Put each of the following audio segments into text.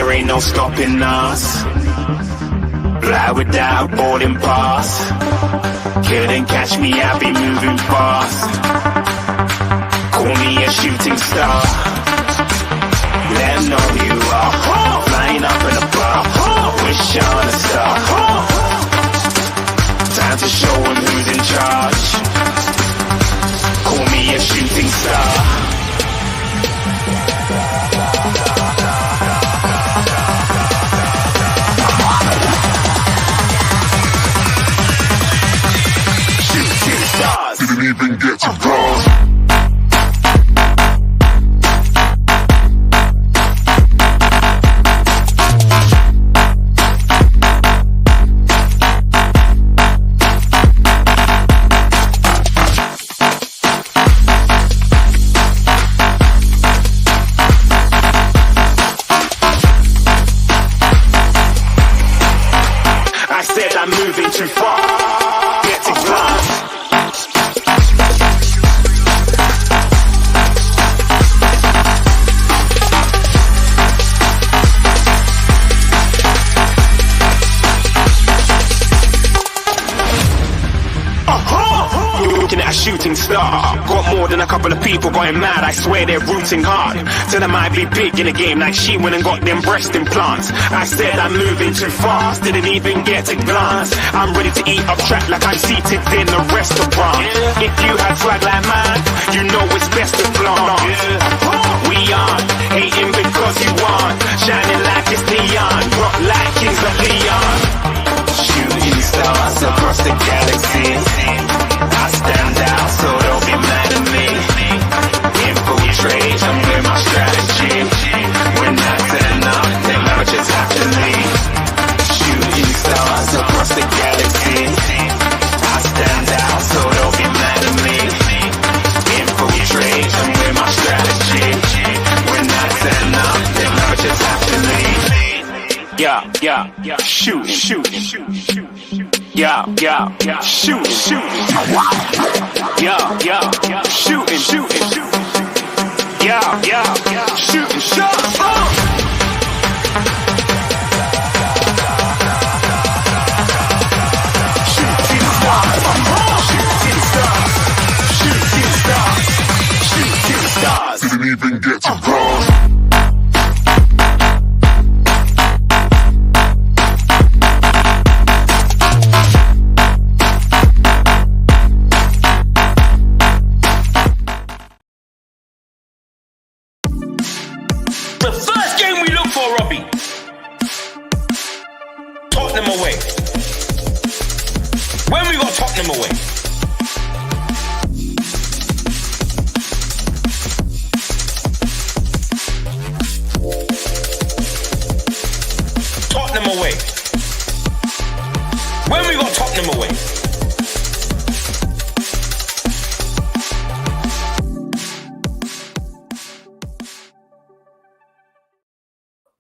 there ain't no stopping us. Fly without boarding pass. Couldn't catch me, I'll be moving fast. Call me a shooting star. Let 'em know who you are. Flying up in a bar. Wish on a star. Time to show 'em who's in charge. Call me a shooting star. Shooting stars. Didn't even get to cross. I'm moving too far. Get to glass. Looking at a shooting star. Got more than a couple of people going mad. I swear they're rooting hard. Said I might be big in the game like she went and got them breast implants. I said I'm moving too fast. Didn't even get to glance. I'm ready to eat up track like I'm seated in a restaurant. If you had swag like mine, you know it's best to flaunt. We aren't hating because you want. Shining like it's neon. Rock like kings of Leon. Shooting stars across the galaxy. I stand out, so don't be mad at me. Infiltrate, I'm with my strategy. When I turn up, then I just have to leave. Shooting stars across the galaxy. I stand out, so don't be mad at me. Infiltrate, I'm with my strategy. When I turn up, then I just have to leave. Yeah, shoot. Yeah, shoot. Yeah, shooting. Yeah, shooting shots. Shooting stars. Didn't even get to cross. The first game we look for, Robbie. Tottenham away. When we got Tottenham away. Tottenham away. When we got Tottenham away.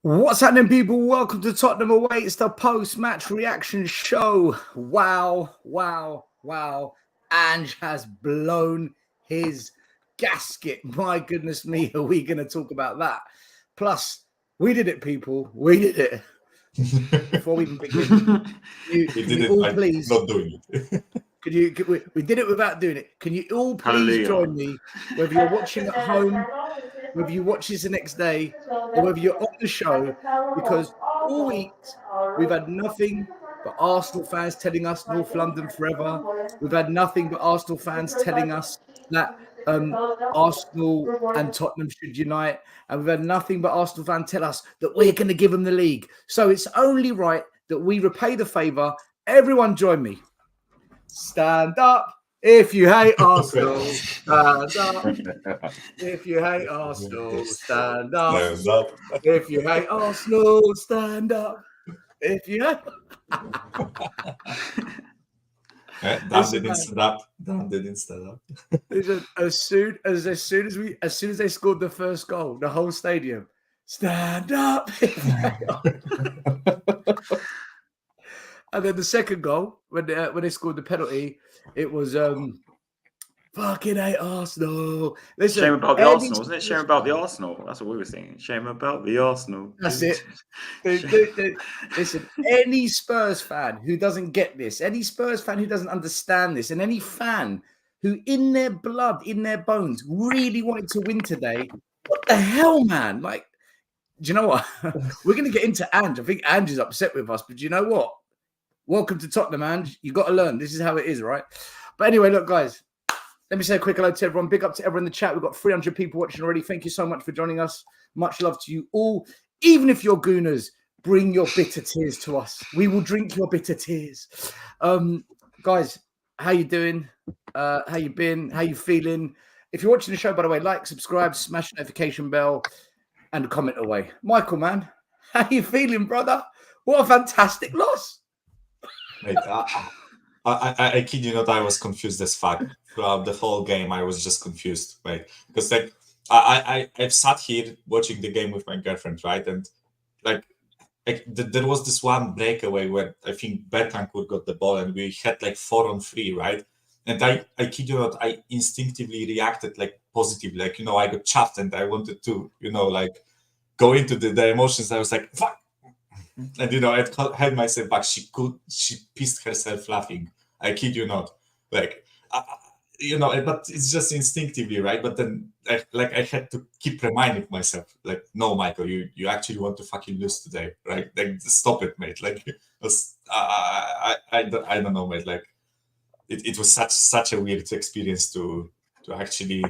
What's happening, people? Welcome to Tottenham Away. It's the post-match reaction show. Wow. Ange has blown his gasket. My goodness me, are we going to talk about that? Plus, we did it, people. We did it. Before we even begin, We did it by please, not doing it. we did it without doing it. Can you all please Hallelujah. join me, whether you're watching at home, whether you watch this the next day, or whether you're on the show, because all week we've had nothing but Arsenal fans telling us North London forever. We've had nothing but Arsenal fans telling us that Arsenal and Tottenham should unite. And we've had nothing but Arsenal fans tell us that we're going to give them the league. So it's only right that we repay the favour. Everyone join me. Stand up. If you hate Arsenal, stand up. If you hate Arsenal, stand up. Stand up. If you hate Arsenal, stand up. If you hate... Dan didn't stand up. Dan didn't stand up. As soon as they scored the first goal, the whole stadium, stand up. And then the second goal, when they scored the penalty, it was Fucking hate Arsenal. Listen, Shame about the any Arsenal, wasn't it? Shame Spurs about the fan- Arsenal. That's what we were saying. Shame about the Arsenal. That's it. Dude. Listen, any Spurs fan who doesn't get this, any Spurs fan who doesn't understand this, and any fan who in their blood, in their bones, really wanted to win today, what the hell, man? Like, do you know what? We're going to get into Ange. I think Ange is upset with us, but do you know what? Welcome to Tottenham, Ange. You got to learn. This is how it is, right? But anyway, look, guys, let me say a quick hello to everyone. Big up to everyone in the chat. We've got 300 people watching already. Thank you so much for joining us. Much love to you all. Even if you're Gooners, bring your bitter tears to us. We will drink your bitter tears. Guys, how you doing? How you been? How you feeling? If you're watching the show, by the way, like, subscribe, smash the notification bell, and comment away. Michael, man, how you feeling, brother? What a fantastic loss. Mate, I kid you not, I was confused as fuck throughout the whole game. I was just confused, right? Because like I've sat here watching the game with my girlfriend, right? And like there was this one breakaway where I think Betancourt got the ball and we had like 4-on-3, right? And I kid you not, I instinctively reacted like positively, like, I got chuffed and I wanted to, like go into the emotions. I was like, fuck. And, I had myself back. She pissed herself laughing. I kid you not. Like, but it's just instinctively, right? But then, I had to keep reminding myself, like, no, Michael, you actually want to fucking lose today, right? Like, stop it, mate. Like, I don't know, mate. Like, it was such a weird experience to actually,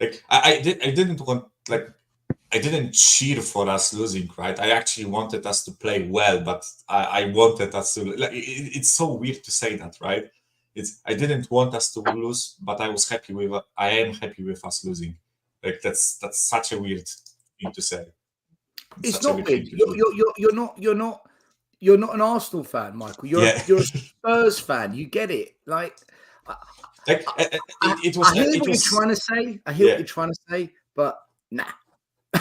like, I didn't want, like, I didn't cheer for us losing, right? I actually wanted us to play well, but I wanted us to, like, it's so weird to say that, right? I didn't want us to lose, but I am happy with us losing. Like, that's such a weird thing to say. It's not weird. You're not an Arsenal fan, Michael. You're a Spurs fan. You get it. Like, I hear what you're trying to say. I hear what you're trying to say, but nah.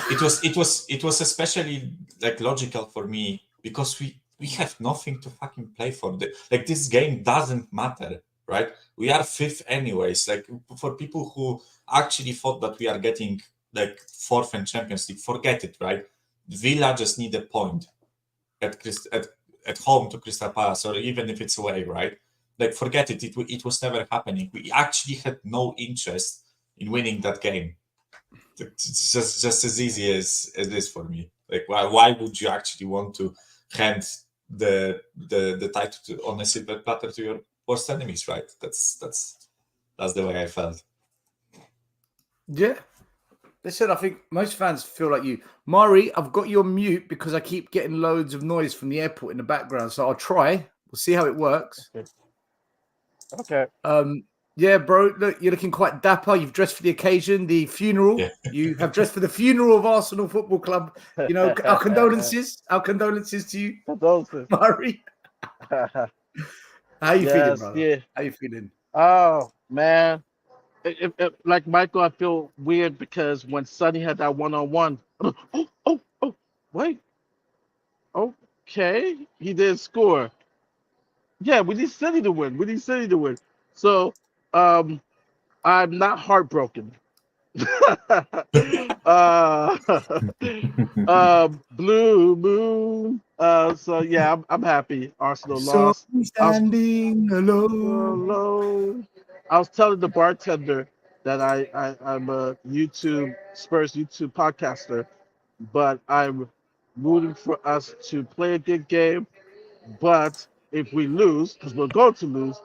It was especially like logical for me because we have nothing to fucking play for. Like, this game doesn't matter, right? We are fifth anyways. Like, for people who actually thought that we are getting like fourth in Champions League, forget it, right? Villa just need a point at home to Crystal Palace, or even if it's away, right? Like, forget it. It was never happening. We actually had no interest in winning that game. It's just as easy as it is for me. Like, why would you actually want to hand the title on a silver platter to your worst enemies, right? That's the way I felt. Yeah. Listen, I think most fans feel like you. Mari, I've got you on mute because I keep getting loads of noise from the airport in the background. So I'll try. We'll see how it works. Okay. Yeah, bro. Look, you're looking quite dapper. You've dressed for the occasion, the funeral. Yeah. You have dressed for the funeral of Arsenal Football Club. Our condolences. Our condolences to you, condolences, Mari. How you feeling, brother? Yeah. How you feeling? Oh man, like Michael, I feel weird because when Sonny had that one-on-one, oh, wait, okay, he did score. Yeah, we need Sonny to win. So, I'm not heartbroken. Blue moon. So yeah, I'm happy. Arsenal lost. Standing alone. I was telling the bartender that I'm a Spurs YouTube podcaster, but I'm rooting for us to play a good game. But if we lose, because we're going to lose,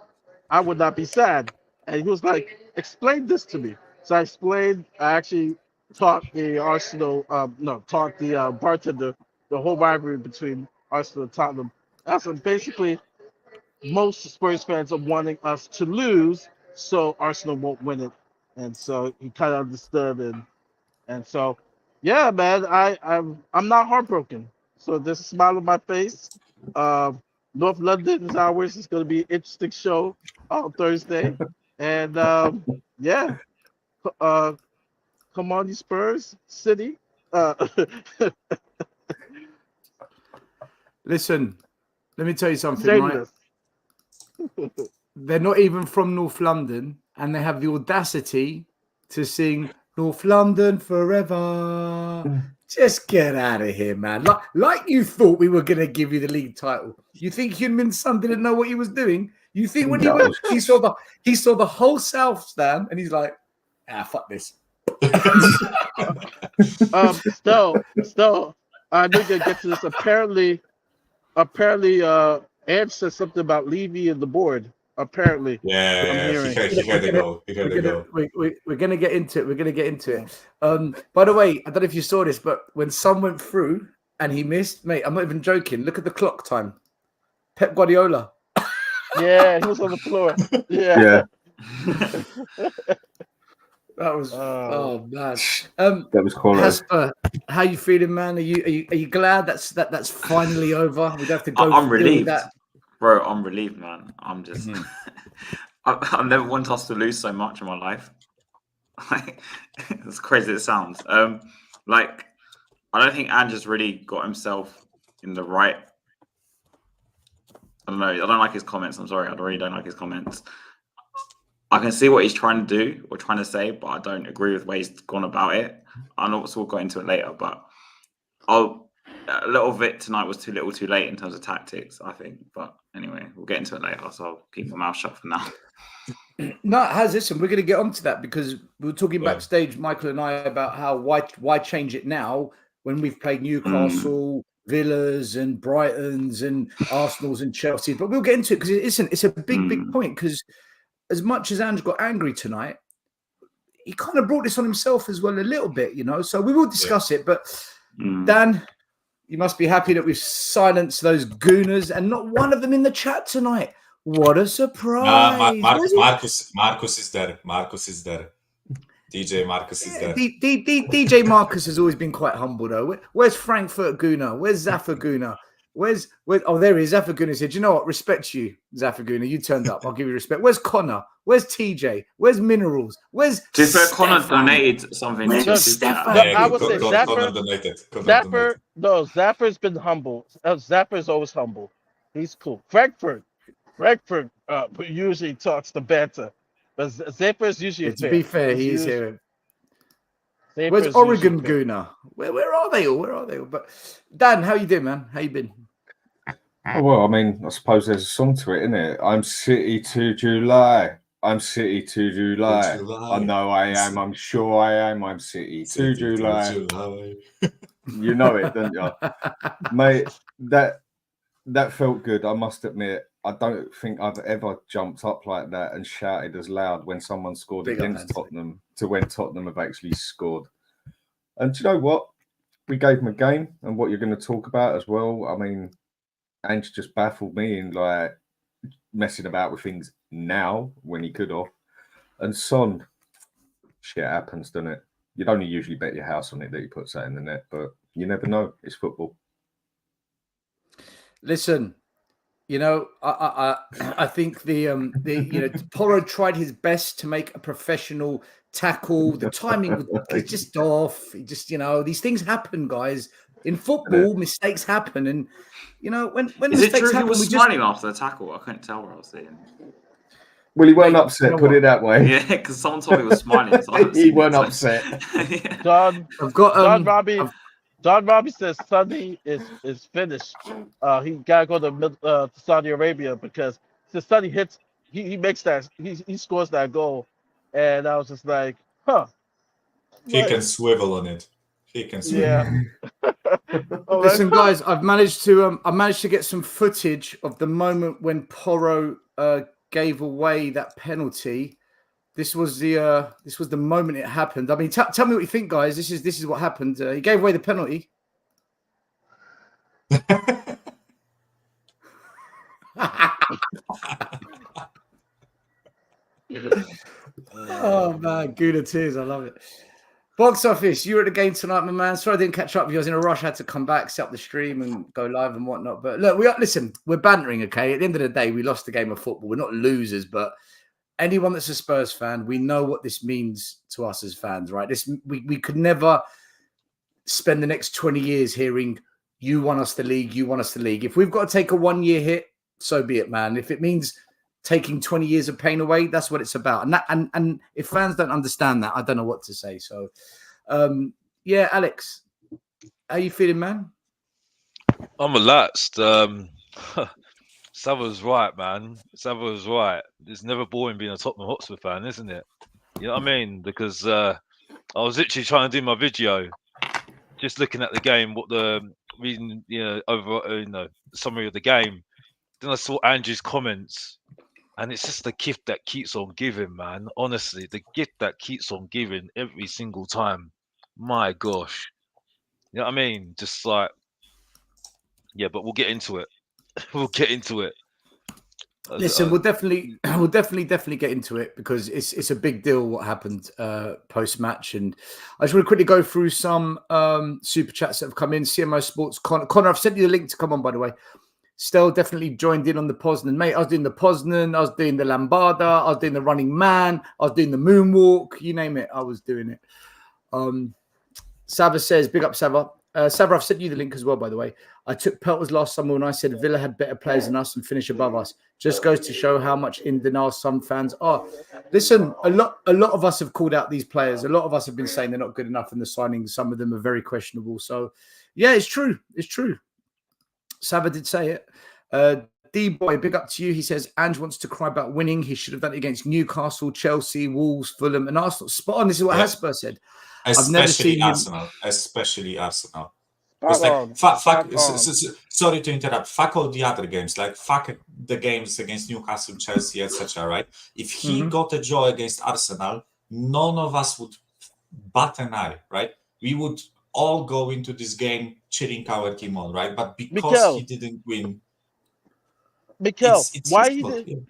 I would not be sad. And he was like, explain this to me. So I explained, I actually taught the bartender the whole rivalry between Arsenal and Tottenham. So basically, most Spurs fans are wanting us to lose so Arsenal won't win it. And so he kind of understood. And so, yeah, man, I'm not heartbroken. So there's a smile on my face. North London is ours. It's going to be an interesting show on Thursday. And yeah, come on, you Spurs City. Listen, let me tell you something, right? They're not even from North London, and they have the audacity to sing North London forever. Just get out of here, man. Like you thought we were going to give you the league title. You think Hyunmin Son didn't know what he was doing? You think when he saw the whole South stand and he's like, fuck this. Still, I need to get to this. Apparently, Ange said something about Levy and the board. Apparently, yeah, he had to go. We're gonna get into it. By the way, I don't know if you saw this, but when Son went through and he missed, mate, I'm not even joking. Look at the clock time. Pep Guardiola. Yeah, he was on the floor. Yeah. That was man. That was quality. Hasper, how you feeling, man? Are you glad that's finally over? We don't have to go. I'm relieved, bro. I'm relieved, man. I'm just. I've never wanted us to lose so much in my life. Like, as crazy as it sounds. Like, I don't think Ange has really got himself in the right. I don't know. I don't like his comments. I'm sorry. I really don't like his comments. I can see what he's trying to do or trying to say, but I don't agree with the way he's gone about it. I know we'll go into it later, but a little bit tonight was too little too late in terms of tactics, I think. But anyway, we'll get into it later, so I'll keep my mouth shut for now. No, listen, we're going to get onto that because we were talking backstage, Michael and I, about how why change it now when we've played Newcastle, Villas and Brightons and Arsenals and Chelsea. But we'll get into it because it's a big point because as much as Ange got angry tonight, he kind of brought this on himself as well a little bit, you know. So we will discuss it. But Dan, you must be happy that we've silenced those gooners and not one of them in the chat tonight. What a surprise! Marcus is there. Marcus is there. DJ Marcus is there. DJ Marcus has always been quite humble though. Where's Frankfurt Gooner? Where's Zaffa Gooner? Where's oh, there he is. Zaffa Gooner said, you know what? Respect you, Zaffa Gooner. You turned up. I'll give you respect. Where's Connor? Where's TJ? Where's Minerals? Where's Connor donated something. I would say Connor donated. Zaffer's been humble. Zaffer's always humble. He's cool. Frankfurt usually talks to banter, but Zaffer's usually to be fair, he is here. Where's Oregon Gooner? Where are they all? Where are they all? But Dan, how you doing, man? How you been? Oh, well, I mean, I suppose there's a song to it, isn't it? I'm City to July. I'm City to July. I know I am. I'm sure I am. I'm City to July. You know it, don't you? Mate, that felt good. I must admit. I don't think I've ever jumped up like that and shouted as loud when someone scored against Tottenham to when Tottenham have actually scored. And do you know what? We gave them a game, and what you're going to talk about as well. I mean, Ange just baffled me in like messing about with things now when he could have. And Son, shit happens, doesn't it? You'd only usually bet your house on it that he puts that in the net, but you never know. It's football. Listen. You know, I think the Porro tried his best to make a professional tackle. The timing was just off. These things happen, guys. In football, mistakes happen, and when is mistakes it true happen, he was smiling after the tackle? I couldn't tell what I was saying. Well, he weren't upset. Put it that way. Yeah, because someone told me he was smiling. So he weren't upset. Yeah. Don Robbie says Sunday is finished. He gotta go to Saudi Arabia because since Sunday hits, he makes that he scores that goal, and I was just like, huh. He can swivel on it. He can swivel. Yeah. Listen, guys, I've managed to get some footage of the moment when Porro gave away that penalty. This was the moment it happened. I mean, tell me what you think, guys. This is what happened. He gave away the penalty. Oh man, Gouda tears. I love it. Box office, you were at the game tonight, my man. Sorry I didn't catch up with you. I was in a rush. I had to come back, set up the stream, and go live and whatnot. But look, we're bantering, okay? At the end of the day, we lost the game of football. We're not losers, but anyone that's a Spurs fan, we know what this means to us as fans, right? We could never spend the next 20 years hearing, you want us the league, you want us the league. If we've got to take a 1-year hit, so be it, man. If it means taking 20 years of pain away. That's what it's about. And if fans don't understand that, I don't know what to say. So, yeah, Alex, how you feeling, man? I'm relaxed. Sava's right, man. Sava's right. It's never boring being a Tottenham Hotspur fan, isn't it? You know what I mean? Because I was literally trying to do my video, just looking at the game, reading, over, summary of the game. Then I saw Ange's comments, and it's just the gift that keeps on giving, man. Honestly, the gift that keeps on giving every single time. My gosh, you know what I mean? Just like, yeah, but we'll get into it. We'll get into it. Listen, we'll definitely get into it because it's a big deal what happened post match, and I just want to quickly go through some super chats that have come in. CMO Sports, Connor, I've sent you the link to come on, by the way. Still definitely joined in on the Poznan, mate. I was doing the Poznan, I was doing the Lambada, I was doing the Running Man, I was doing the Moonwalk, you name it, I was doing it. Sava says, big up Sava. Sava, I've sent you the link as well, by the way. I took Pelters last summer when I said Villa had better players than us and finish above us. Just goes to show how much in denial some fans are. Listen, a lot of us have called out these players. A lot of us have been saying they're not good enough in the signings. Some of them are very questionable. So, yeah, it's true. It's true. Sava did say it. D-Boy, big up to you. He says, Ange wants to cry about winning. He should have done it against Newcastle, Chelsea, Wolves, Fulham, and Arsenal. Spot on. This is what Hesper said. I've never seen Arsenal. Especially Arsenal. Sorry to interrupt. Fuck all the other games. Like, fuck the games against Newcastle, Chelsea, etc. Right? If he got a draw against Arsenal, none of us would bat an eye. Right? We would all go into this game cheering our team on. Right? But because he didn't win, why you didn't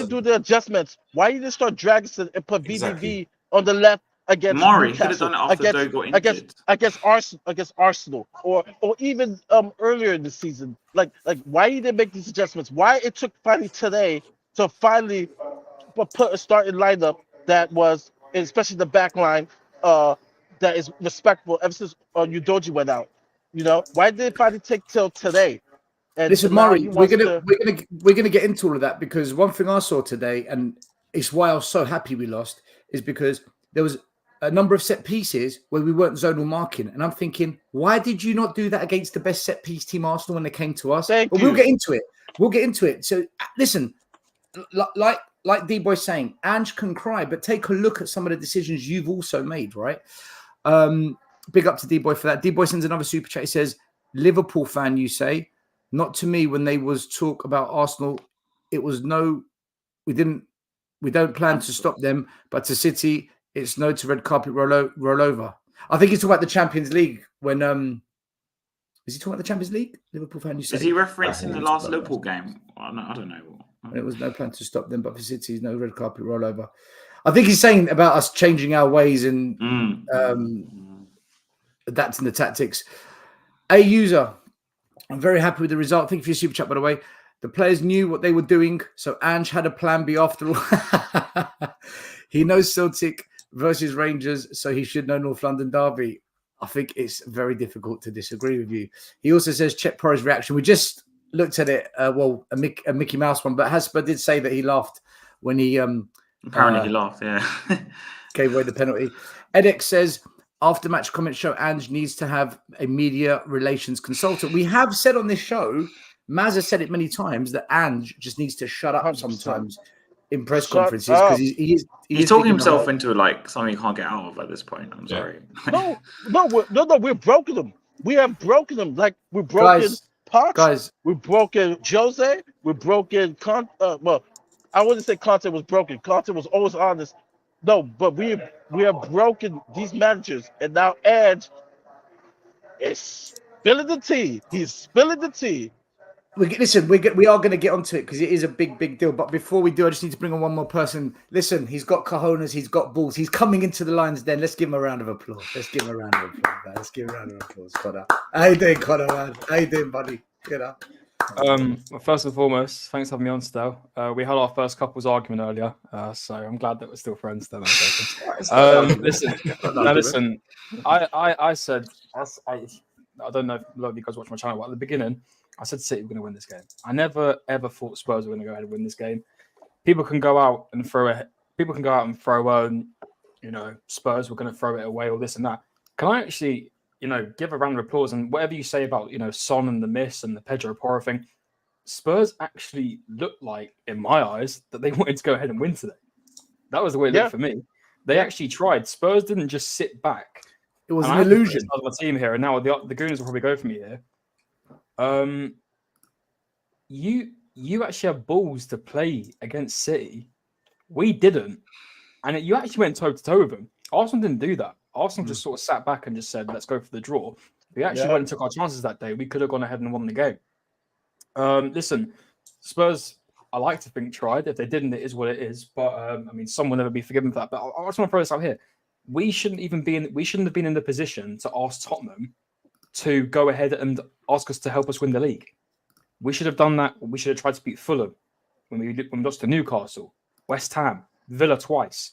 do the adjustments? Why you didn't start Dragon and put VVV on the left against Newcastle, against Arsenal, or even earlier in the season? Like why you didn't make these adjustments? Why it took finally today to finally put a starting lineup that was, especially the back line, that is respectful ever since Udoji went out. You know, why did it finally take till today? And listen, Murray, we're gonna get into all of that, because one thing I saw today, and it's why I was so happy we lost, is because there was a number of set pieces where we weren't zonal marking, and I'm thinking, why did you not do that against the best set piece team, Arsenal, when they came to us? But we'll get into it. We'll get into it. So listen, like D-Boy saying, Ange can cry, but take a look at some of the decisions you've also made, right? Big up to D-Boy for that. D-Boy sends another super chat. He says, Liverpool fan, you say. Not to me when they was talk about Arsenal. It was no, we don't plan to stop them, but to City, it's no to red carpet roll over. I think he's talking about the Champions League when is he talking about the Champions League? Liverpool fan, you say? Is he referencing the last Liverpool game? I don't know. It was no plan to stop them, but for City, no red carpet roll over. I think he's saying about us changing our ways and adapting the tactics. A user. I'm very happy with the result. Thank you for your super chat, by the way. The players knew what they were doing, so Ange had a plan B after all. He knows Celtic versus Rangers, so he should know North London derby. I think it's very difficult to disagree with you. He also says, check Porro's reaction. We just looked at it, a Mickey Mouse one, but Hasper did say that he laughed when he... apparently he laughed, yeah. Gave away the penalty. Edek says... After match comments show Ange needs to have a media relations consultant. We have said on this show, Maz has said it many times, that Ange just needs to shut up 100%. Sometimes in press conferences, because he's talking himself into like something he can't get out of at this point. I'm sorry. No, we're broken them. We have broken them. Like we're broken Poch, we're broken Jose, we're broken Conte. Well, I wouldn't say Conte was broken. Conte was always honest. No, but we have broken these managers, and now Ange is spilling the tea. He's spilling the tea. Listen, we are going to get onto it because it is a big deal. But before we do, I just need to bring on one more person. Listen, he's got cojones, he's got balls. He's coming into the Lions Den. Let's give him a round of applause. Connor. How you doing, Connor, man? How you doing, buddy? Get up. Well, first and foremost, thanks for having me on still. We had our first couples argument earlier, so I'm glad that we're still friends then. Listen, I said I don't know if a lot of you guys watch my channel, but at the beginning, I said City were going to win this game. I never ever thought Spurs were going to go ahead and win this game. People can go out and throw Spurs were going to throw it away or this and that. Can I actually, give a round of applause and whatever you say about, Son and the miss and the Pedro Porro thing, Spurs actually looked like, in my eyes, that they wanted to go ahead and win today. That was the way it looked for me. They actually tried. Spurs didn't just sit back. It was an illusion. My team here, and now the Gooners will probably go for me here. You actually have balls to play against City. We didn't. And you actually went toe-to-toe with them. Arsenal didn't do that. Arsenal just sort of sat back and just said, let's go for the draw. We actually went and took our chances that day. We could have gone ahead and won the game. Listen, Spurs, I like to think, tried. If they didn't, it is what it is. But, some will never be forgiven for that. But I just want to throw this out here. We shouldn't have been in the position to ask Tottenham to go ahead and ask us to help us win the league. We should have done that. We should have tried to beat Fulham when we lost to Newcastle, West Ham, Villa twice.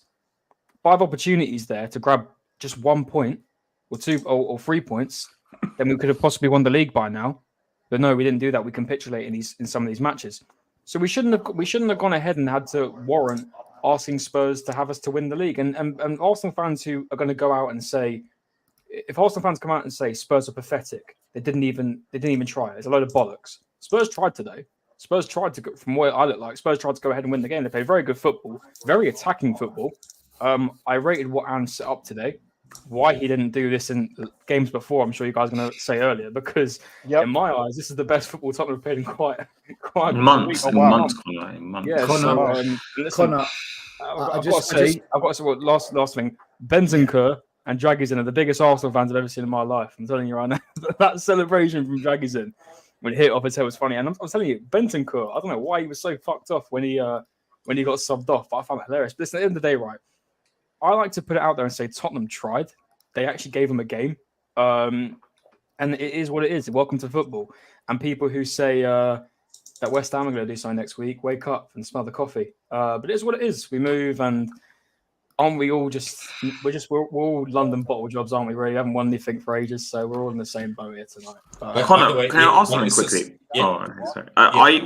5 opportunities there to grab just 1 point or 2 or 3 points. Then we could have possibly won the league by now. But no, we didn't do that. We capitulated in some of these matches. So we shouldn't have gone ahead and had to warrant asking Spurs to have us to win the league. And Arsenal fans who are going to go out and say, if Arsenal fans come out and say Spurs are pathetic, they didn't even try. It's a load of bollocks. Spurs tried today. Spurs tried to go, from what I look like, Spurs tried to go ahead and win the game. They played very good football, very attacking football. I rated what Ange set up today. Why he didn't do this in games before, I'm sure you guys are going to say earlier, because in my eyes, this is the best football Tottenham have played in quite months. Yeah, Connor, I've got to say, last thing, Bentancur and Dragisin are the biggest Arsenal fans I've ever seen in my life. I'm telling you right now, that celebration from Dragisin when he hit off his head was funny. And I'm telling you, Bentancur, I don't know why he was so fucked off when he got subbed off, but I found it hilarious. But listen, at the end of the day, right, I like to put it out there and say Tottenham tried. They actually gave him a game. And it is what it is. Welcome to football. And people who say that West Ham are going to do something next week, wake up and smell the coffee. But it is what it is. We move, and aren't we all we're all London bottle jobs, aren't we? Really, we haven't won anything for ages, so we're all in the same boat here tonight. Connor, can I ask something quickly? Sorry.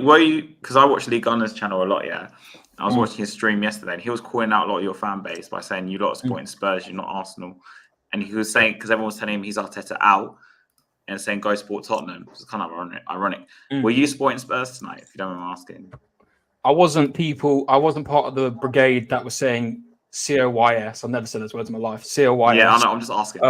Because I watch Lee Gunner's channel a lot, yeah. I was watching his stream yesterday, and he was calling out a lot of your fan base by saying you lot are supporting Spurs, you're not Arsenal. And he was saying, because everyone was telling him he's Arteta out, and saying go support Tottenham. It's kind of ironic. Were you supporting Spurs tonight, if you don't mind asking? I wasn't part of the brigade that was saying COYS. I've never said those words in my life. COYS. Yeah, I know. I'm just asking.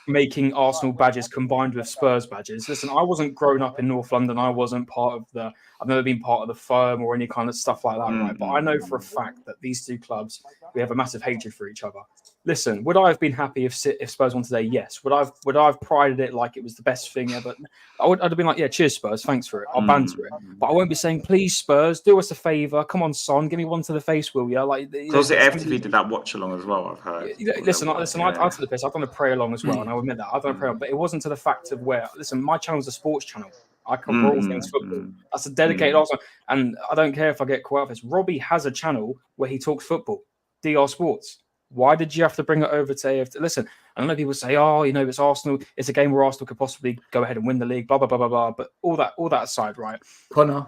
Making Arsenal badges combined with Spurs badges. Listen, I wasn't grown up in North London. I wasn't part of I've never been part of the firm or any kind of stuff like that, right? But I know for a fact that these two clubs, we have a massive hatred for each other. Listen, would I have been happy if Spurs won today? Yes. Would I have prided it like it was the best thing ever? I'd have been like, yeah, cheers Spurs, thanks for it. I'll banter it, but I won't be saying, please Spurs, do us a favour. Come on, Son, give me one to the face, will you? Like, because FTV did that watch along as well. I've heard. Listen, I took the piss. I've done a pray along as well, and I'll admit that I've done a pray along, but it wasn't to the fact of where. Listen, my channel's a sports channel. I cover all things football. That's a dedicated Arsenal, and I don't care if I get caught out of this. Robbie has a channel where he talks football, DR Sports. Why did you have to bring it over to AFT? Listen, I know people say, oh, it's Arsenal. It's a game where Arsenal could possibly go ahead and win the league, blah, blah, blah, blah, blah. But all that aside, right? Connor,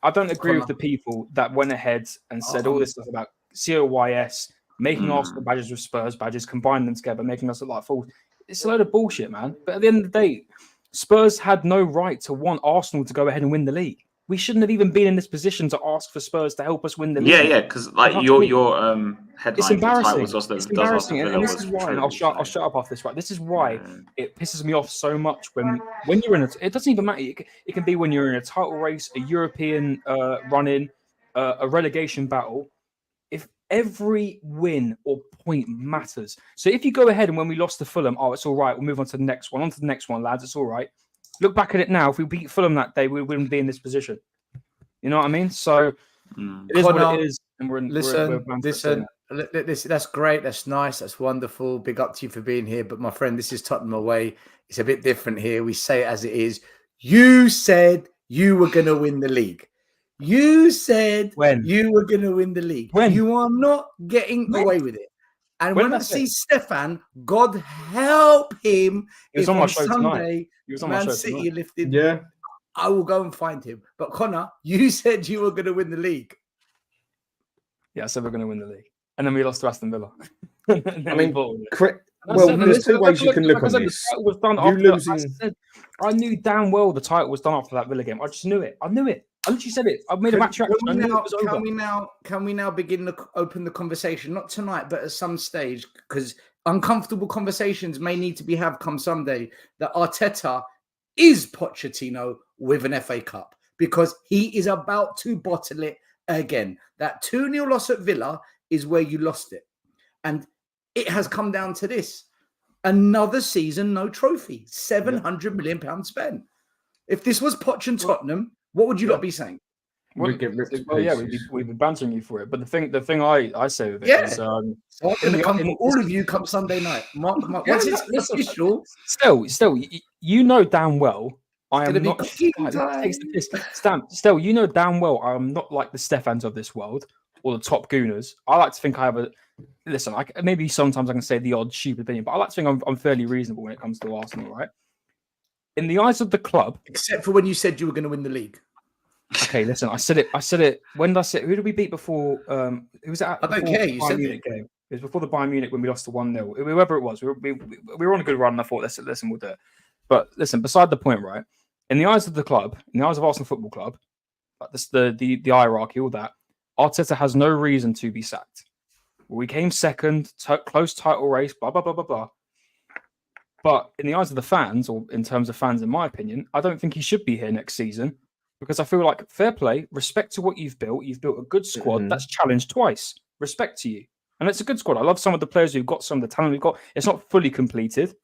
I don't agree with the people that went ahead and said all this stuff about COYS, making Arsenal badges with Spurs badges, combine them together, making us look like fools. It's a load of bullshit, man. But at the end of the day, Spurs had no right to want Arsenal to go ahead and win the league. We shouldn't have even been in this position to ask for Spurs to help us win the league. Yeah, because like your headline, it's embarrassing. It's embarrassing, and this is why. And I'll shut up after this. Right, this is why it pisses me off so much when you're in it doesn't even matter. It can be when you're in a title race, a European run-in, a relegation battle. If every win or point matters, so if you go ahead and when we lost to Fulham, it's all right. We'll move on to the next one. On to the next one, lads. It's all right. Look back at it now. If we beat Fulham that day, we wouldn't be in this position. You know what I mean? So it is what it is. And listen. That's great. That's nice. That's wonderful. Big up to you for being here. But my friend, this is Tottenham away. It's a bit different here. We say it as it is. You said you were going to win the league. You said you were going to win the league. When? You are not getting away with it. And when I see Stefan, God help him, He was if on my on show Sunday tonight. He was on my Man show City tonight. lifted, Yeah. I will go and find him. But Connor, you said you were going to win the league. Yeah, I said we're going to win the league. And then we lost to Aston Villa. I mean, well, Well, there's two ways you can look on this. Was done You after losing. I knew damn well the title was done after that Villa game. I just knew it. I literally said it. I made a match reaction. I knew it was over. Can we now begin to open the conversation? Not tonight, but at some stage, because uncomfortable conversations may need to be had come Sunday, that Arteta is Pochettino with an FA Cup, because he is about to bottle it again. That 2-0 loss at Villa is where you lost it. And it has come down to this. Another season, no trophy. £700 million spent. If this was Poch and Tottenham, what would you not be saying? We'd get ripped to yeah, pieces. we'd be bantering you for it. But the thing I say with it is, So I'm going to come for all of you come Sunday night. Mark, once it's official. Still, you know damn well I am not. Still, you know damn well I am not like the Stefans of this world or the top gooners. I like to think I have a. Listen, maybe sometimes I can say the odd stupid opinion, but I like to think I'm fairly reasonable when it comes to Arsenal, right? In the eyes of the club, except for when you said you were going to win the league. Okay, listen, I said it. When did I say? Who did we beat before? Who was it? I don't care. You said it. Game. It was before the Bayern Munich when we lost to 1-0. Whoever it was, we were on a good run. And I thought, listen, we'll do it. But listen, beside the point, right? In the eyes of the club, in the eyes of Arsenal Football Club, the hierarchy, all that, Arteta has no reason to be sacked. We came second, close title race, blah, blah, blah, blah, blah. But in the eyes of the fans, or in terms of fans, in my opinion, I don't think he should be here next season, because I feel like fair play, respect to what you've built. You've built a good squad that's challenged twice. Respect to you. And it's a good squad. I love some of the players who've got, some of the talent we've got. It's not fully completed.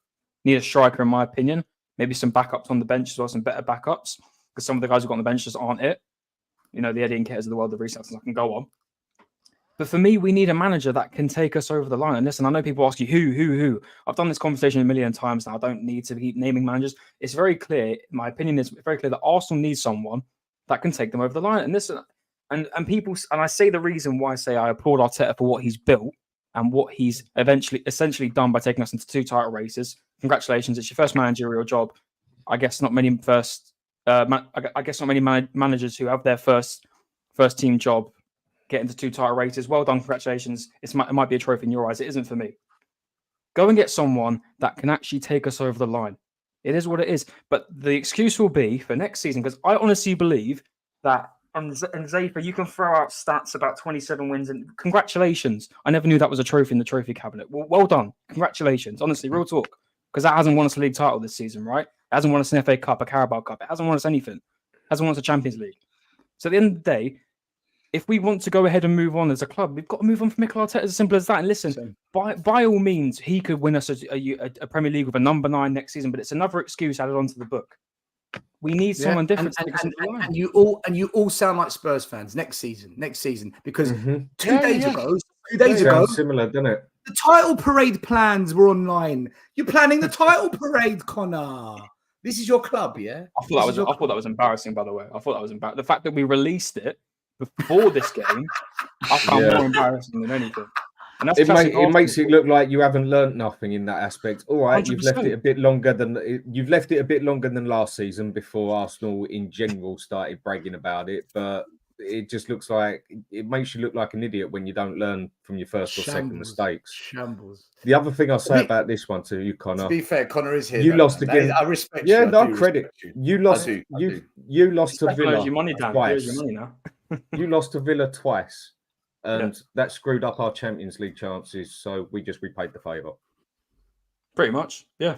Need a striker, in my opinion. Maybe some backups on the bench as well, some better backups, because some of the guys who've got on the bench just aren't it. You know, the Eddie Nketiahs of the world, the resets, I can go on. But for me, we need a manager that can take us over the line. And listen, I know people ask you, who? I've done this conversation a million times now. I don't need to keep naming managers. It's very clear, my opinion is very clear, that Arsenal needs someone that can take them over the line. And this, and people, and I say the reason why I say I applaud Arteta for what he's built and what he's essentially done by taking us into 2 title races. Congratulations, it's your first managerial job. I guess not many managers who have their first team job get into 2 title races. Well done, congratulations. It might be a trophy in your eyes. It isn't for me. Go and get someone that can actually take us over the line. It is what it is. But the excuse will be for next season, because I honestly believe that, and Zafer, you can throw out stats about 27 wins, and congratulations. I never knew that was a trophy in the trophy cabinet. Well done. Congratulations. Honestly, real talk. Because that hasn't won us a league title this season, right? It hasn't won us an FA Cup, a Carabao Cup. It hasn't won us anything. It hasn't won us a Champions League. So at the end of the day, if we want to go ahead and move on as a club, we've got to move on from Mikel Arteta, as simple as that. And listen, by all means, he could win us a Premier League with a number 9 next season, but it's another excuse added onto the book. We need someone different. And you all sound like Spurs fans next season, because 2 days ago, similar, doesn't it? The title parade plans were online. You're planning the title parade, Connor. This is your club, yeah? I thought that was embarrassing, by the way. I thought that was embarrassing. The fact that we released it before this game, I found more embarrassing than anything. And that's it makes it look like you haven't learnt nothing in that aspect. All right, 100%. You've left it a bit longer than last season before Arsenal in general started bragging about it, but it just looks like it makes you look like an idiot when you don't learn from your first or second mistakes. Shambles. The other thing I'll say about this one to you, Connor. To be fair, Connor is here. You lost again. I respect you. Yeah, no credit. You lost. You lost to Villa twice. Your money now. You lost to Villa twice, and that screwed up our Champions League chances. So we just repaid the favour. Pretty much, yeah.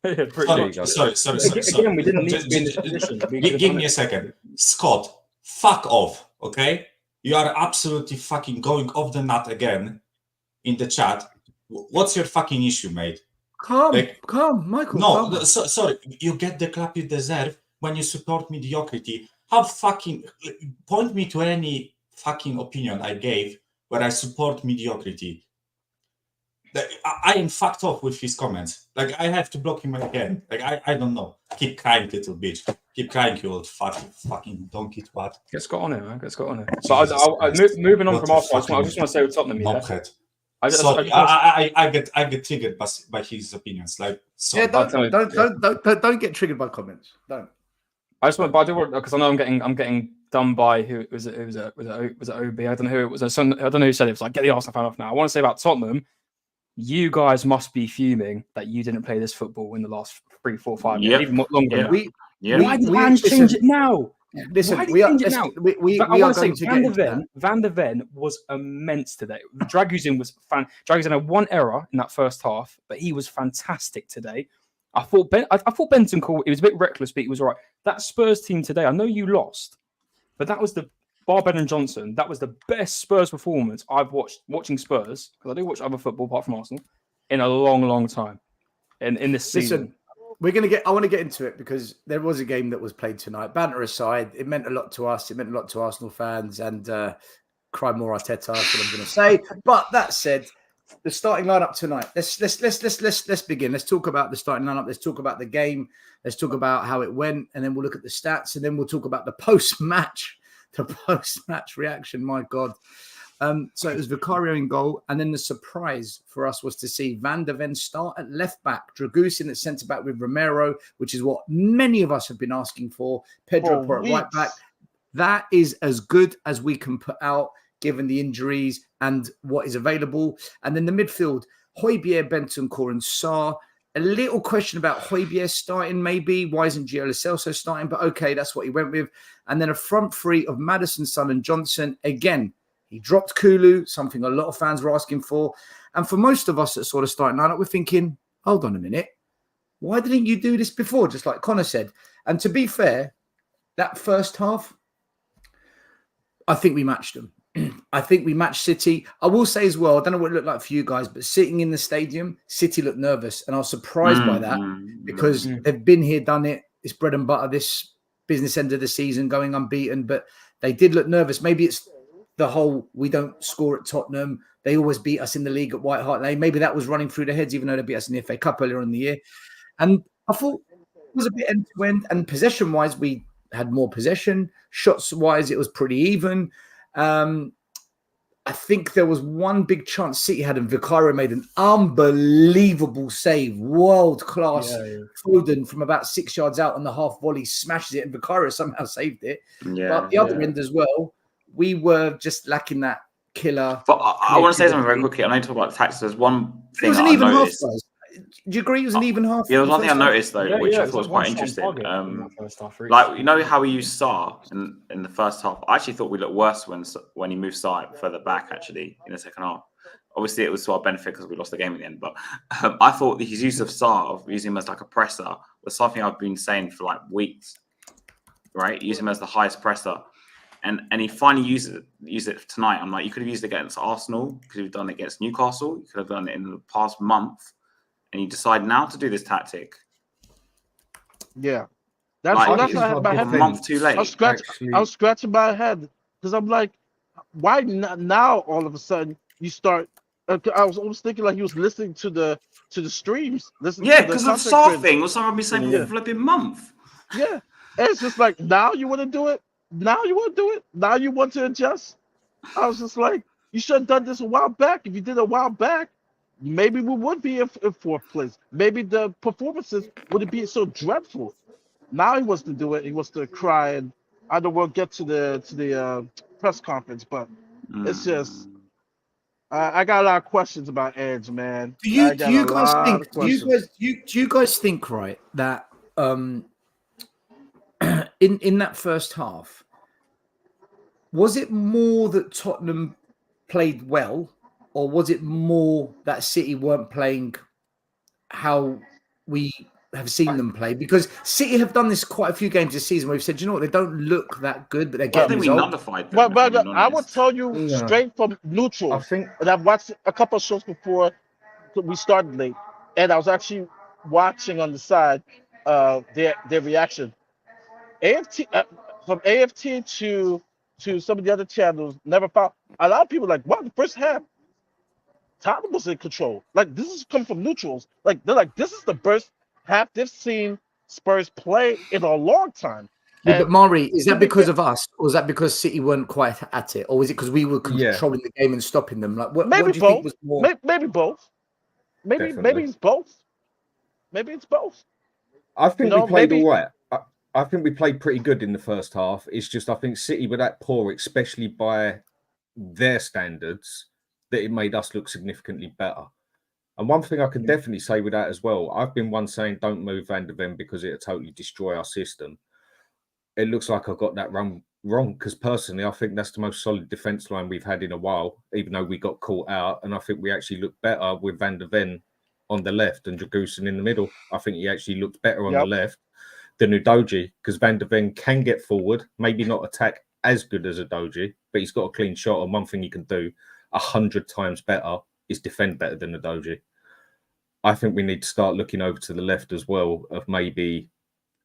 Sorry. Again, we didn't need to be in this position. Give me a second, Scott. Fuck off, okay? You are absolutely fucking going off the nut again in the chat. What's your fucking issue, mate? Calm, Michael. No, sorry. You get the clap you deserve when you support mediocrity. How fucking point me to any fucking opinion I gave where I support mediocrity. I am fucked off with his comments. Like, I have to block him again. Like, I don't know. Keep crying, little bitch. Keep crying, you old fucking donkey twat. Get Scott on it, man. Get Scott on it. But moving on from Arsenal, I just want to say with Tottenham, I get triggered by his opinions. Like, Yeah, sorry. don't get triggered by comments. Don't. I just want, but I do want, because I know I'm getting done by who was it? Was it OB? I don't know who it was. I don't know who said it. It was like, get the Arsenal fan off now. I want to say about Tottenham. You guys must be fuming that you didn't play this football in the last 3, 4, 5 years, even longer than that. Why did Ange change it now? Listen, we are going to say to Van der Ven was immense today. Dragusin was Dragusin had one error in that first half, but he was fantastic today. I thought Bentancur, it was a bit reckless, but he was all right. That Spurs team today, I know you lost, but that was bar Ben and Johnson, that was the best Spurs performance I've watching Spurs, because I do watch other football apart from Arsenal, in a long, long time. In this season. Listen, I want to get into it because there was a game that was played tonight. Banter aside, it meant a lot to us. It meant a lot to Arsenal fans, and cry more Arteta. That's what I'm going to say. But that said, the starting lineup tonight. Let's begin. Let's talk about the starting lineup. Let's talk about the game. Let's talk about how it went, and then we'll look at the stats, and then we'll talk about the post-match reaction. My God. So it was Vicario in goal, and then the surprise for us was to see Van der Ven start at left back, Dragusin at centre back with Romero, which is what many of us have been asking for. Pedro at right back. That is as good as we can put out, given the injuries and what is available. And then the midfield, Højbjerg, Bentancur, and Sarr. A little question about Højbjerg starting, maybe. Why isn't Gio Lo Celso starting? But okay, that's what he went with. And then a front three of Maddison, Son, and Johnson. Again, he dropped Kulu, something a lot of fans were asking for. And for most of us that sort of starting lineup, we're thinking, hold on a minute. Why didn't you do this before? Just like Connor said. And to be fair, that first half, I think we matched them. I think we matched City. I will say as well, I don't know what it looked like for you guys, but sitting in the stadium, City looked nervous. And I was surprised by that because they've been here, done it. It's bread and butter, this business end of the season, going unbeaten. But they did look nervous. Maybe it's the whole, we don't score at Tottenham. They always beat us in the league at White Hart Lane. Maybe that was running through their heads, even though they beat us in the FA Cup earlier in the year. And I thought it was a bit end-to-end. And possession-wise, we had more possession. Shots-wise, it was pretty even. I think there was one big chance City had, and Vicario made an unbelievable save. World-class Foden from about 6 yards out on the half volley, smashes it, and Vicario somehow saved it. But the other end as well, we were just lacking that killer. But I want to say something very quickly. I know you talk about tactics. There's one thing that I noticed. Half, do you agree it was an even half? Yeah, there was one thing I noticed, though, which I thought was quite interesting. Like, you know how we used Sarr in the first half? I actually thought we looked worse when he moved Sarr further back, actually, in the second half. Obviously, it was to our benefit because we lost the game in the end. But I thought his use of Sarr, of using him as like a presser, was something I've been saying for like weeks, right? Use him as the highest presser. And he finally used it tonight. I'm like, you could have used it against Arsenal. You could have done it against Newcastle. You could have done it in the past month. And you decide now to do this tactic. Yeah. That's why I had my head. A month too late. I was scratching my head because I'm like, why now all of a sudden you start? I was almost thinking like he was listening to the streams. Yeah, because the Sarr thing was something I've been saying for a flipping month. Yeah. And it's just like, now you want to do it? Now you want to do it? Now you want to adjust? I was just like, you should have done this a while back. If you did a while back, maybe we would be in fourth place. Maybe the performances wouldn't be so dreadful. Now he wants to do it. He wants to cry, and I know we'll get to the press conference, but it's just I got a lot of questions about Ange, man. Do you guys think right that in that first half, was it more that Tottenham played well, or was it more that City weren't playing how we have seen them play? Because City have done this quite a few games this season where we've said, you know what, they don't look that good, but they're getting results. I think we nullified them. But I would tell you straight from neutral. I think, and I've watched a couple of shows before we started late, and I was actually watching on the side their reaction. AFT from AFT to some of the other channels never found a lot of people like, wow, the first half Tottenham was in control. Like, this is come from neutrals. Like, they're like, this is the best half they've seen Spurs play in a long time. Yeah, but Mari, is that to be because fair- of us, or is that because City weren't quite at it, or was it because we were controlling the game and stopping them? Like, what maybe do you both. think was more? Maybe both. Maybe Definitely. it's both. Maybe it's both. I think You know, we played maybe- all right. I think we played pretty good in the first half. It's just I think City were that poor, especially by their standards, that it made us look significantly better. And one thing I can definitely say with that as well, I've been one saying don't move Van de Ven because it'll totally destroy our system. It looks like I got that wrong because personally, I think that's the most solid defence line we've had in a while, even though we got caught out. And I think we actually look better with Van de Ven on the left and Dragusin in the middle. I think he actually looked better on the left than Udogie because Van de Ven can get forward, maybe not attack as good as Udogie, but he's got a clean shot. And one thing he can do 100 times better is defend better than Udogie. I think we need to start looking over to the left as well of maybe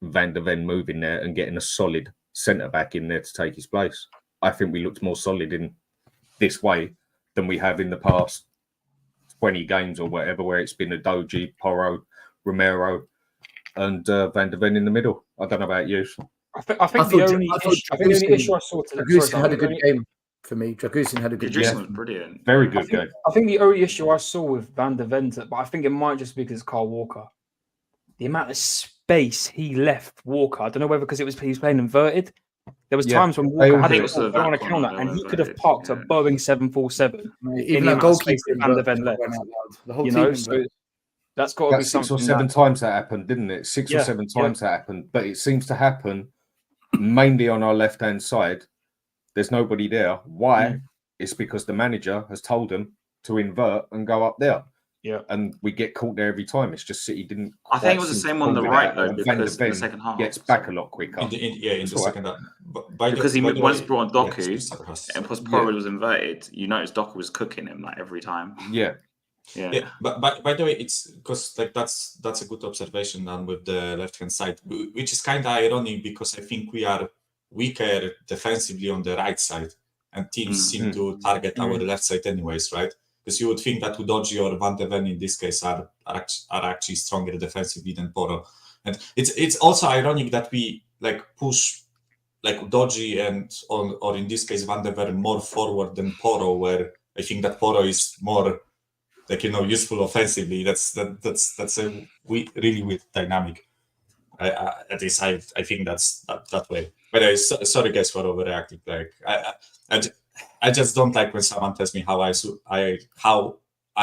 Van de Ven moving there and getting a solid centre back in there to take his place. I think we looked more solid in this way than we have in the past 20 games or whatever, where it's been Udogie, Porro, Romero, and Van de Ven in the middle. I don't know about you. I think the only issue I saw today. Dragusin had a good game for me. Dragusin had a good game. Dragusin was brilliant. Very good game. I think the only issue I saw with Van de Ven, but I think it might just be because Kyle Walker. The amount of space he left Walker. I don't know whether because he was playing inverted. There was times when Walker had it on a counter and he could have parked a Boeing 747. Even a goalkeeper Van de Ven left. The whole You know, team. so that's got to be Six something. or seven times that happened, didn't it? Six or seven times that happened. But it seems to happen mainly on our left-hand side. There's nobody there. Why? It's because the manager has told them to invert and go up there. Yeah. And we get caught there every time. It's just City didn't. I think it was the same on the right though, because in the second half gets back a lot quicker. In the second half. Because he once brought on Doku, and because Porro was inverted, you noticed Doku was cooking him like every time. Yeah. But by the way, it's because like that's a good observation done with the left hand side, which is kind of ironic because I think we are weaker defensively on the right side, and teams seem to target our left side anyways, right? Because you would think that Udogie or Van de Ven in this case are actually stronger defensively than Porro, and it's also ironic that we like push like Udogie and or in this case Van de Ven more forward than Porro, where I think that Porro is more like useful offensively. That's a really weird dynamic. At least I think that's that way. But sorry guys for overreacting. Like I just don't like when someone tells me how I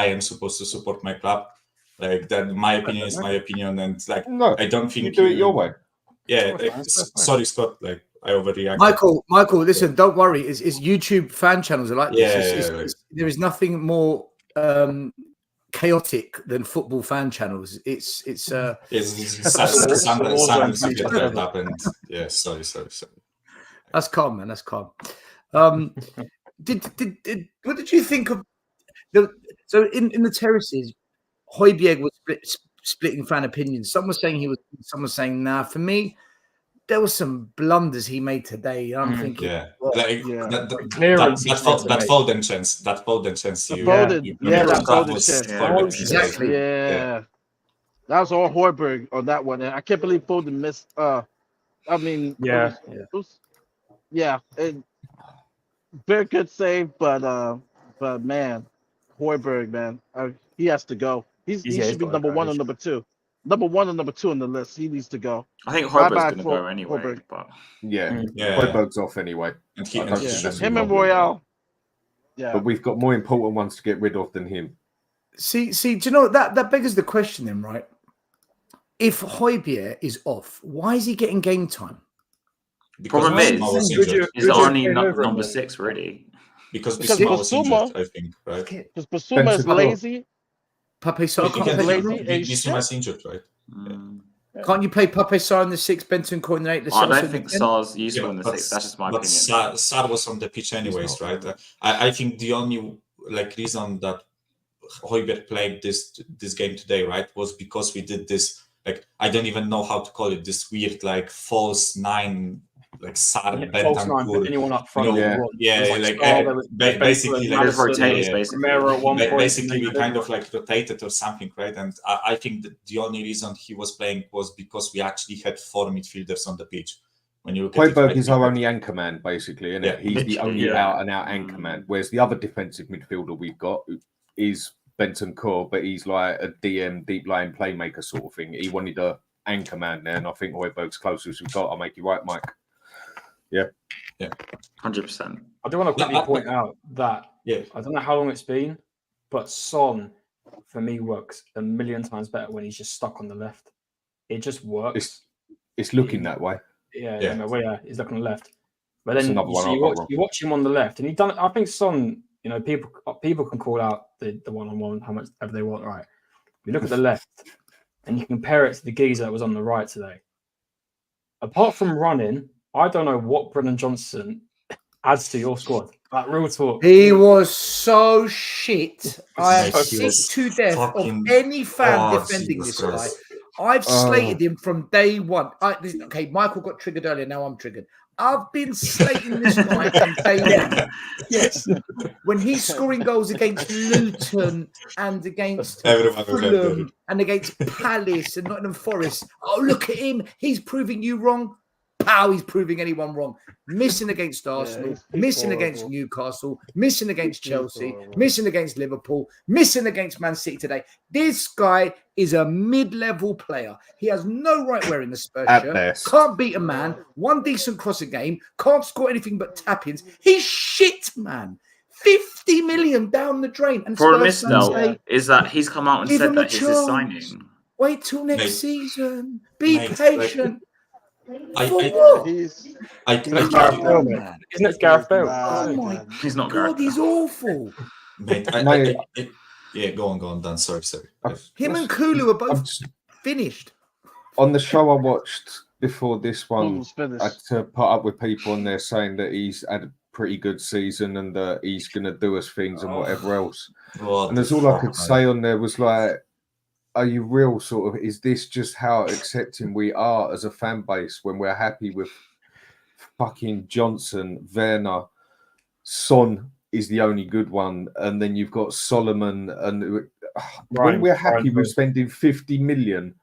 am supposed to support my club. Like that, my opinion is my opinion, and like I don't think you do it your way. Yeah, sorry Scott. Like I overreacted. Michael, listen, don't worry. It's YouTube fan channels are like this. Right. There is nothing more chaotic than football fan channels. It's yeah. Sorry. That's calm, man. That's calm. What did you think of so in the terraces? Højbjerg was splitting fan opinions. Some were saying some were saying nah. For me, there were some blunders he made today. I'm thinking, that Foden chance. Exactly. Yeah. That was all Højbjerg on that one, and I can't believe Foden missed. I mean, very good save, but man, Højbjerg, man, he has to go. He should be number one or number two. Number one and number two on the list. He needs to go. I think Højbjerg's going to go anyway. But Højbjerg's off anyway. And him and Royale. Yeah, but we've got more important ones to get rid of than him. See, do you know that beggars the question then, right? If Højbjerg is off, why is he getting game time? The problem is he's only number 6, really. Because Bissouma was injured, I think, right? Because Bissouma is lazy. Pape Sarr Bissouma's injured, right? Can't you play Pape Sarr in the 6, Benton coordinate the 7? I don't think Sarr's useful in the 6. That's just my opinion. But Sarr was on the pitch anyways, right? I think the only reason that Højbjerg played this game today, right, was because we did this, like, I don't even know how to call it, this weird like false 9, like Sarr, Bentancur, anyone up front. Basically, like rotated, basically we kind of like rotated or something, right? And I think that the only reason he was playing was because we actually had 4 midfielders on the pitch, When you look at Højbjerg it, is our only anchor man, basically, isn't it? Yeah, He's the only literally, out and out anchor man. Whereas the other defensive midfielder we've got is Benton Core, but he's like a DM, deep line playmaker sort of thing. He wanted a anchor man there, and I think Højbjerg's closest we've got. I'll make you right, Mike. Yeah. 100%. I do want to quickly point out that Yeah. I don't know how long it's been, but Son for me works a million times better when he's just stuck on the left. It just works. It's looking that way. Yeah. He's looking on the left. But That's then another one you watch him on the left, and he done. I think Son. You know, people can call out the one-on-one how much ever they want. Right? You look at the left, and you compare it to the geezer that was on the right today. Apart from running, I don't know what Brennan Johnson adds to your squad. Like real talk. He was so shit. I am He sick was to death of fucking- any fan Oh, defending Jesus this guy. Christ. I've slated him from day one. Okay, Michael got triggered earlier. Now I'm triggered. I've been slating this guy from day one. Yes. When he's scoring goals against Luton and against Everyone Fulham and against Palace and Nottingham Forest. Oh, look at him. He's proving you wrong. Pow, he's proving anyone wrong. Missing against Arsenal, he's missing horrible. against Newcastle, missing against Chelsea, horrible. missing against Liverpool, missing against Man City today. This guy is a mid-level player. He has no right wearing the Spurs At shirt. best. Can't beat a man. One decent cross a game. Can't score anything but tap-ins. He's shit, man. 50 million down the drain. And Problem Spurs is, fans though, say, is that he's come out and give said him a that it's his chance. signing. wait till next Mate. season. Be Mate, patient. I- For I- what? He's Isn't it Gareth Bale, mate? Man. Isn't it Gareth Bale? mad, Oh my man. He's not God, Gareth. he's awful. Mate, Mate. yeah, go on, Dan. Sorry. Him and Kulu are both I'm just- finished. on the show I watched before this Boom one, was finished. I had to put up with people on there saying that he's had a pretty good season and that he's going to do us things and whatever else. What And the that's all I fuck, could mate? say on there was like, are you real? Sort of, is this just how accepting we are as a fan base when we're happy with fucking Johnson, Werner, Son is the only good one, and then you've got Solomon, and when we're happy with spending 50 million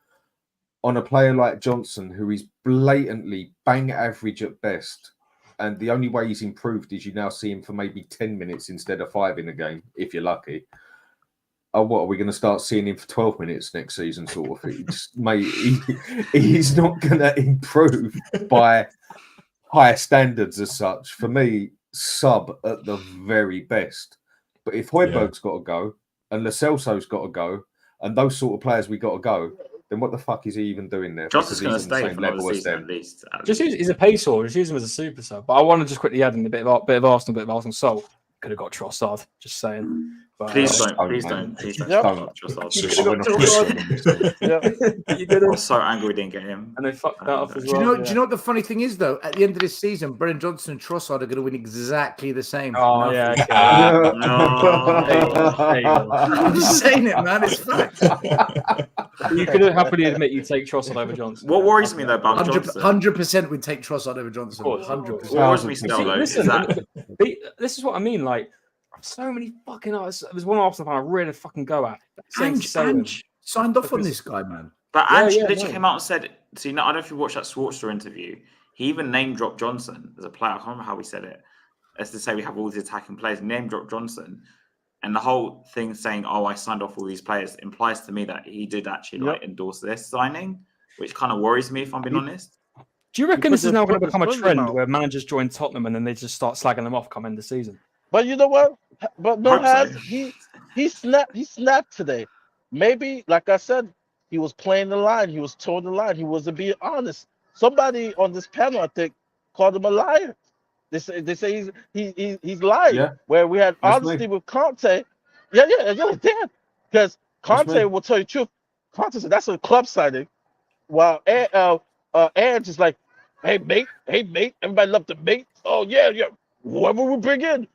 on a player like Johnson, who is blatantly bang average at best, and the only way he's improved is you now see him for maybe 10 minutes instead of 5 in a game, if you're lucky. Oh, what are we going to start seeing him for 12 minutes next season? Sort of thing. Mate, he's not going to improve by higher standards as such. For me, sub at the very best. But if Højbjerg's got to go and Lo Celso's got to go and those sort of players we got to go, then what the fuck is he even doing there? Johnson's Because going to he's on the stay same for another level as season them. at least. Just use, he's a pace horse. Just use him as a super sub. But I want to just quickly add in a bit of Arsenal, bit of Arsenal. So could have got Trossard. Just saying. But, Please don't, don't. Please man. don't. Please don't. Yep. Don't trust us. You Just- could've got we're not Trossard. pushing him. Yeah. You did I'm it. so angry we didn't get him. And they fucked that up as Do you well. know? yeah. Do you know what the funny thing is though? At the end of this season, Brennan Johnson and Trossard are going to win exactly the same. Oh yeah. Okay. No. I'm just saying it, man. It's fact. You could happily admit you take Trossard over Johnson. What worries me though about Johnson? 100% would take Trossard over Johnson. Of course. 100%. What worries me still though is Listen, that this is what I mean. Like, so many fucking. There's one Arsenal fan I really fucking go at. saying to sell him. Ange signed off on this guy, man. But Yeah, Ange yeah, literally no. came out and said, "See, no, I don't know if you watched that Schwarzer interview. He even name dropped Johnson as a player. I can't remember how he said it. As to say we have all these attacking players. Name dropped Johnson, and the whole thing saying, "Oh, I signed off all these players," implies to me that he did actually like endorse this signing, which kind of worries me if I'm being honest. Do you reckon put this is the- now put going to the become a spoon in trend mouth. where managers join Tottenham and then they just start slagging them off come end of the season? But you know what? But no, Hope so. has he snapped today. Maybe, like I said, he was playing the line. He was towing the line. He wasn't being honest. Somebody on this panel, I think, called him a liar. They say he's lying. Yeah. Where we had That's honesty with Conte. Yeah, they did. Because That's Conte me. will tell you the truth. Conte said that's a club signing. While Ange is like, hey mate, everybody love the mate. Oh yeah. Whoever we bring in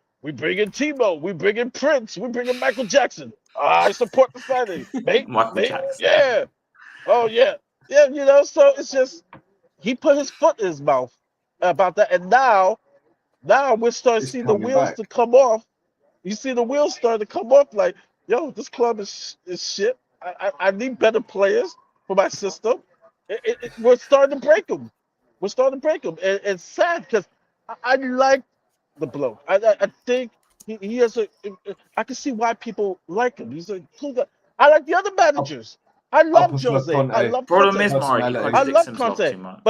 Timo, we bring in Prince, we bring in Michael Jackson. I support the signing, mate. Michael mate. Jackson. Yeah. Oh yeah. Yeah, you know, so it's just he put his foot in his mouth about that. And now we're starting to It's see the coming wheels back. to come off. You see the wheels starting to come off like, yo, this club is shit. I need better players for my system. We're starting to break them. we're starting to break him. And it's sad because I like the bloke. I think he has a. I can see why people like him. He's a cool guy. I like the other managers. I love prefer Jose. Conte. I love Problem Conte. is, Mari, he Personality. I contradicts love himself Conte. too much.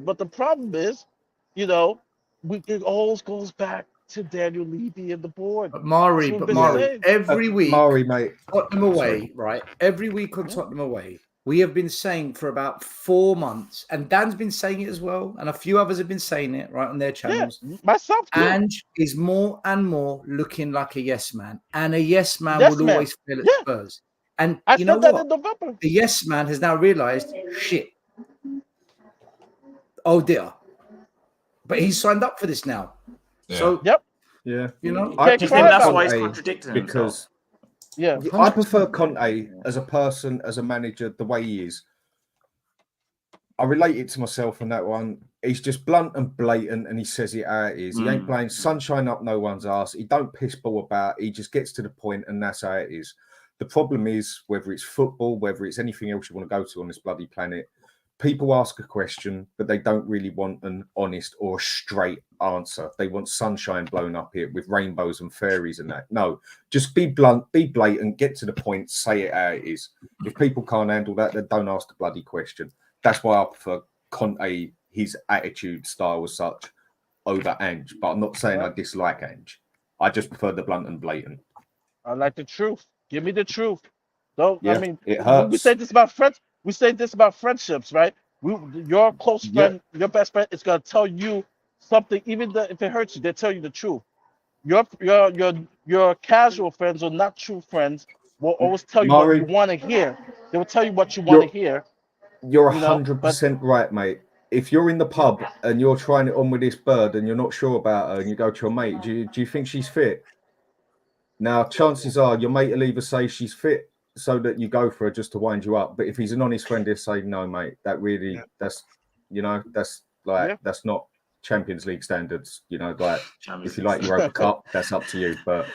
But the problem is, you know, it always goes back to Daniel Levy and the board. But Mari, That's what we've been saying. every week, Mari, mate. Tottenham away, Sorry. right? Every week on Tottenham away, we have been saying for about 4 months, and Dan's been saying it as well, and a few others have been saying it right on their channels. Yeah, myself too. Ange is more and more looking like a yes man, and a yes man Yes will man. always fail at Yeah. Spurs. And I you know said that what? in November. The yes man has now realized, shit. Oh dear. But he's signed up for this now. Yeah. So Yep. Yeah. you know, You I can't Do you cry think that's about why he's Conte contradicting because himself? Yeah. I prefer Conte as a person, as a manager, the way he is. I relate it to myself on that one. He's just blunt and blatant, and he says it how it is. He ain't playing sunshine up no one's ass. He don't piss ball about. He just gets to the point, and that's how it is. The problem is, whether it's football, whether it's anything else you want to go to on this bloody planet, people ask a question, but they don't really want an honest or a straight answer. They want sunshine blown up here with rainbows and fairies and that. No, just be blunt, be blatant, get to the point, say it how it is. If people can't handle that, then don't ask the bloody question. That's why I prefer Conte, his attitude style as such, over Ange. But I'm not saying I dislike Ange. I just prefer the blunt and blatant. I like the truth. Give me the truth. Don't Yeah, I mean it we hurts. say this about friends. We say this about friendships, right? Your close friend, your best friend is gonna tell you something, even if it hurts you, they tell you the truth. Your casual friends or not true friends will always tell you what Mari, you want to hear. They will tell you what you want to hear. You're You know, 100% right, mate. If you're in the pub and you're trying it on with this bird and you're not sure about her and you go to your mate, do you think she's fit? Now, chances are your mate will either say she's fit so that you go for her just to wind you up. But if he's an honest friend, he'll say, no, mate, that's not Champions League standards. You know, like if you like Europa Cup, that's up to you. But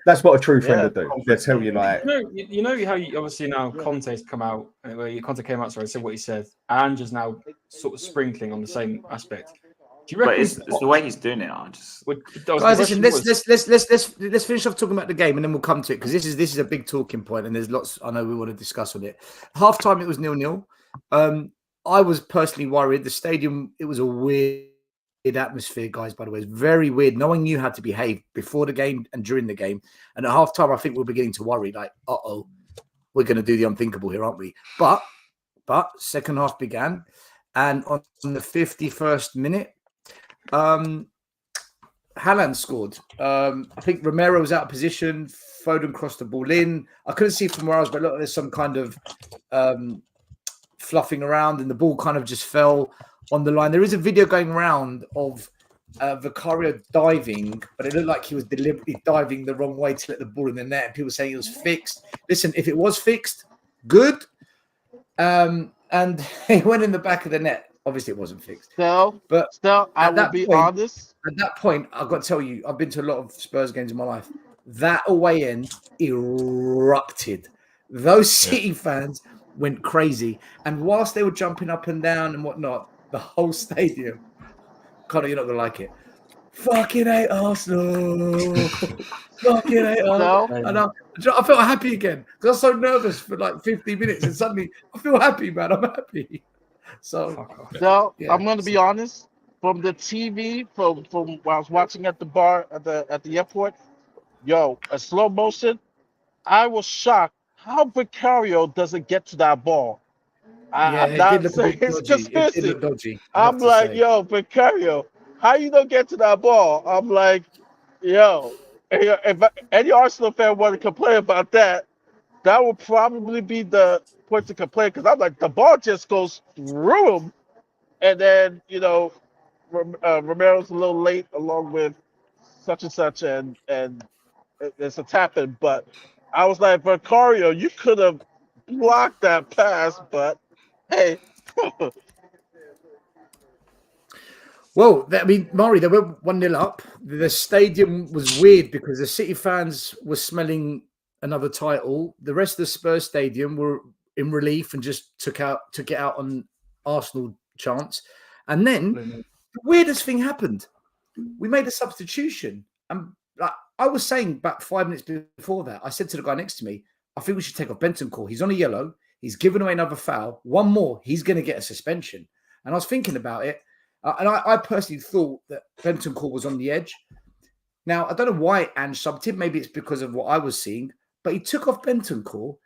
that's what a true friend would do. They'll tell you like, you know how you obviously now Conte's come out, Conte came out, sorry, said what he said. Ange is now sort of sprinkling on the same aspect. Do you reckon? But it's the way he's doing it. I just guys, listen, let's finish off talking about the game and then we'll come to it because this is a big talking point and there's lots I know we want to discuss on it. Half time it was 0-0. I was personally worried. The stadium, it was a weird atmosphere, guys, by the way. It's very weird. No one knew how to behave before the game and during the game. And at half time, I think we're beginning to worry, like, we're going to do the unthinkable here, aren't we? But second half began. And on the 51st minute, Haaland scored. I think Romero was out of position. Foden crossed the ball in. I couldn't see from where I was, but look, there's some kind of fluffing around and the ball kind of just fell on the line. There is a video going around of Vicario diving, but it looked like he was deliberately diving the wrong way to let the ball in the net. People saying it was fixed. Listen, if it was fixed, good. And it went in the back of the net. Obviously, it wasn't fixed. Still, I will be honest. At that point, I've got to tell you, I've been to a lot of Spurs games in my life. That away end erupted. Those City fans went crazy. And whilst they were jumping up and down and whatnot, the whole stadium, Connor, you're not going to like it. Fucking hate Arsenal. Fucking hate Arsenal. And I felt happy again because I was so nervous for like 50 minutes and suddenly I feel happy, man. I'm happy. So I'm going to be honest. From the TV, from when I was watching at the bar at the airport, a slow motion, I was shocked how Vicario doesn't get to that ball. I'm not saying it's conspiracy. I'm like, Vicario, how you don't get to that ball? I'm like, if any Arsenal fan want to complain about that, that would probably be the point to complain because I'm like, the ball just goes through him, and then Romero's a little late along with such and such, and it's a tap in. But I was like, Vicario, you could have blocked that pass, but hey. Well, Mari, they were 1-0 up. The stadium was weird because the City fans were smelling another title. The rest of the Spurs stadium were in relief and just took it out on Arsenal chance. And then the weirdest thing happened. We made a substitution. And like I was saying about 5 minutes before that, I said to the guy next to me, I think we should take off Bentancur. He's on a yellow. He's given away another foul. One more, he's going to get a suspension. And I was thinking about it. And I personally thought that Bentancur was on the edge. Now, I don't know why Ange subbed him. Maybe it's because of what I was seeing. But he took off Bentancur.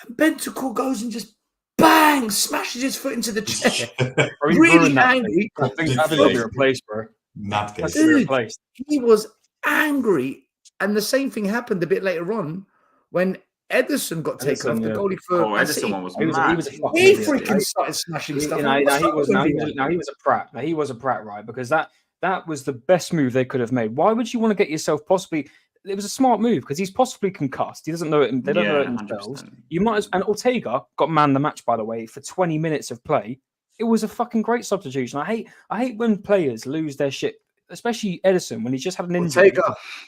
And Bentancur goes and just bang, smashes his foot into the chair. Really angry. I think he'll be replaced, bro. Not good. Dude, he was angry. And the same thing happened a bit later on when Ederson got taken off the goalie for. Ederson one was mad. He freaking started smashing stuff. He was a prat. Now, he was a prat, right? Because that was the best move they could have made. Why would you want to get yourself possibly? It was a smart move because he's possibly concussed. He doesn't know it. They don't know it themselves. 100%. You might as, and Ortega got man the match, by the way, for 20 minutes of play. It was a fucking great substitution. I hate when players lose their shit, especially Ederson when he's just had an injury.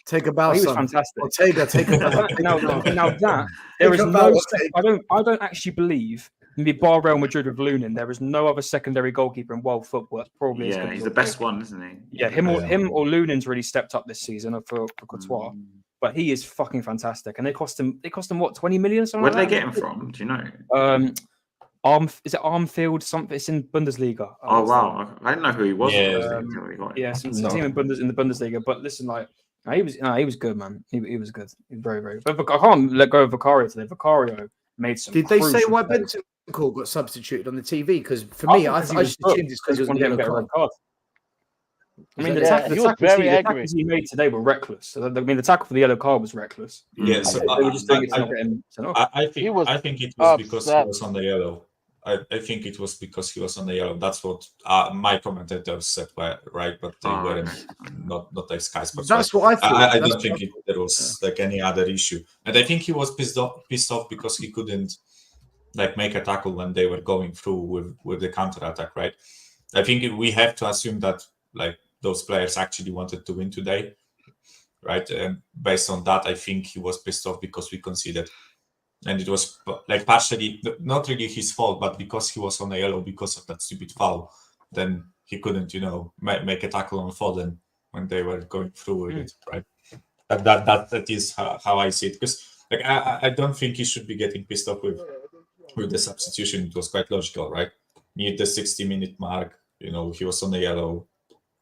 Ortega, Balsam. He was fantastic. Ortega, take a now that there is no. I don't actually believe. Maybe bar Real Madrid with Lunin, there is no other secondary goalkeeper in world football. Probably he's the best one, isn't he? Yeah, him or Lunin's really stepped up this season for Courtois. But he is fucking fantastic, and they cost him what, 20 million? Where did they get him from? Do you know? Is it Armfield? Something. It's in Bundesliga. Oh wow, I didn't know who he was. Some team in the Bundesliga. But listen, like he was good, man. He was good. He was very, very. But I can't let go of Vicario today. Vicario made some. Did they say why Bentancur got substituted on the TV? Because for me, I just assumed it's because he was on the red card. I mean, the tackles he made today were reckless. I mean, the tackle for the yellow card was reckless. Yeah, so they were just doing it to not get him sent off. I think it was because he was on the yellow. I think it was because he was on the yellow. That's what my commentators said, right? But they weren't not like Sky Sports. That's what I thought. I don't think there was like any other issue, and I think he was pissed off because he couldn't like make a tackle when they were going through with the counter attack, right? I think we have to assume that like those players actually wanted to win today, right? And based on that, I think he was pissed off because we conceded. And it was like partially not really his fault, but because he was on the yellow because of that stupid foul, then he couldn't, make a tackle on Foden when they were going through with it, right? That is how I see it. Because like I don't think he should be getting pissed off with the substitution. It was quite logical, right? Near the 60-minute mark, he was on the yellow.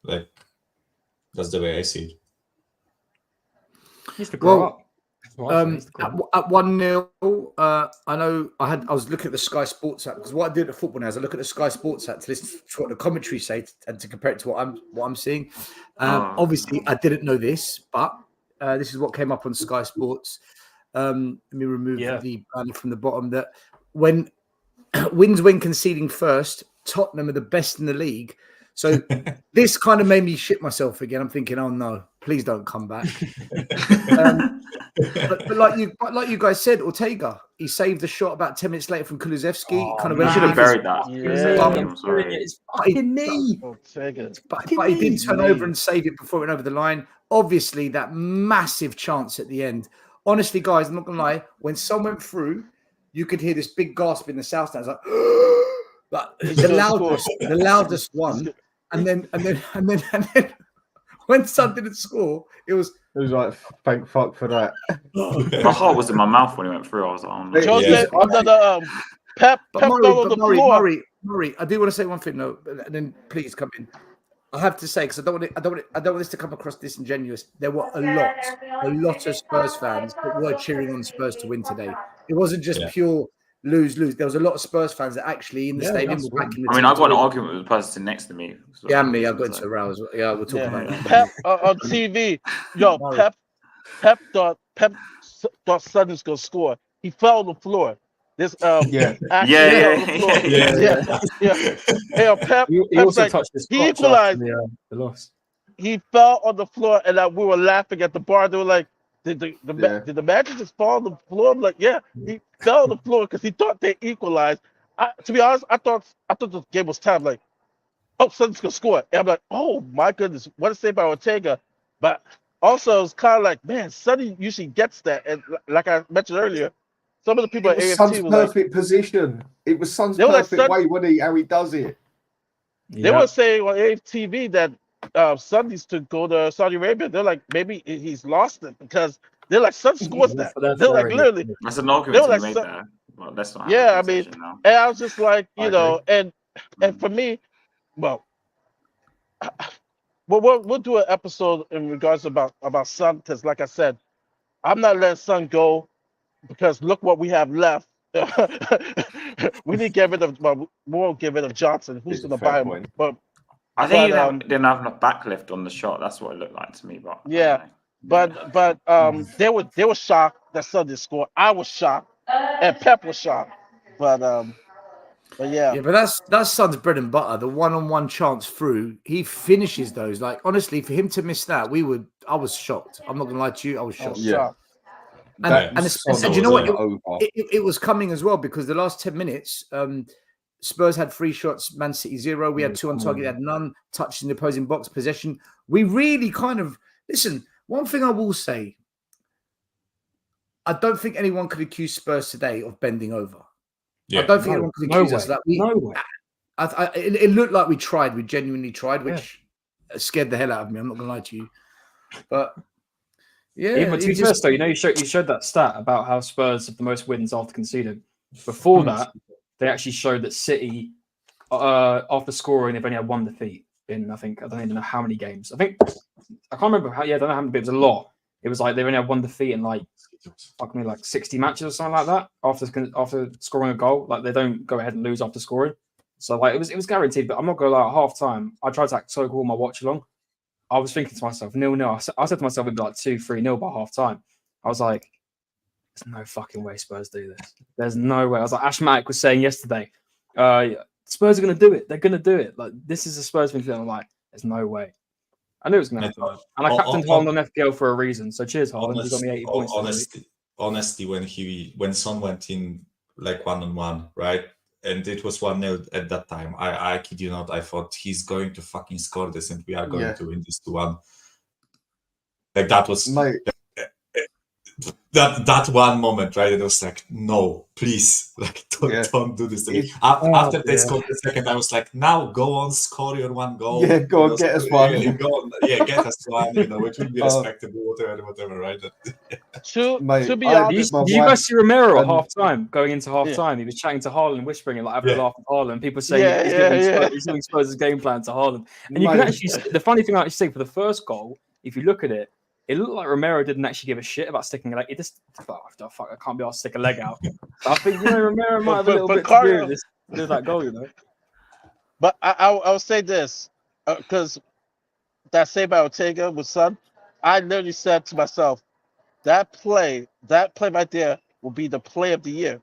Like that's the way I see it. He's the grow up. At 1-0, I know I was looking at the Sky Sports app because what I do at the football now is I look at the Sky Sports app to listen to what the commentary say and to compare it to what I'm seeing. Obviously, I didn't know this, but this is what came up on Sky Sports. Let me remove the banner from the bottom. That when wins when conceding first, Tottenham are the best in the league. So this kind of made me shit myself again. I'm thinking, oh no, please don't come back. But like you guys said, Ortega, he saved the shot about 10 minutes later from Kulusevski. Should have buried that. I'm sorry. It's fucking knee. But he did turn over and save it before it went over the line. Obviously, that massive chance at the end. Honestly, guys, I'm not gonna lie. When someone went through, you could hear this big gasp in the south stand. It's like the loudest one. And then when Son didn't score, it was like, thank fuck for that. My heart was in my mouth when he went through. I was like, oh no. Pep on the floor. Murray, I do want to say one thing though, and then please come in. I have to say, because I don't want this to come across disingenuous. There were a lot of Spurs fans that were cheering on Spurs to win today. It wasn't just pure lose. There was a lot of Spurs fans that actually in the stadium were backing the team. I got an argument with the person next to me. So I got into a row as well. Yeah, we'll talk about that. Pep on TV. Yo, Pep thought Son was gonna score. He fell on the floor. This Hey, Pep. He also touched his he equalized the loss. He fell on the floor, and we were laughing at the bar. They were like, "Did the Magic just fall on the floor?" I'm like, "Yeah." He fell on the floor because he thought they equalized. To be honest, I thought the game was timed. Like, oh, Son's gonna score, and I'm like, "Oh my goodness, what a save by Ortega!" But also, it's kind of like, man, Sonny usually gets that, and like I mentioned earlier. Some of the people at AFC Son's perfect position. It was Son's perfect way, wasn't he? How he does it. They were saying on AFTV that Sundays to go to Saudi Arabia. They're like, maybe he's lost it because they're like, Sun scores that. They're like, literally. That's an argument to be made like, there. Well, that's not. Yeah, I mean, now. and I was just like, you know, and for me, well, we'll do an episode in regards about Sun, because like I said, I'm not letting Sun go because look what we have left. We need to get rid of. Well, we won't get rid of Johnson. Who's going to buy him? But I think he didn't have enough backlift on the shot. That's what it looked like to me. But yeah, but they were shocked that Sun didn't score. I was shocked, and Pep was shocked. But yeah, but that's Sun's bread and butter. The one-on-one chance through, he finishes those. Like honestly, for him to miss that, I was shocked. I'm not gonna lie to you, I was shocked. And you know what? It was coming as well because the last 10 minutes, Spurs had 3 shots, Man City 0. We had 2 on target, had none touching the opposing box possession. We really kind of listen. One thing I will say, I don't think anyone could accuse Spurs today of bending over. Yeah. I don't think anyone could accuse us. No way. It looked like we tried. We genuinely tried, which scared the hell out of me. I'm not going to lie to you. But, yeah. But to be fair, though, you know, you showed that stat about how Spurs have the most wins after conceding. Before that, they actually showed that City, after scoring, they've only had 1 defeat in, I don't even know how many games. I can't remember how, I don't know how many, but it was a lot. It was like they've only had 1 defeat in like 60 matches or something like that after scoring a goal. Like they don't go ahead and lose after scoring. So like it was guaranteed. But I'm not gonna lie. At half time, I tried to act so cool on my watch along. I was thinking to myself, 0-0. I said to myself, it'd be like 2-3-0 by half time. I was like, there's no fucking way Spurs do this. There's no way. I was like, Ash Matic was saying yesterday, Spurs are gonna do it. They're gonna do it. Like this is a Spurs thing. I'm like, there's no way. I knew it was going to happen. And I captained Haaland on FPL for a reason. So cheers, Haaland. You got me 80 points. Honestly, when Son went in like 1-on-1, right? And it was 1-0 at that time. I kid you not, I thought he's going to fucking score this and we are going to win this 2-1. Like that was that one moment, right? It was like, no, please, like don't do this to me. After they scored the second, I was like, now go on, score your 1 goal. Yeah, go on, get us one. Get us one. You know, it would be respectable, whatever, right? To be honest, did you guys see Romero at half time? Going into half time, he was chatting to Haaland, whispering and like having a laugh at Haaland. People saying he's giving Spurs' game plan to Haaland, and you can actually. The funny thing I actually say for the first goal, if you look at it. It looked like Romero didn't actually give a shit about sticking a leg. It just, fuck, I can't be able to stick a leg out. So I think, Romero might have a little bit to do with that goal, But I'll say this, because that save by Ortega with Son, I literally said to myself, that play right there will be the play of the year.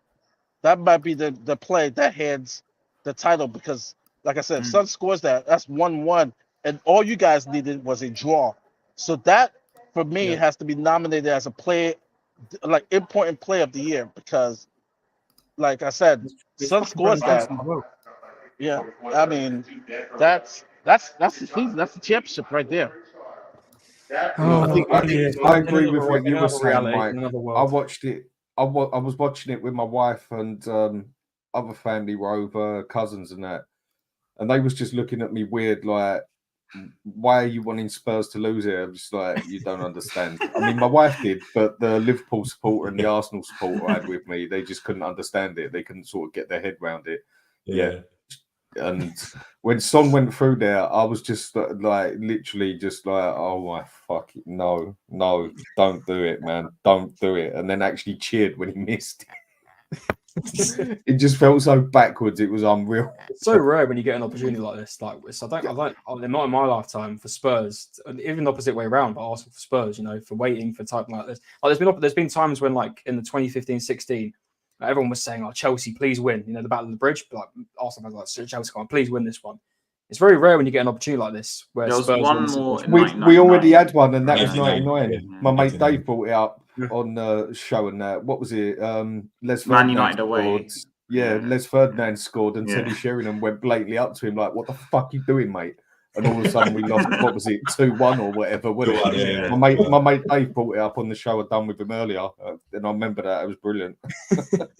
That might be the play that hands the title because, like I said, if Son scores that's 1-1, and all you guys needed was a draw. So that, for me, has to be nominated as a play, like important play of the year because, like I said, Son scores that. Yeah, I mean, that's the championship right there. I agree with what you were saying, Mike. I watched it. I was watching it with my wife and other family were over, cousins and that, and they was just looking at me weird, like, why are you wanting Spurs to lose it? I'm just like, you don't understand. I mean, my wife did, but the Liverpool supporter and the Arsenal supporter I had with me, they just couldn't understand it. They couldn't sort of get their head around it. Yeah. And when Son went through there, I was just like, literally just like, oh my fuck it. No, don't do it, man. Don't do it. And then actually cheered when he missed. It just felt so backwards. It was unreal. It's so rare when you get an opportunity like this. Like, not in my lifetime for Spurs, even the opposite way around, but Arsenal for Spurs, for waiting for something like this. Like, there's been times when, like, in the 2015-16, everyone was saying, "Oh, Chelsea, please win." The Battle of the Bridge. But, like, Arsenal fans like, "Chelsea, come on, please win this one." It's very rare when you get an opportunity like this. Where there was Spurs one more. We already had one, and that was 99. My mate Dave brought it up on the show, and what was it? Les Man United away. Yeah, Les Ferdinand scored, and Teddy Sheringham went blatantly up to him like, "What the fuck are you doing, mate?" And all of a sudden we lost. What was it, 2-1 or whatever? My mate Dave brought it up on the show I'd done with him earlier, and I remember that it was brilliant.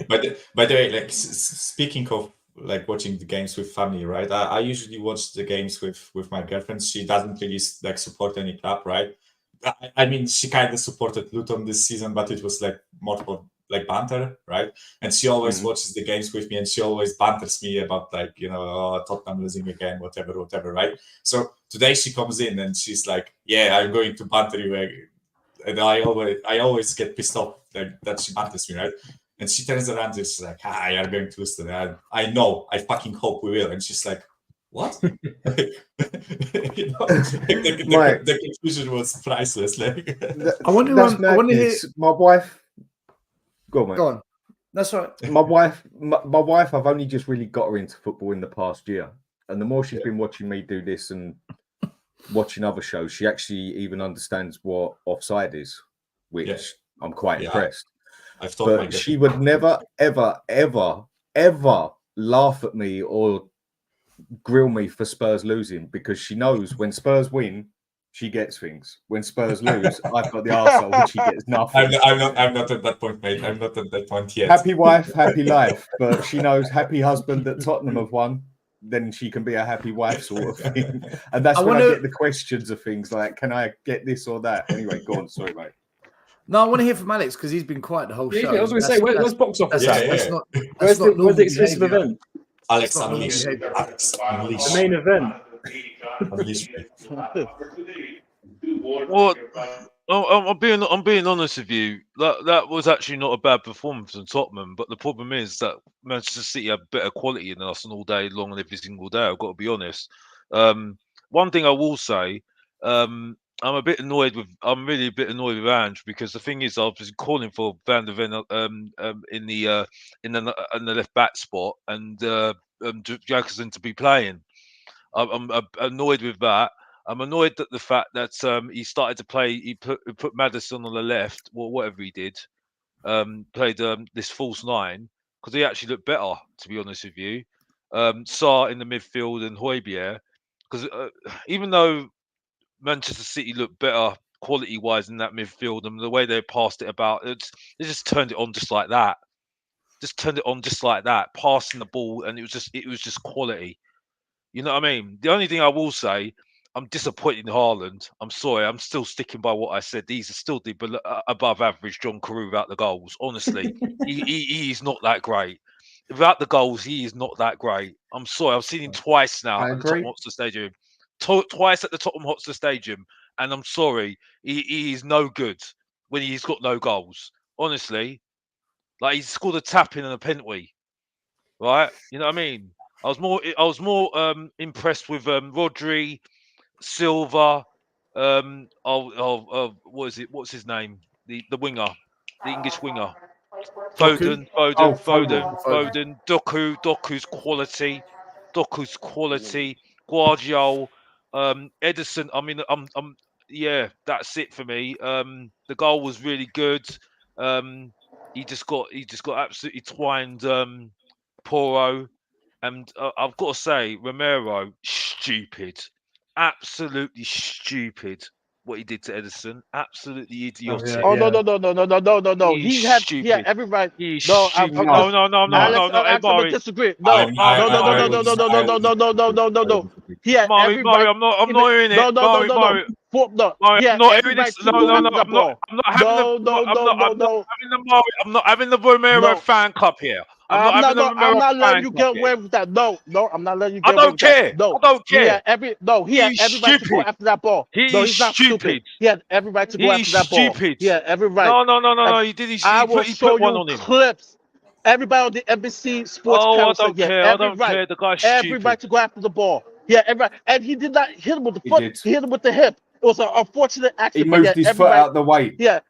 By the way, like speaking of like watching the games with family, right? I usually watch the games with my girlfriend. She doesn't really like support any club, right? I mean, she kind of supported Luton this season, but it was like more for like banter, right? And she always watches the games with me, and she always banters me about like, you know, oh, Tottenham losing again, whatever, right? So today she comes in and she's like, "Yeah, I'm going to banter you," and I always get pissed off like, that she banters me, right? And she turns around and she's like, "You're going to lose today. I know. I fucking hope we will." And she's like, "What?" You know, the confusion was priceless. Like, I want to hear my wife. Go on, mate. Go on. That's right. My wife. I've only just really got her into football in the past year, and the more she's been watching me do this and watching other shows, she actually even understands what offside is, which I'm quite impressed. I've told but she would never, ever, ever, ever laugh at me or grill me for Spurs losing, because she knows when Spurs win, she gets things. When Spurs lose, I've got the arsehole and she gets nothing. I'm not at that point, mate. I'm not at that point yet. Happy wife, happy life. But she knows happy husband that Tottenham have won, then she can be a happy wife sort of thing. And that's when I get the questions of things like, can I get this or that? Anyway, go on. Sorry, mate. No, I want to hear from Alex because he's been quiet the whole show. I was going to say, where's box office at? Where's the exclusive event? Alex Unleashed. The main event. Well, I'm being honest with you. That was actually not a bad performance from Tottenham, but the problem is that Manchester City have better quality than us all day long and every single day. I've got to be honest. One thing I will say, I'm really a bit annoyed with Ange, because the thing is, I was calling for Van der Ven in the left back spot and Jackson to be playing. I'm annoyed with that. I'm annoyed at the fact that he started to play. He put Maddison on the left, or whatever he did. Played this false nine because he actually looked better, to be honest with you. Sarr in the midfield and Højbjerg, because even though Manchester City looked better quality-wise in that midfield, and the way they passed it about, they just turned it on just like that. Passing the ball, and it was just quality. You know what I mean? The only thing I will say, I'm disappointed in Haaland. I'm sorry. I'm still sticking by what I said. These are still the above average John Carew without the goals. Honestly, he is not that great. Without the goals, he is not that great. I'm sorry. I've seen him twice now at the Tottenham Hotspur Stadium. Twice at the Tottenham Hotspur Stadium. And I'm sorry. He is no good when he's got no goals. Honestly. Like, he's scored a tap-in and a penalty. Right? You know what I mean? I was more impressed with Rodri, Silva, what is it? What's his name? The winger, the English winger. Foden. Doku's quality. Guardiola, Edison. I mean, yeah, that's it for me. The goal was really good. He just got absolutely twined. Poro. And I've got to say, Romero, stupid. Absolutely stupid what he did to Edison. Absolutely idiotic. Oh, no. He had every right. He's No, stupid. no. No. I'm going to disagree. No. He had every right. I'm not hearing it. No. I'm not hearing this. I'm not having the Romero fan club here. I'm not letting you get away with that. No, I'm not letting you get away with that. No, I don't care. He had every right to go after that ball. He's not stupid. He had every right to go after that ball. Yeah, every right. No. He did. I will show you clips. Everybody on the NBC Sports Channel said, I don't care. The guy's stupid. Every right to go after the ball. Yeah, every right. And he did not hit him with the foot. He hit him with the hip. It was an unfortunate accident. He moved his foot out the way. Yeah.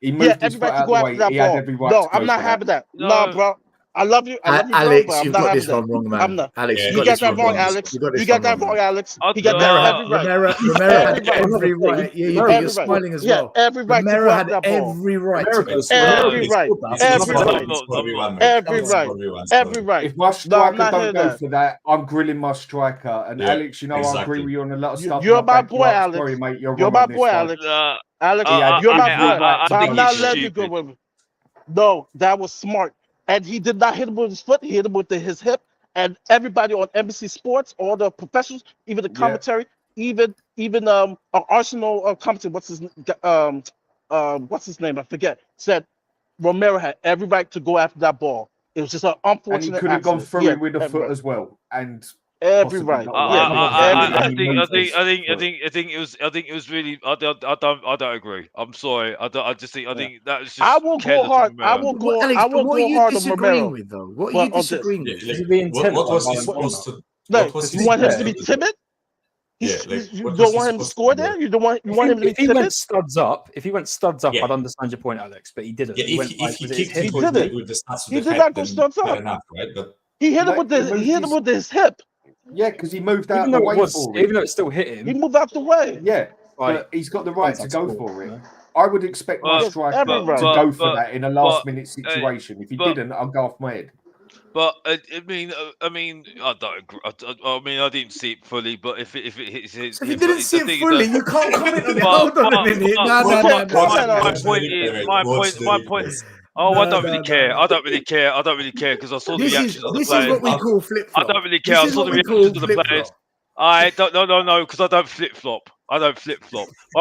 He moved his foot out the way. He had every right. No, I'm not having that. No, bro. I love you. Alex, you've got this one wrong, man. Alex, you got that wrong, Alex. You got that wrong, Alex. He got that every right. Romero had every right. Yeah, you're smiling as well. Every right. Romero had every right to go. Every right. If my striker don't go for that, I'm grilling my striker. And Alex, you know, I agree with you on a lot of stuff. You're my boy, Alex. Sorry, mate. You're my boy, Alex. Alex, you're my boy. I'm not letting you go with me. No, that was smart. And he did not hit him with his foot. He hit him with his hip. and everybody on NBC Sports, all the professionals, even the commentary, even Arsenal commentary. What's his name? I forget. Said Romero had every right to go after that ball. It was just an unfortunate and he could have gone accident. through him with a foot as well, and every possibly right. got away. I think it was really. I don't agree. I'm sorry. I just think that was just. I will go hard. I will go. Alex, I will what go are you hard on disagreeing Romero. with, though? What are you disagreeing with? What was he supposed to? No, you want him to be timid? You don't want him to score there. You don't want. You want him to be timid. If he went studs up, I'd understand your point, Alex. But he didn't. Yeah, he kicked he it didn't. with the studs to He the did head, not go then studs fair up. enough, right? But He hit him with his hip. Yeah, because he moved out Even the though way for it. even though it still hit him, He moved out the way. Yeah, Like, but he's got the right to contact go sport, for it. you know? I would expect my striker every right. to go for that in a last-minute but, situation. If he didn't, I'll go off my head. But I mean, I don't agree. I mean, I didn't see it fully, but if it hits him, So if you didn't see it fully, you can't comment on it. Hold on a minute. My point. Oh, I don't really care. I don't really care because I saw the reactions of the players. This is what we call flip flop. I don't really care. I saw the reactions of the players. I don't. No, because I don't flip flop. My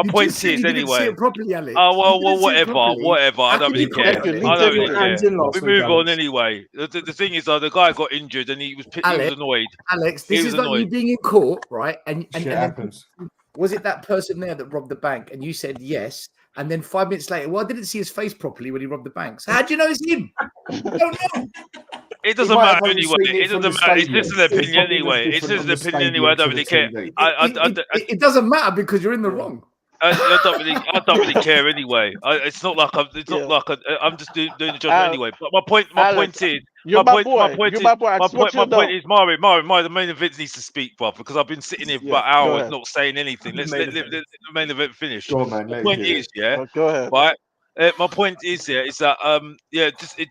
point is you anyway. Didn't see it properly, Alex. Oh well, whatever. I don't really care. Thank you. I don't really care. Last We week, move on Alex. anyway. The thing is, the guy got injured and he was annoyed. Alex, this is like you being in court, right? And Shit then, happens. was it that person there that robbed the bank? And you said yes. And then 5 minutes later, well, I didn't see his face properly when he robbed the bank. So how do you know it's him? I don't know. It doesn't matter anyway. It doesn't matter. It's just an opinion anyway. It's just an opinion anyway. I don't really care. It doesn't matter because you're in the wrong. I don't really care anyway. It's not like I'm just doing the job anyway. But my point is, you're my boy. My point is, Mario, the main event needs to speak, bro, because I've been sitting here for about hours not saying anything. Let's let the main event finish. The point is, go ahead. Right. My point is that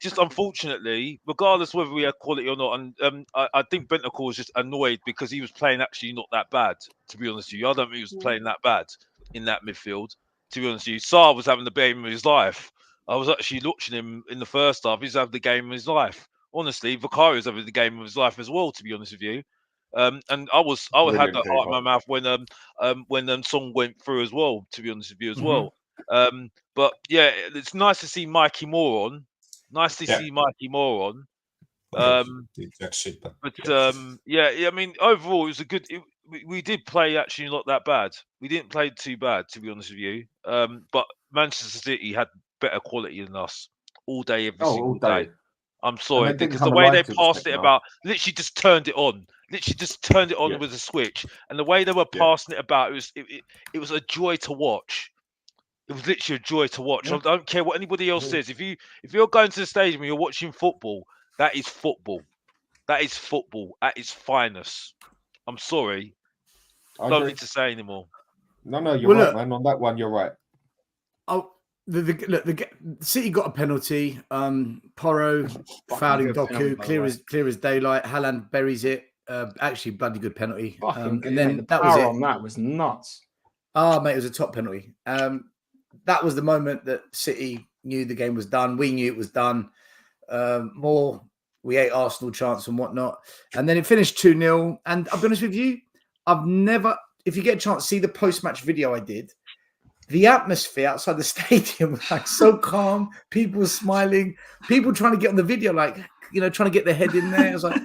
just unfortunately, regardless whether we had quality or not, and I think Bentancur was just annoyed because he was playing actually not that bad. To be honest with you, I don't think he was playing that bad in that midfield. To be honest with you, Sarr was having the game of his life. I was actually watching him in the first half. He's having the game of his life. Honestly, Vicario was having the game of his life as well. To be honest with you, and I had that heart in my mouth when Song went through as well. To be honest with you as well. But yeah, it's nice to see Mikey Moore on. I mean, overall, it was a good. We did play actually not that bad. We didn't play too bad, to be honest with you. But Manchester City had better quality than us all day, every single day. I'm sorry, because the way they passed it about, literally just turned it on. With a switch, and the way they were passing it about, it was a joy to watch. It was literally a joy to watch. I don't care what anybody else says. If you're going to the stadium and you're watching football, that is football. That is football at its finest. I'm sorry. I don't need to say anymore. No, you're right, man. On that one, you're right. Oh, the City got a penalty. Porro fouling Doku, clear as daylight. Haaland buries it. Actually, bloody good penalty. And then that was it. On that was nuts. Oh, mate, it was a top penalty. That was the moment that City knew the game was done. We knew it was done. We ate Arsenal chance and whatnot. And then it finished 2-0. And I'll be honest with you, I've never, if you get a chance, see the post-match video I did. The atmosphere outside the stadium was like so calm. People were smiling. People trying to get on the video, like, trying to get their head in there. I was like,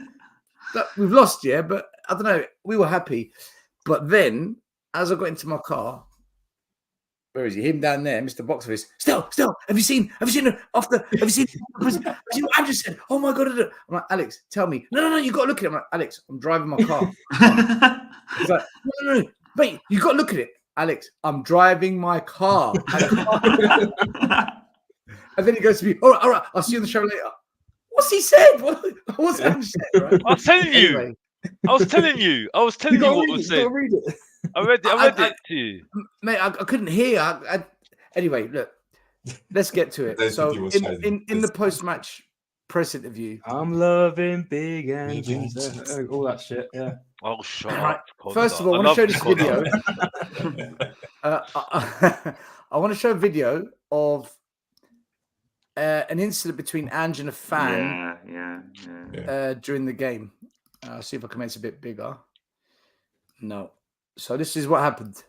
look, we've lost, but I don't know. We were happy. But then, as I got into my car, where is he? Him down there, Mr. Box Office. Still, have you seen what Ange said? Oh my God. I'm like, Alex, tell me. No, you got to look at it. I'm like, Alex, I'm driving my car. He's like, no, mate, you got to look at it. Alex, I'm driving my car. And then he goes to me, all right, I'll see you on the show later. What's he said? What's Ange said? Right? I was telling you. Anyway. I was telling you what was said. Read it. I read it to you. Mate, I couldn't hear. Anyway, look, let's get to it. So in the post-match press interview, I'm loving big engines, all that shit. Yeah. Oh, shut up. First of all, I want to show this video. I want to show a video of an incident between Ange and a fan during the game. I'll see if I can make it a bit bigger. No. So this is what happened.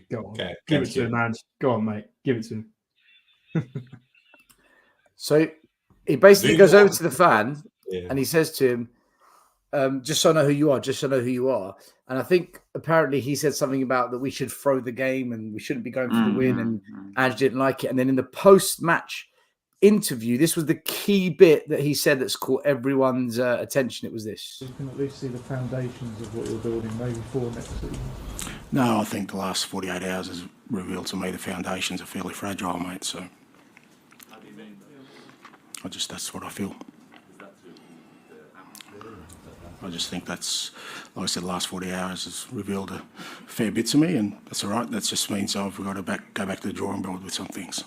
Go on. Okay, Give it to him, man. Go on, mate. Give it to him. So he basically goes over to the fan and he says to him, just so I know who you are, just so I know who you are. And I think apparently he said something about that we should throw the game and we shouldn't be going for the win. And Ange didn't like it. And then in the post-match interview, this was the key bit that he said that's caught everyone's attention. It was this. You can at least see the foundations of what you're building maybe for next season. No, I think the last 48 hours has revealed to me the foundations are fairly fragile, mate. So that's what I feel. I just think that's, like I said, the last 40 hours has revealed a fair bit to me, and that's all right. That just means I've got to go back to the drawing board with some things.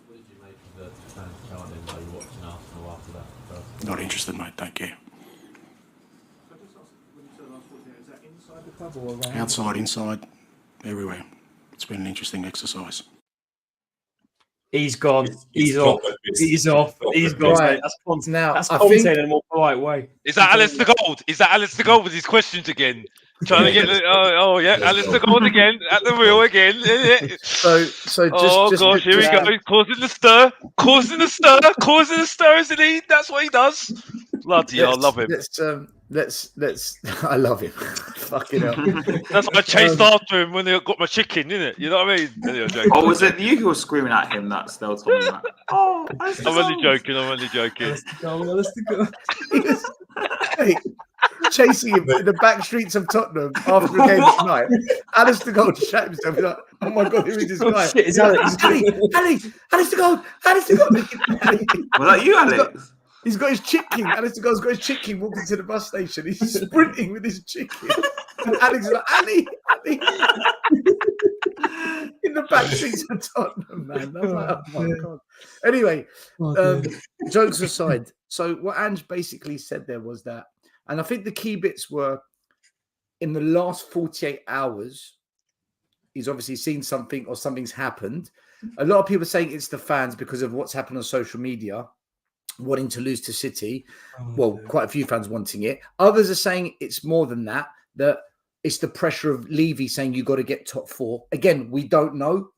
What did you make of the fans chanting while you were watching Arsenal after that? Not interested, mate. Don't care. Is that inside the club or around? Outside, inside, everywhere. It's been an interesting exercise. He's gone. He's off. He's off. He's gone. Right. That's Conte. Now, That's I Conte think- in a more polite way. Is that Alistair Gold? Is that Alistair Gold with his questions again? Trying to get yeah, Alistair Gold again at the wheel again. So just Here we go. Causing the stir, isn't he? That's what he does. Bloody hell, I love him. Let's. I love him. Fucking hell. That's why I chased after him when they got my chicken, innit? You know what I mean? Anyway, joking. Oh, was it you who was screaming at him that still told me that? Oh, I'm only joking. Hey, chasing him in the back streets of Tottenham after a game at night. Alistair Gold shat himself. He's like, oh my God, who is this guy? Shit, it's Alex. Ali, Alistair Gold. Was that you, Alex? He's got his chicken. Alistair Gold's got his chicken walking to the bus station. He's sprinting with his chicken. And Alex is like, Ali. In the back seats of Tottenham, man. I was like, oh my God. Anyway, jokes aside. So what Ange basically said there was that, and I think the key bits were in the last 48 hours, he's obviously seen something or something's happened. A lot of people are saying it's the fans because of what's happened on social media, wanting to lose to City. Quite a few fans wanting it. Others are saying it's more than that, that it's the pressure of Levy saying you got to get top four. Again, we don't know.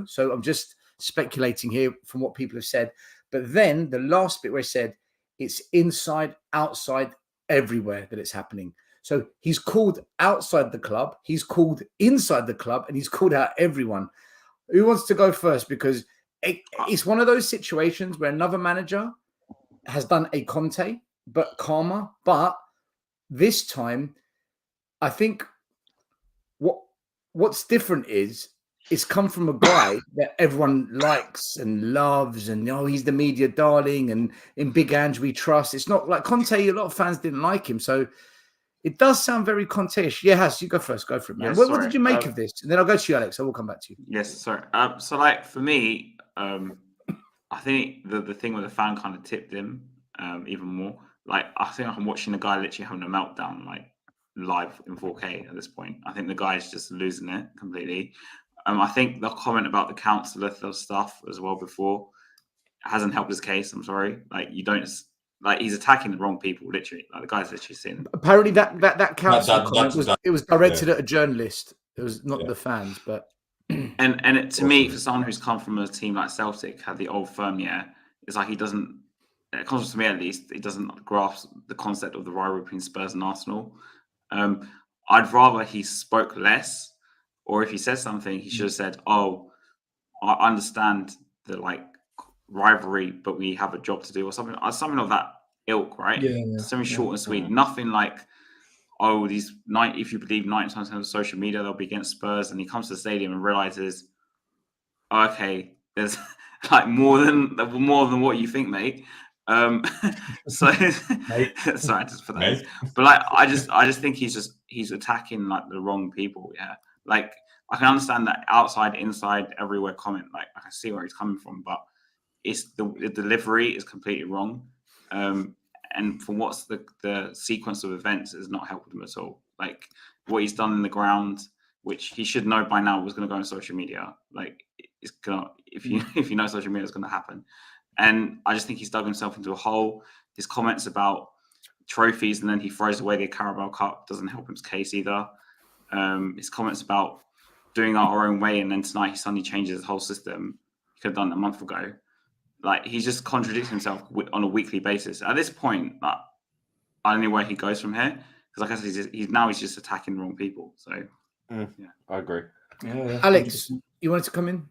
So I'm just speculating here from what people have said. But then the last bit where he said it's inside, outside, everywhere that it's happening. So he's called outside the club, he's called inside the club, and he's called out everyone. Who wants to go first? Because it's one of those situations where another manager has done a Conte, but calmer. But this time, I think what's different is it's come from a guy that everyone likes and loves, and he's the media darling, and in Big Ange we trust. It's not like Conte. A lot of fans didn't like him, so it does sound very Conte-ish. Yeah, Has, you go first. Go for it, man. Yes, what did you make of this? And then I'll go to you, Alex. I will come back to you. Yes, sorry. So, like, for me, I think the thing with the fan kind of tipped him even more. Like, I think I'm watching a guy literally having a meltdown, like, live in 4K at this point. I think the guy's just losing it completely. I think the comment about the councillor stuff as well before hasn't helped his case. I'm sorry. Like, you don't... Like, he's attacking the wrong people, literally. Like, the guy's literally saying... Apparently that council comment was directed at a journalist. It was not the fans, but... And it, to me, for someone who's come from a team like Celtic, had the old firm, it's like he doesn't... It comes to me, at least, he doesn't grasp the concept of the rivalry between Spurs and Arsenal. I'd rather he spoke less, or if he says something, he should have said, "Oh, I understand the rivalry, but we have a job to do," or something of that ilk, right? Something short and sweet. Nothing like, "Oh, if you believe 90% of social media, they'll be against Spurs," and he comes to the stadium and realizes, okay, there's like more than what you think, mate. So sorry, just for that. But like, I just think he's attacking like the wrong people. Yeah, like I can understand that outside, inside, everywhere comment. Like I can see where he's coming from, but it's the delivery is completely wrong. And for what's the sequence of events has not helped him at all. Like what he's done in the ground, which he should know by now was going to go on social media. Like it's gonna, if you know social media is going to happen. And I just think he's dug himself into a hole. His comments about trophies and then he throws away the Carabao Cup doesn't help his case either. His comments about doing it our own way and then tonight he suddenly changes his whole system. He could have done it a month ago. Like, he just contradicts himself on a weekly basis. At this point, I don't know where he goes from here. Because like I said, he's just attacking the wrong people. So, yeah. I agree. Yeah. Alex, you wanted to come in?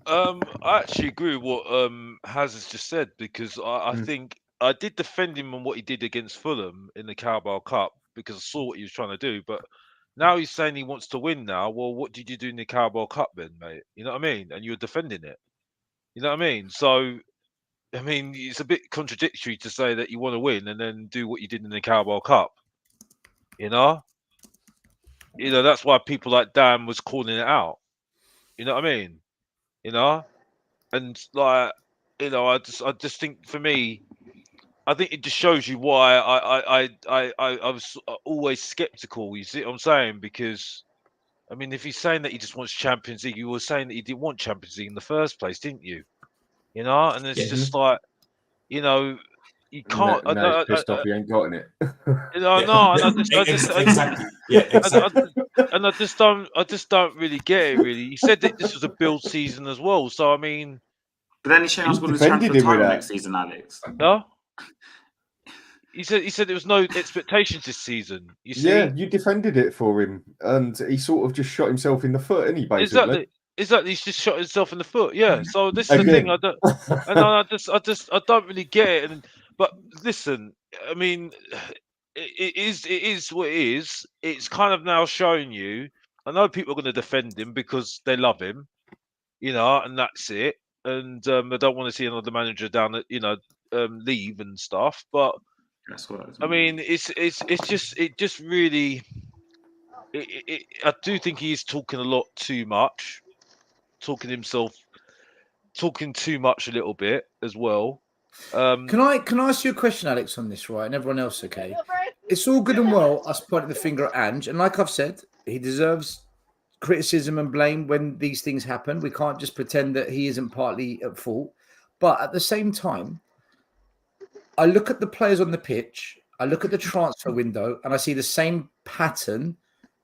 I actually agree with what Haz has just said, because I think I did defend him on what he did against Fulham in the Carabao Cup because I saw what he was trying to do. But now he's saying he wants to win now. Well, what did you do in the Carabao Cup then, mate? You know what I mean? And you're defending it. You know what I mean? So, I mean, it's a bit contradictory to say that you want to win and then do what you did in the Carabao Cup. You know? That's why people like Dan was calling it out. You know what I mean? And like, I just think for me, I think it just shows you why I was always skeptical. You see what I'm saying? Because I mean, if he's saying that he just wants Champions League, you were saying that he didn't want Champions League in the first place, didn't you? And it's just like, you can't. No, he's pissed off he ain't gotten it. No, and exactly. Yeah, exactly. And I just don't really get it. Really, he said that this was a build season as well. So I mean, but then he's showing us going to chance for the title next season, Alex. No. He said there was no expectations this season. You see? Yeah, you defended it for him, and he sort of just shot himself in the foot, and he basically. Exactly. He's just shot himself in the foot. Yeah. So this is the thing. I don't really get it. But listen, I mean, it is what it is. It's kind of now showing you. I know people are going to defend him because they love him, and that's it. And they don't want to see another manager down at leave and stuff. But that's what I mean, it just really. I do think he is talking a lot too much, talking too much a little bit as well. Can I ask you a question, Alex, on this, right? And everyone else, okay? It's all good and well us pointing the finger at Ange, and like I've said, he deserves criticism and blame when these things happen. We can't just pretend that he isn't partly at fault. But at the same time, I look at the players on the pitch, I look at the transfer window, and I see the same pattern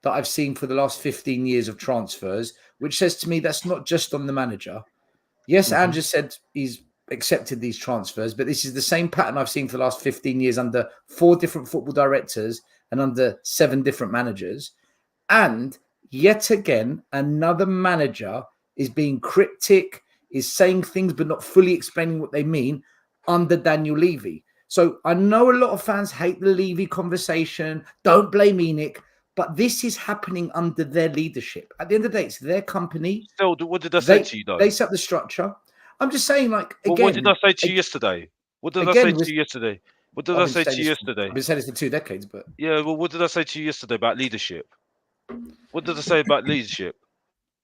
that I've seen for the last 15 years of transfers, which says to me that's not just on the manager. Yes, Ange has said he's accepted these transfers, but this is the same pattern I've seen for the last 15 years under 4 different football directors and under 7 different managers. And yet again, another manager is being cryptic, is saying things but not fully explaining what they mean under Daniel Levy. So I know a lot of fans hate the Levy conversation. Don't blame Enoch, but this is happening under their leadership. At the end of the day, it's their company. Still, what did I say to you, though? They set up the structure. I'm just saying, like, again. Well, what did I say to you yesterday? What did I say to you yesterday? What did I say to you yesterday? I've been saying this for 2 decades, but. Yeah, well, what did I say to you yesterday about leadership? What did I say about leadership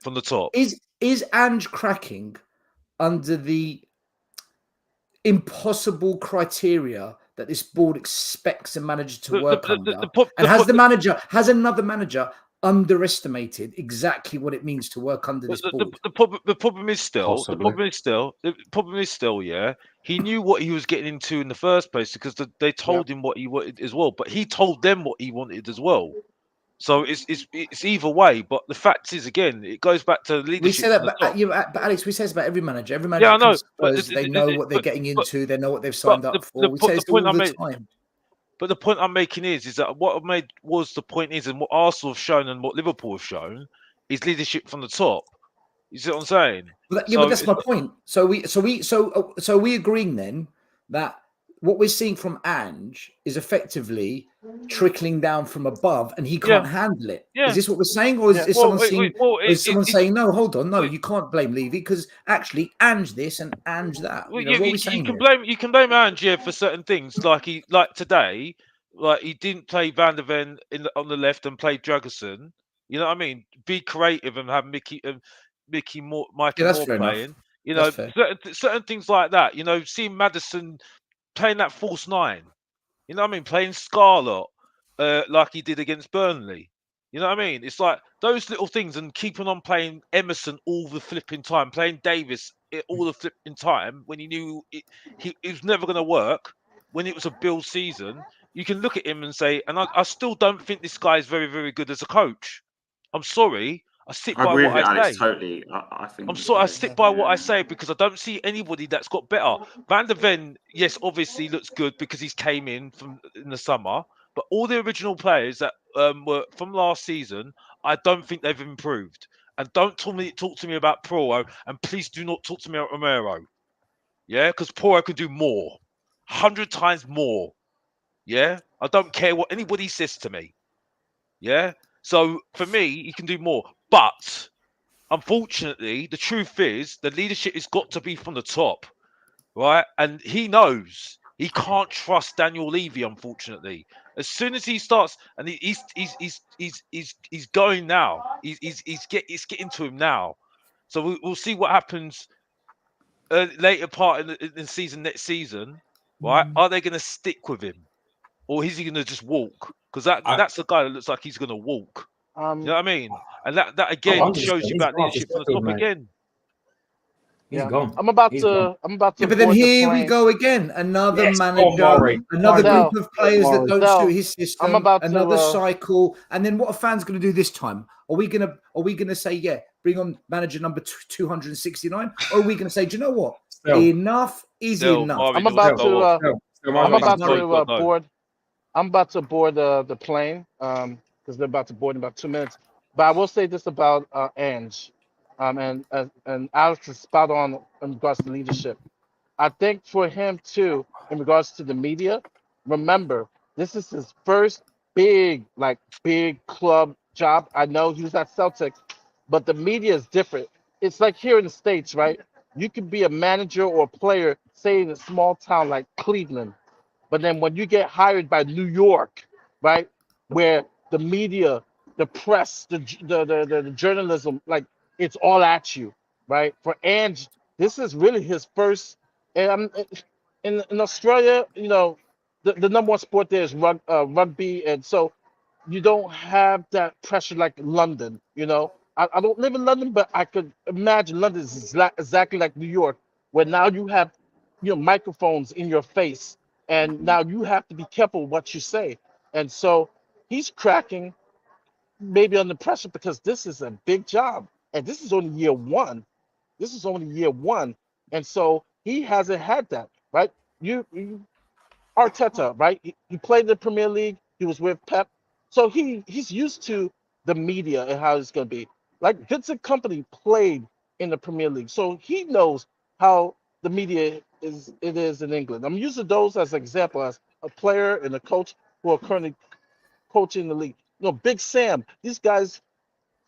from the top? Is Ange cracking under the impossible criteria that this board expects a manager to work under? And has another manager underestimated exactly what it means to work under this board? The problem is still, yeah, he knew what he was getting into in the first place because they told him what he wanted as well, but he told them what he wanted as well. So it's either way, but the fact is, again, it goes back to leadership. We say that, but Alex, we say this about every manager. Every manager, yeah, I know, Spurs, they know what they're getting into. They know what they've signed up for. We say this all the time. But the point I'm making is that what I made was the point is, and what Arsenal have shown and what Liverpool have shown is leadership from the top. You see what I'm saying? But that's my point. So we agreeing then that what we're seeing from Ange is effectively trickling down from above, and he can't handle it. Yeah. Is this what we're saying, or is someone saying no? Hold on, no, you can't blame Levy because actually Ange this and Ange that. Well, what are we saying? You can blame Ange for certain things, like today, like he didn't play Van der Ven on the left and played Dragerson. You know what I mean? Be creative and have Mickey Moore playing. Enough. Certain things like that. Seeing Maddison playing that false 9. You know what I mean? Playing Scarlett like he did against Burnley. You know what I mean? It's like those little things, and keeping on playing Emerson all the flipping time, playing Davis it all the flipping time when he knew it was never going to work, when it was a build season. You can look at him and say, and I still don't think this guy is very, very good as a coach. I'm sorry. I stick I by agree what with you, I Alex. say. Totally. I think. I'm sorry, I stick by what I say because I don't see anybody that's got better. Van der Ven, yes, obviously looks good because he's came in in the summer, but all the original players that were from last season, I don't think they've improved. And don't talk to me about Pro, and please do not talk to me about Romero. Yeah, because Pro could do more, 100 times more. Yeah, I don't care what anybody says to me. Yeah, so for me, he can do more, but unfortunately, the truth is the leadership has got to be from the top, right? And he knows he can't trust Daniel Levy. Unfortunately, as soon as he starts, and he's going now. It's getting to him now. So we'll see what happens later part in the season next season, right? Are they going to stick with him, or is he going to just walk? Because that's the guy that looks like he's going to walk. You know what I mean? And that again shows you about leadership from the top again. He's gone. I'm about He's to. gone. But then board the here we plane. go again. Another Yes, manager, another Marley. group of players that don't Marley. suit his system. I'm about to, another cycle. And then what are fans going to do this time? Are we gonna say, yeah, bring on manager number 269? Or are we going to say, do you know what? Enough is enough. I'm about to board the plane because they're about to board in about 2 minutes. But I will say this about Ange, and Alex is spot on in regards to leadership. I think for him too, in regards to the media, remember this is his first big club job. I know he was at Celtic, but the media is different. It's like here in the States, right? You could be a manager or a player, say in a small town like Cleveland, but then when you get hired by New York, right, where the media, the press, the journalism, like it's all at you, right? For Ange, this is really his first. In Australia, you know, the number one sport there is rugby, and so you don't have that pressure like London. You know, I don't live in London, but I could imagine London is exactly like New York, where now you have, you know, microphones in your face, and now you have to be careful what you say. And so he's cracking maybe under pressure because this is a big job, and this is only year one. This is only year one, and so he hasn't had that, right? You Arteta, right? He played in the Premier League. He was with Pep, so he's used to the media and how it's going to be. Like Vincent Kompany played in the Premier League, so he knows how the media is in England. I'm using those as an example as a player and a coach who are currently coaching the league. You know, Big Sam, these guys,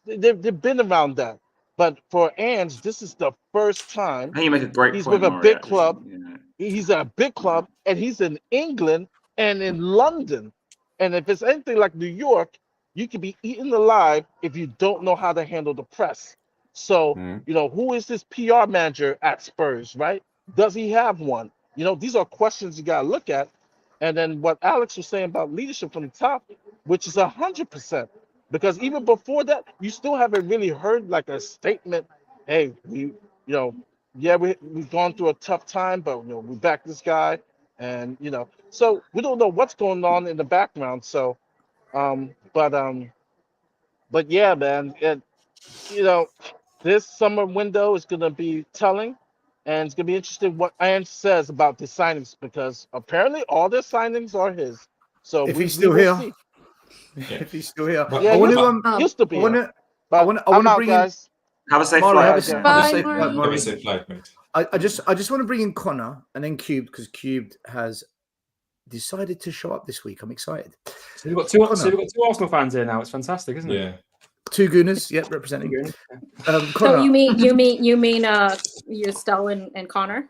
they've been around that. But for Ange, this is the first time I think you make a great he's point, with a Maury, big actually. club. Yeah. He's at a big club, and he's in England and in London. And if it's anything like New York, you can be eaten alive if you don't know how to handle the press. So, you know, who is this PR manager at Spurs, right? Does he have one? You know, these are questions you got to look at. And then what Alex was saying about leadership from the top, which is 100%. Because even before that, you still haven't really heard like a statement, hey, we've gone through a tough time, but you know, we back this guy, and you know, so we don't know what's going on in the background. So, but yeah, man, you know, this summer window is gonna be telling, and it's gonna be interesting what Ange says about the signings because apparently all their signings are his. So If we he's still will here. see. If he's still here. Yeah, I want used to be. I want to bring guys. Have a safe Marley, flight. have a safe flight, Have a Marley. safe flight, mate. I just want to bring in Connor and then Cubed because Cubed has decided to show up this week. I'm excited. So we've got two Arsenal fans here now. It's fantastic, isn't it? Yeah. Two Gooners, yep, representing. So Connor, you mean you Stell and Connor?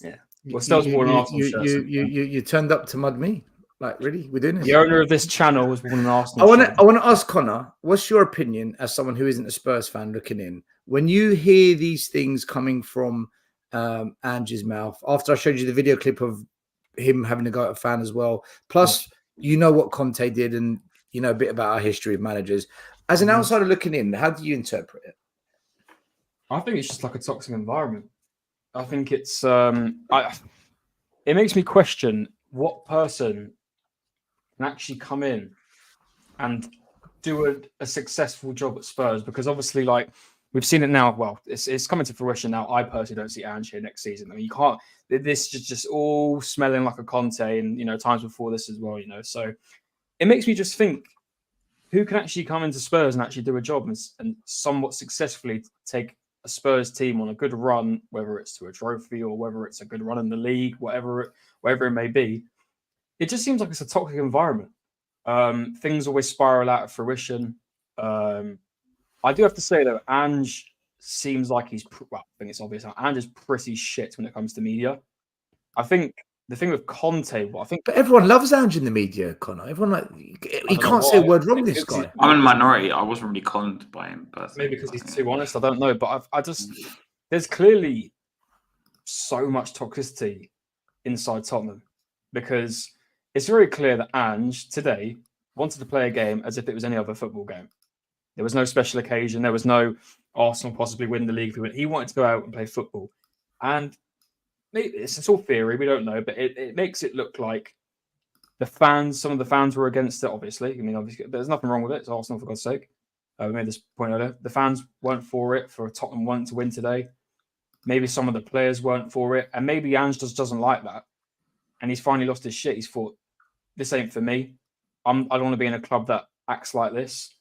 Yeah. Well, Stell's more an Arsenal shirt. You turned up to mud me. Like, really? We're doing this? The owner of this channel was born an Arsenal shirt. I want to ask Connor, what's your opinion as someone who isn't a Spurs fan looking in? When you hear these things coming from Ange's mouth, after I showed you the video clip of him having a go at a fan as well, plus you know what Conte did and you know a bit about our history of managers. As an outsider looking in, how do you interpret it? I think it's just like a toxic environment. I think it's it makes me question what person can actually come in and do a successful job at Spurs, because obviously, like, we've seen it now. Well, it's coming to fruition now. I personally don't see Ange here next season. I mean, you can't. This is just all smelling like a Conte, and times before this as well. So it makes me just think, who can actually come into Spurs and actually do a job and somewhat successfully take a Spurs team on a good run, whether it's to a trophy or whether it's a good run in the league, whatever it may be. It just seems like it's a toxic environment. Things always spiral out of fruition. I do have to say, though, Ange seems like I think it's obvious. Ange is pretty shit when it comes to media. I think the thing with Conte, but everyone loves Ange in the media, Connor. Everyone he can't say a word wrong. This guy. I'm in the minority. I wasn't really conned by him, personally. Maybe because he's too honest. I don't know, but I just there's clearly so much toxicity inside Tottenham, because it's very clear that Ange today wanted to play a game as if it was any other football game. There was no special occasion. There was no Arsenal possibly win the league. He wanted to go out and play football. And maybe it's all theory. We don't know. But it makes it look like some of the fans were against it, obviously. I mean, obviously, there's nothing wrong with it. It's Arsenal, for God's sake. We made this point earlier. The fans weren't for it, for Tottenham wanting to win today. Maybe some of the players weren't for it. And maybe Ange just doesn't like that. And he's finally lost his shit. He's thought, this ain't for me. I don't want to be in a club that acts like this.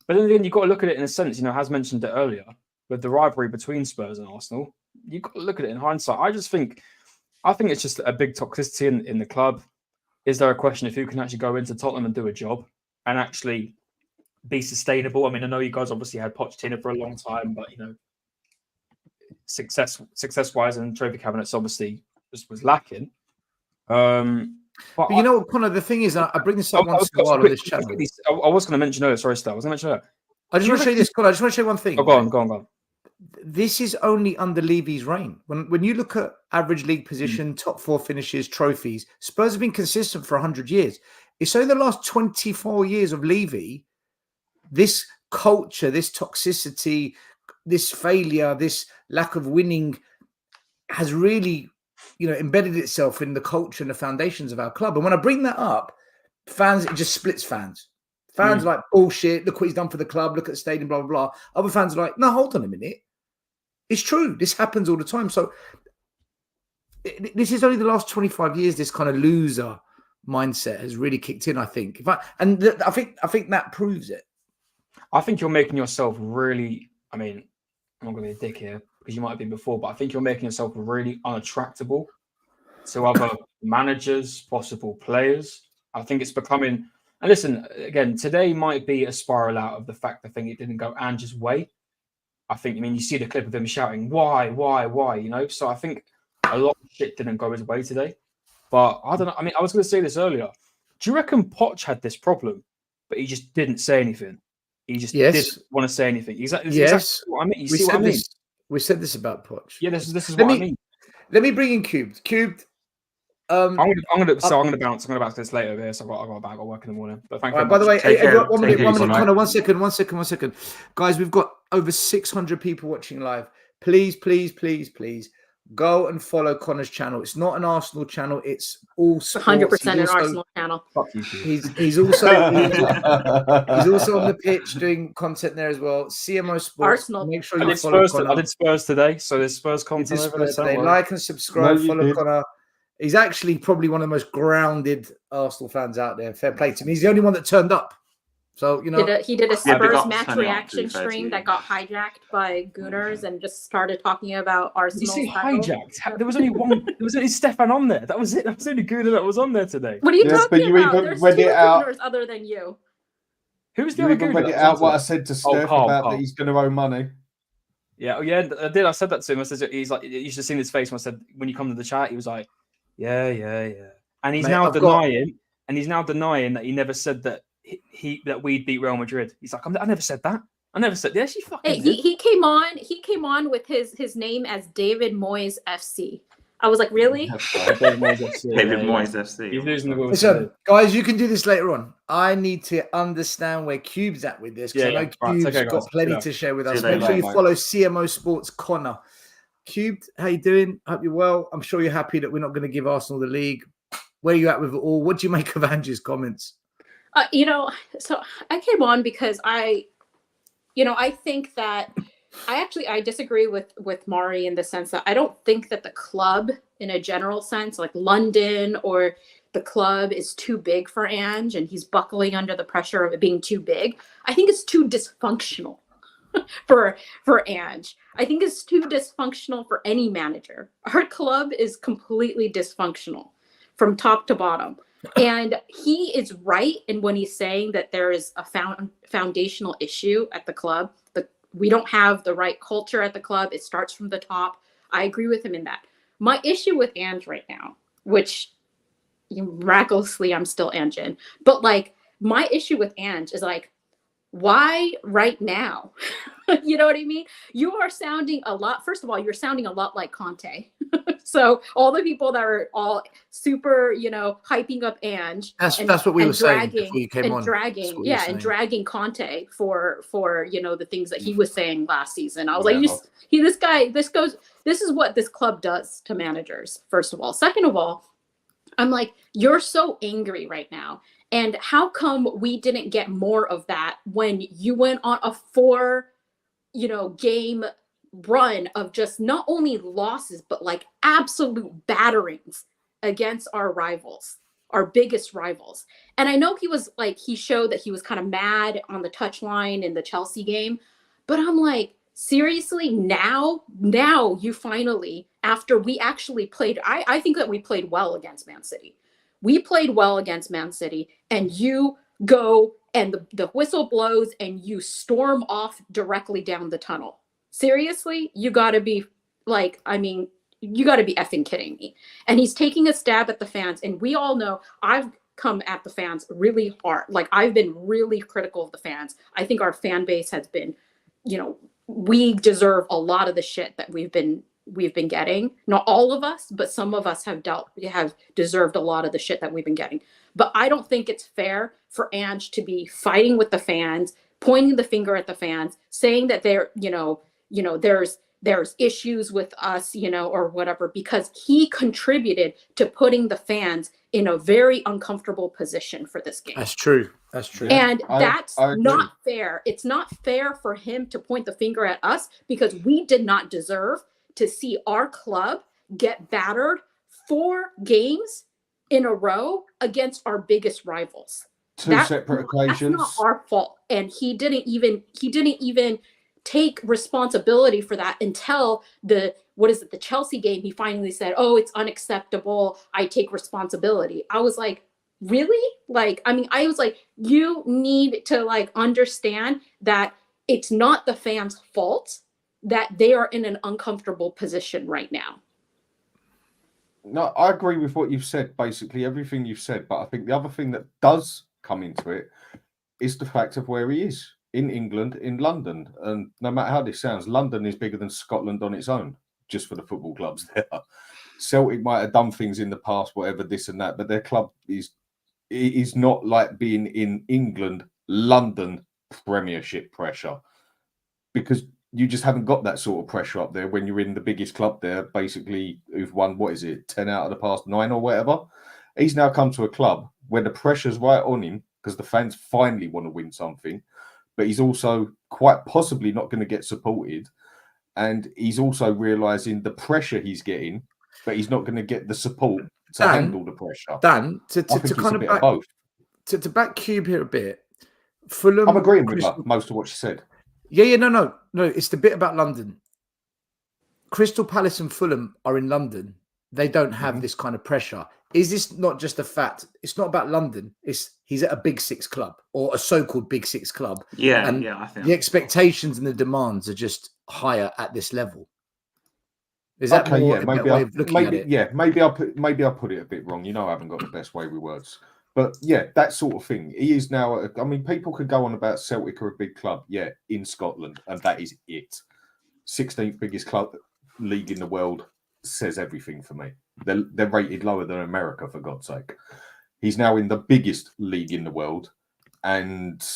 But then again, you've got to look at it in a sense, Has mentioned it earlier, with the rivalry between Spurs and Arsenal. You've got to look at it in hindsight. I think it's just a big toxicity in the club. Is there a question of who can actually go into Tottenham and do a job and actually be sustainable? I mean, I know you guys obviously had Pochettino for a long time, but, success-wise and trophy cabinets obviously was lacking. But you know what, Connor, the thing is, I bring this up once in a while on this channel. I was going to mention earlier. Sorry, Stella. I was going to mention earlier. I just want to show you this, Connor. I just want to show you one thing. Oh, go on. This is only under Levy's reign. When you look at average league position, top 4 finishes, trophies, Spurs have been consistent for 100 years. It's only the last 24 years of Levy, this culture, this toxicity, this failure, this lack of winning has really embedded itself in the culture and the foundations of our club. And when I bring that up, fans, it just splits fans. Fans are like, bullshit, look what he's done for the club, look at the stadium, blah, blah, blah. Other fans are like, no, hold on a minute. It's true. This happens all the time. So this is only the last 25 years, this kind of loser mindset has really kicked in, I think. I think that proves it. I think you're making yourself really, I mean, I'm not going to be a dick here, because you might have been before, but I think you're making yourself really unattractable to other managers, possible players. I think it's becoming, and listen, again, today might be a spiral out of the fact it didn't go Ange's way. You see the clip of him shouting, why? So I think a lot of shit didn't go his way today. But I don't know. I mean, I was going to say this earlier. Do you reckon Poch had this problem, but he just didn't say anything? He just didn't want to say anything. Exactly what I mean. You see what I mean? We said this about Poch. Yeah, this is what I mean. Let me bring in Cubed. Cubed. I'm gonna bounce. I'm gonna bounce this later here. So I got work in the morning. But thank you. By the way, one minute, Connor, one second. Guys, we've got over 600 people watching live. Please go and follow Connor's channel. It's not an Arsenal channel. It's all 100% an Arsenal channel. He's also on the pitch doing content there as well. CMO Sports. Arsenal. Make sure you follow Connor. I did Spurs today, so there's Spurs content over there. Today. Like and subscribe. Follow Connor. He's actually probably one of the most grounded Arsenal fans out there. Fair play to him. He's the only one that turned up. So, he did a Spurs match reaction stream that got hijacked by Gooners and just started talking about Arsenal. You say hijacked? There was only one. There was only Stefan on there. That was it. That was the only Gooner that was on there today. What are you talking about? There's 2 Gooners other than you. Who's the other Gooner? Read it out what I said to Steph about that he's going to owe money. Yeah, I did. I said that to him. I said he's like, you should have seen his face when I said when you come to the chat. He was like, yeah. And he's now denying that he never said that that we'd beat Real Madrid. He's like, I never said that. I never said. Yes, you fucking. Hey, he came on. He came on with his name as David Moyes FC. I was like, really? David Moyes FC. He's losing the will. Listen, guys, you can do this later on. I need to understand where Cube's at with this, because I know Cube's got plenty to share with us. Make sure you follow CMO Sports Connor. Cubed, how you doing? Hope you're well. I'm sure you're happy that we're not going to give Arsenal the league. Where are you at with it all? What do you make of Ange's comments? So I came on because I think that I disagree with Mari in the sense that I don't think that the club in a general sense, like London or the club, is too big for Ange and he's buckling under the pressure of it being too big. I think it's too dysfunctional for Ange. I think it's too dysfunctional for any manager. Our club is completely dysfunctional from top to bottom. And he is right in when he's saying that there is a foundational issue at the club. We don't have the right culture at the club. It starts from the top. I agree with him in that. My issue with Ange right now, which miraculously I'm still Ange in, but like my issue with Ange is like, why right now? You know what I mean? You are sounding a lot. First of all, you're sounding a lot like Conte. So all the people that are all super, hyping up Ange. That's what we were saying before you came on. Dragging Conte for the things that he was saying last season. I was like, this is what this club does to managers. First of all, second of all, I'm like, you're so angry right now. And how come we didn't get more of that when you went on a 4, game run of just not only losses, but like absolute batterings against our rivals, our biggest rivals. And I know he showed that he was kind of mad on the touchline in the Chelsea game, but I'm like, seriously, now you finally, after we actually played, I think that we played well against Man City. We played well against Man City, and you go and the whistle blows and you storm off directly down the tunnel. Seriously, you got to be you got to be effing kidding me. And he's taking a stab at the fans. And we all know I've come at the fans really hard. Like, I've been really critical of the fans. I think our fan base has been, we deserve a lot of the shit that we've been getting. Not all of us, but some of us have deserved a lot of the shit that we've been getting. But I don't think it's fair for Ange to be fighting with the fans, pointing the finger at the fans, saying that they're, there's issues with us, or whatever, because he contributed to putting the fans in a very uncomfortable position for this game. That's true. And that's not fair. It's not fair for him to point the finger at us because we did not deserve to see our club get battered 4 games in a row against our biggest rivals. Two separate occasions. That's not our fault. And he didn't even take responsibility for that until the Chelsea game. He finally said, "Oh, it's unacceptable. I take responsibility." I was like, really? I was like, you need to understand that it's not the fans' fault that they are in an uncomfortable position right now. No, I agree with what you've said, basically everything you've said. But I think the other thing that does come into it is the fact of where he is in England, in London. And no matter how this sounds, London is bigger than Scotland on its own, just for the football clubs there. Celtic might have done things in the past, whatever, this and that, but their club is not like being in England, London Premiership pressure, because you just haven't got that sort of pressure up there when you're in the biggest club there, basically, who've won, 10 out of the past 9 or whatever. He's now come to a club where the pressure's right on him because the fans finally want to win something, but he's also quite possibly not going to get supported. And he's also realising the pressure he's getting, but he's not going to get the support to handle the pressure. Dan, to kind of back, both. To back Cube here a bit, Fulham. I'm agreeing with her, most of what she said. Yeah, no. It's the bit about London. Crystal Palace and Fulham are in London. They don't have this kind of pressure. Is this not just a fact? It's not about London. He's at a Big 6 club or a so-called Big 6 club. Yeah, I think the expectations and the demands are just higher at this level. Is that more a better way of looking at it? Yeah, maybe I'll put it a bit wrong. I haven't got the best way with words. But yeah, that sort of thing. He is now. People could go on about Celtic are a big club, in Scotland, and that is it. 16th biggest club league in the world says everything for me. They're rated lower than America, for God's sake. He's now in the biggest league in the world, and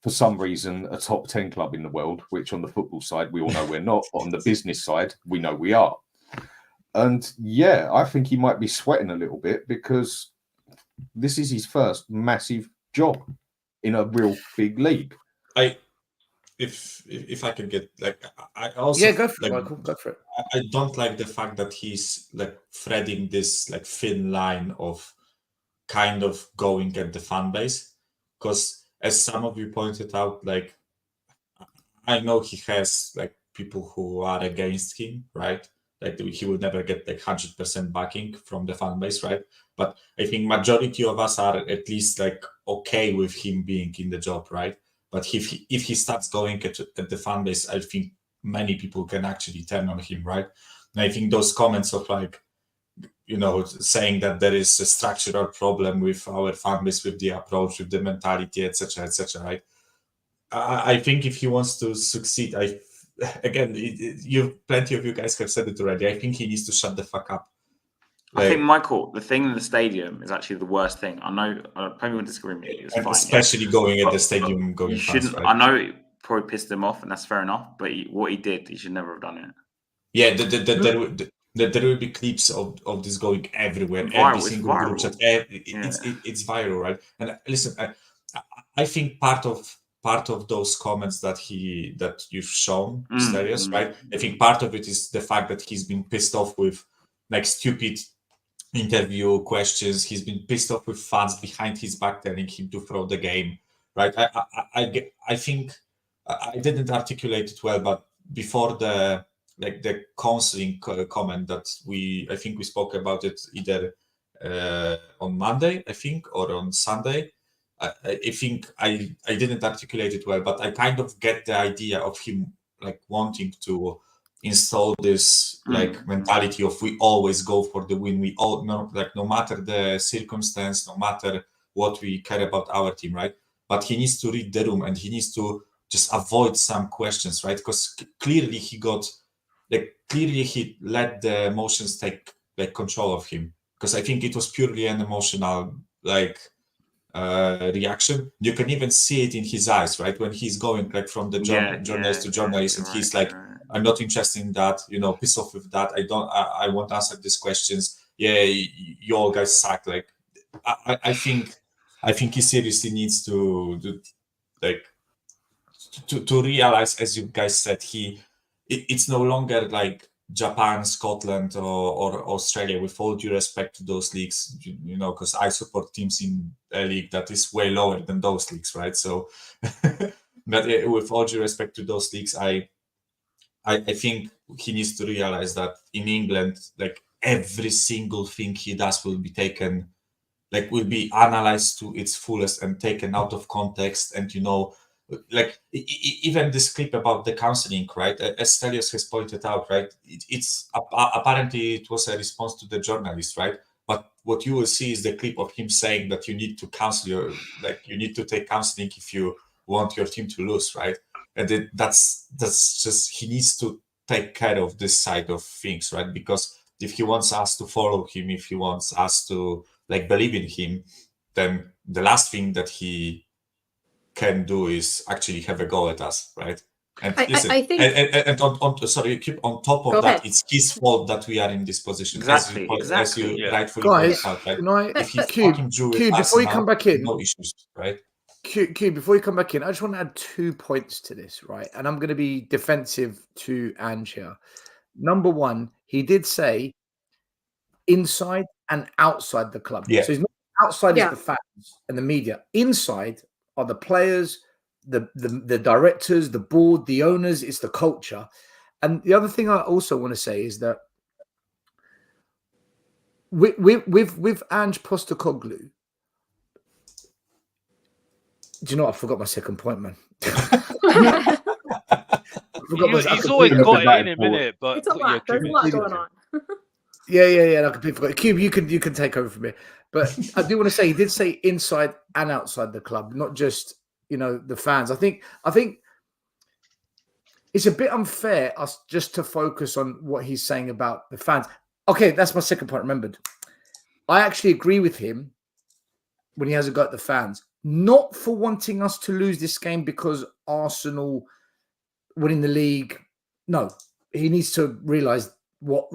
for some reason, a top 10 club in the world, which on the football side, we all know we're not. On the business side, we know we are. And yeah, I think he might be sweating a little bit because this is his first massive job in a real big league. If I can get I also go for it, Michael. Go for it. I don't like the fact that he's threading this thin line of kind of going at the fan base, because as some of you pointed out, I know he has people who are against him, right? He will never get 100% backing from the fan base, right? But I think majority of us are at least okay with him being in the job, right? But if he starts going at the fan base, I think many people can actually turn on him, right? And I think those comments of saying that there is a structural problem with our fan base, with the approach, with the mentality, etc., right? I think if he wants to succeed, plenty of you guys have said it already. I think he needs to shut the fuck up. I think, Michael, the thing in the stadium is actually the worst thing. I know probably would disagree with me. It's fine, especially going at the stadium, going fast, right? I know it probably pissed him off, and that's fair enough. But what he did, he should never have done it. Yeah, there will be clips of this going everywhere, every single group chat. It's viral, right? And listen, I think part of those comments that you've shown, Stelios, right? I think part of it is the fact that he's been pissed off with stupid interview questions. He's been pissed off with fans behind his back telling him to throw the game, right? I think I didn't articulate it well, but before the counseling comment that I think we spoke about it either on Monday, I think, or on Sunday. I think I didn't articulate it well, but I kind of get the idea of him wanting to install this mentality of we always go for the win. We all no matter the circumstance, no matter what, we care about our team, right? But he needs to read the room and he needs to just avoid some questions, right? Because clearly he let the emotions take control of him. Because I think it was purely an emotional reaction. You can even see it in his eyes, right? When he's going from the journalist to journalist, and he's I'm not interested in that, piss off with that. I won't answer these questions. Yeah, you all guys suck. I think he seriously needs to realize, as you guys said, it's no longer Japan, Scotland, or Australia, with all due respect to those leagues, because I support teams in a league that is way lower than those leagues, right? So, but with all due respect to those leagues, I think he needs to realize that in England, every single thing he does will be taken, will be analyzed to its fullest and taken out of context. And even this clip about the counseling, right? As Stelios has pointed out, right? It's apparently it was a response to the journalist, right? But what you will see is the clip of him saying that you need to counsel you need to take counseling if you want your team to lose, right? And that's just, he needs to take care of this side of things, right? Because if he wants us to follow him, if he wants us to believe in him, then the last thing that he can do is actually have a go at us, right? And listen, I think, on top of that, it's his fault that we are in this position. Exactly. As you rightfully guys, pointed out, right? If he's Cube, fucking Jew with us before you now, come back in, no issues, right? Cube, before you come back in, I just want to add 2 points to this, right? And I'm going to be defensive to Ange here. Number one, he did say inside and outside the club. Yeah. So he's not outside is the fans and the media. Inside are the players, the directors, the board, the owners. It's the culture. And the other thing I also want to say is that with Ange Postecoglou, do you know what? I forgot my second point, man. He's always got it in him, innit? But it's a lot. There's a lot going on. Yeah. I completely forgot. Cube, you can take over from me. But I do want to say he did say inside and outside the club, not just the fans. I think it's a bit unfair us just to focus on what he's saying about the fans. Okay, that's my second point. Remembered. I actually agree with him when he has a go at the fans, not for wanting us to lose this game because Arsenal winning the league. No, he needs to realise what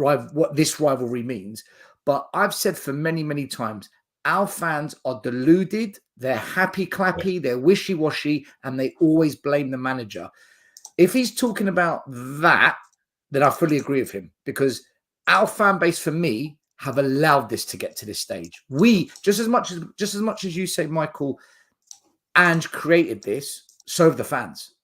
this rivalry means. But I've said for many, many times, our fans are deluded. They're happy clappy, they're wishy-washy, and they always blame the manager. If he's talking about that, then I fully agree with him, because our fan base, for me, have allowed this to get to this stage. We, just as much as you say, Michael, Ange created this, so have the fans.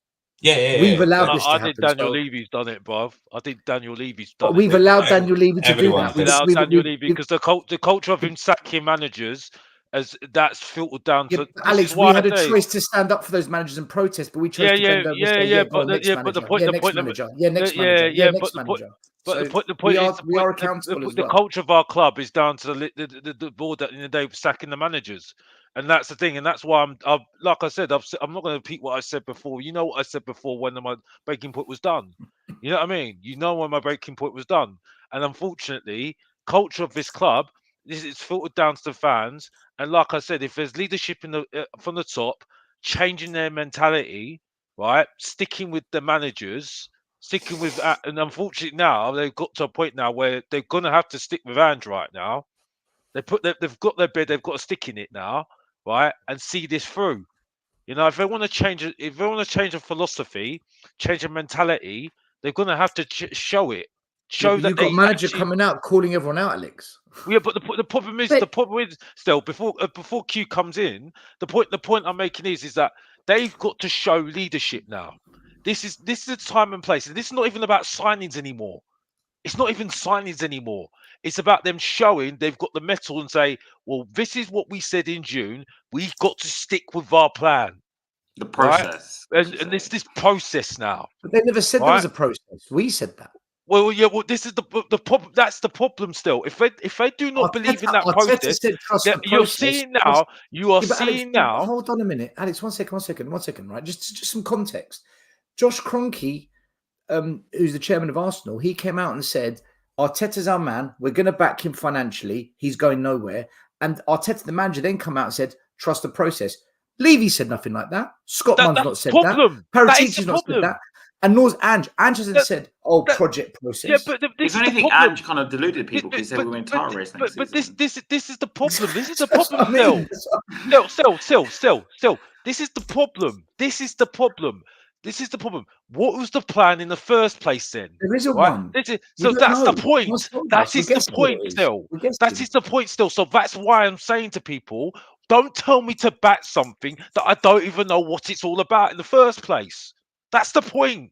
We've allowed this to happen. I think Daniel Levy's done it, bruv. I think Daniel Levy's done but it. we've allowed Daniel Levy to do that. We've allowed Daniel Levy because the culture of him sacking managers, as that's filtered down to. Alex, we had a choice to stand up for those managers and protest, but we chose to bend over and say, but the point, next manager. But the point is, we are accountable as well. The culture of our club is down to the board at the end of the day sacking the managers, and that's the thing, and that's why I'm like I said, I'm not going to repeat what I said before. You know what I said before when my breaking point was done. You know what I mean? You know when my breaking point was done, and unfortunately, culture of this club is filtered down to the fans. And like I said, if there's leadership in the from the top, changing their mentality, right, sticking with the managers. Sticking with that, and unfortunately now they've got to a point now where they're going to have to stick with Ange right now. They've got their bed, they've got to stick in it now, right, and see this through. You know, if they want to change a philosophy, change a mentality, they're going to have to show it. Show that you've got a manager coming out calling everyone out, Alex. Yeah, but the problem is still before Q comes in, the point I'm making is that they've got to show leadership now. This is the time and place. And this is not even about signings anymore. It's not even signings anymore. It's about them showing they've got the mettle and say, well, this is what we said in June. We've got to stick with our plan. The process. Right? And it's this process now. But they never said there was a process. We said that. Well, yeah. Well, this is the problem. That's the problem. Still, if they do not believe in that process, you're seeing now. You are seeing now. Hold on a minute, Alex. One second. Right, just some context. Josh Kroenke, who's the chairman of Arsenal, he came out and said, Arteta's our man. We're going to back him financially. He's going nowhere. And Arteta, the manager, then come out and said, trust the process. Levy said nothing like that. Scott Munn's not said that. Paratici's not said that. And nor's Ange. Ange hasn't said, project process. Yeah, but if anything, Ange kind of deluded people because he said we were in title race next season. But this is the problem. This is the problem still. This is the problem. This is the problem. What was the plan in the first place then? There is a one. That's the point. That is the point still. That is the point still. So that's why I'm saying to people, don't tell me to bat something that I don't even know what it's all about in the first place. That's the point.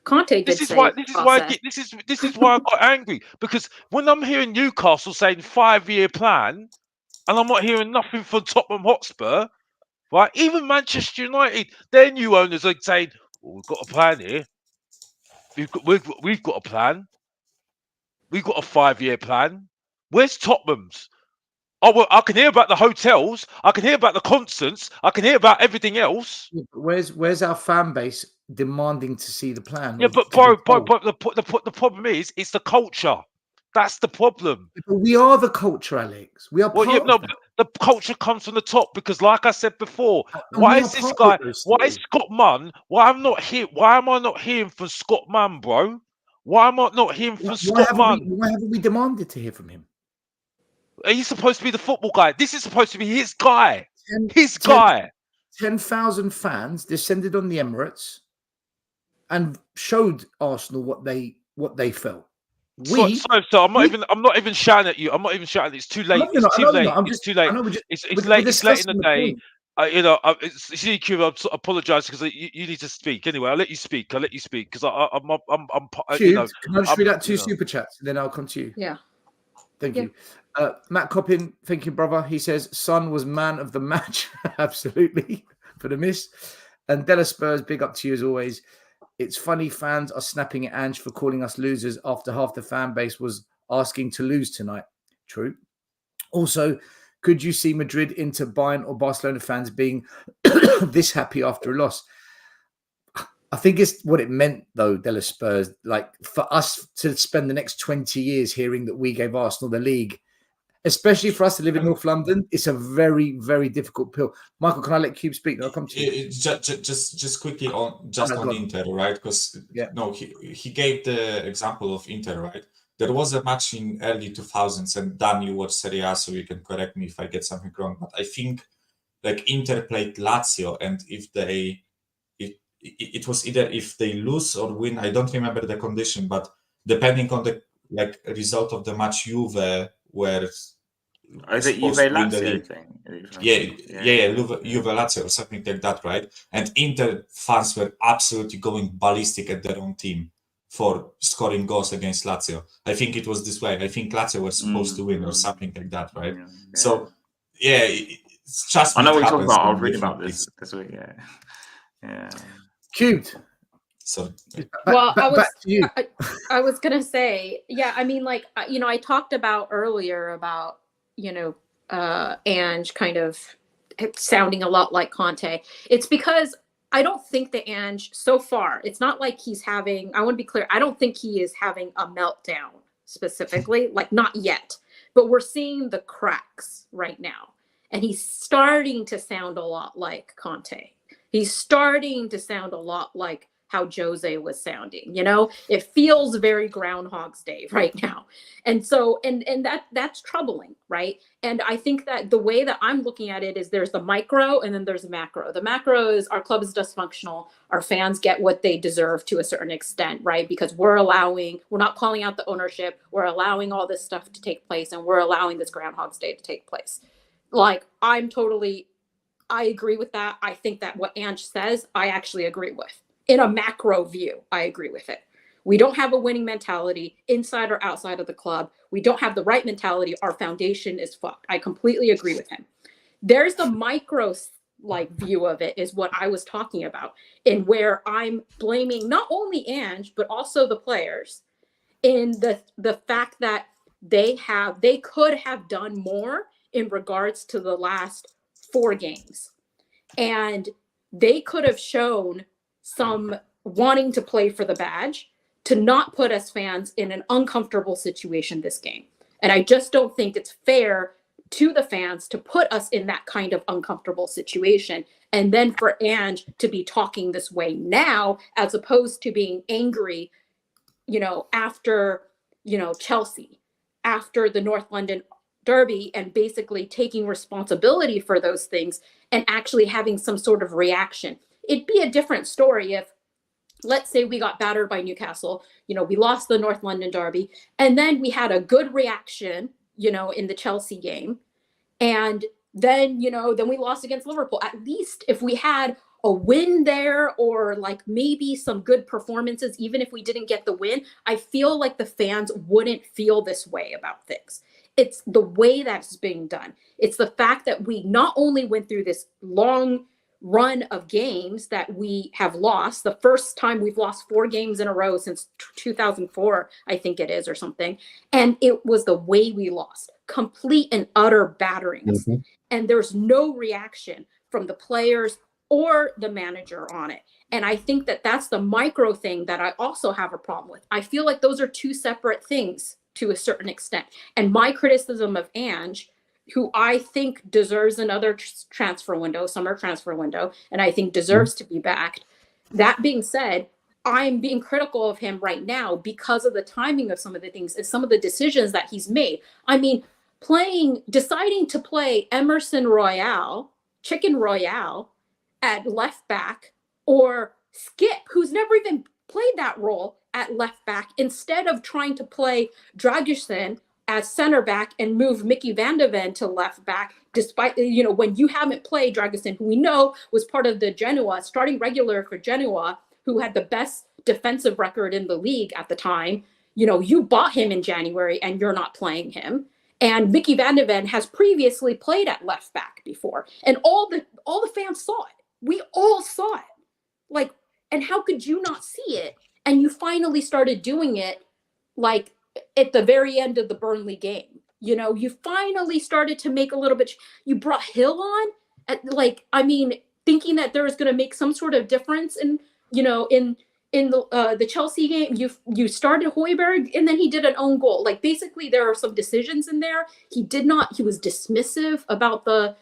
CONTE did this is why I got angry, because when I'm hearing Newcastle saying 5-year plan, and I'm not hearing nothing from Tottenham Hotspur, right? Even Manchester United, their new owners are saying, we've got a plan here. We've got a plan. We've got a 5-year plan. Where's Tottenham's? Oh, well, I can hear about the hotels. I can hear about the concerts. I can hear about everything else. Yeah, where's our fan base demanding to see the plan? Yeah, but the problem is, it's the culture. That's the problem. But we are the culture, Alex. We are part of that. The culture comes from the top because, like I said before, why is this guy? Why is Scott Munn? Why am I not hearing from Scott Munn, bro? Why am I not hearing from Scott Munn? Why haven't we demanded to hear from him? Are you supposed to be the football guy? This is supposed to be his guy. 10,000 fans descended on the Emirates and showed Arsenal what they felt. So I'm not even shouting at you. I'm not even shouting. It's too late. It's too late. It's too late. It's late. It's late in the day. CQ, I apologise because you need to speak. Anyway, I'll let you speak because I'm. Can I just read out 2 super chats and then I'll come to you? Yeah. Thank you. Matt Coppin, thank you, brother. He says, Son was man of the match. Absolutely. For the miss. And Della Spurs, big up to you as always. It's funny fans are snapping at Ange for calling us losers after half the fan base was asking to lose tonight. True. Also, could you see Madrid, Inter, Bayern or Barcelona fans being this happy after a loss? I think it's what it meant, though, Della Spurs. Like, for us to spend the next 20 years hearing that we gave Arsenal the league. especially for us to live in North London. It's a very, very difficult pill. Michael, can I let Cube speak? I'll come to you. Just quickly on Inter, right? Because he gave the example of Inter, right? There was a match in early 2000s, and Dan, you watch Serie A, so you can correct me if I get something wrong. But I think like Inter played Lazio, and it was either if they lose or win. I don't remember the condition, but depending on the result of the match, Juve were is it Juve Lazio thing? Juve Lazio or something like that, right? And Inter fans were absolutely going ballistic at their own team for scoring goals against Lazio. I think it was this way. I think Lazio was supposed to win or something like that, right? Yeah. So it's just. I know what you're talking about. I'll read about this week. Yeah. Cubed. So well, I was gonna say, I mean, like, I talked about earlier about, Ange kind of sounding a lot like Conte. It's because I don't think that Ange, so far, it's not like he's having, I want to be clear, I don't think he is having a meltdown specifically, like not yet, but we're seeing the cracks right now. And he's starting to sound a lot like Conte. He's starting to sound a lot like how Jose was sounding, it feels very Groundhog's Day right now. And so, and that's troubling, right? And I think that the way that I'm looking at it is there's the micro and then there's the macro. The macro is our club is dysfunctional. Our fans get what they deserve to a certain extent, right? Because we're not calling out the ownership. We're allowing all this stuff to take place, and we're allowing this Groundhog's Day to take place. Like, I agree with that. I think that what Ange says, I actually agree with. In a macro view, I agree with it. We don't have a winning mentality inside or outside of the club. We don't have the right mentality. Our foundation is fucked. I completely agree with him. There's the micro view of it is what I was talking about, and where I'm blaming not only Ange, but also the players in the fact that they could have done more in regards to the last 4 games. And they could have shown some wanting to play for the badge to not put us fans in an uncomfortable situation this game. And I just don't think it's fair to the fans to put us in that kind of uncomfortable situation. And then for Ange to be talking this way now, as opposed to being angry, after, Chelsea, after the North London Derby, and basically taking responsibility for those things and actually having some sort of reaction. It'd be a different story if, let's say, we got battered by Newcastle, we lost the North London Derby, and then we had a good reaction, in the Chelsea game. And then, then we lost against Liverpool. At least if we had a win there, or like maybe some good performances, even if we didn't get the win, I feel like the fans wouldn't feel this way about things. It's the way that's being done. It's the fact that we not only went through this long run of games that we have lost, the first time we've lost 4 games in a row since 2004, I think it is, or something. And it was the way we lost, complete and utter batterings. Mm-hmm. And there's no reaction from the players or the manager on it. And I think that that's the micro thing that I also have a problem with. I feel like those are 2 separate things to a certain extent. And my criticism of Ange, who I think deserves another transfer window, summer transfer window, and I think deserves to be backed. That being said, I'm being critical of him right now because of the timing of some of the things and some of the decisions that he's made. I mean, deciding to play Emerson Royale, Chicken Royale at left back, or Skip, who's never even played that role at left back, instead of trying to play Dragusin as center back and move Mickey van de Ven to left back, despite, when you haven't played Dragusin, who we know was part of the Genoa, starting regular for Genoa, who had the best defensive record in the league at the time. You bought him in January and you're not playing him. And Mickey van de Ven has previously played at left back before. And all the fans saw it. We all saw it. And how could you not see it? And you finally started doing it at the very end of the Burnley game. You finally started to make a little bit. You brought Hill on thinking that there was going to make some sort of difference in in the Chelsea game, you started Højbjerg and then he did an own goal. Like basically there are some decisions in there. He was dismissive about the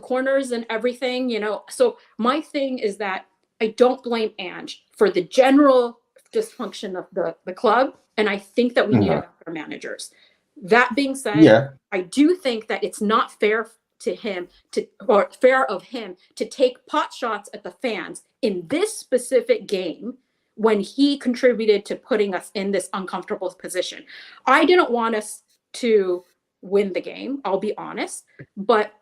corners and everything, So my thing is that I don't blame Ange for the general dysfunction of the club. And I think that we need better managers. That being said, I do think that it's not fair of him to take pot shots at the fans in this specific game when he contributed to putting us in this uncomfortable position. I didn't want us to win the game, I'll be honest, but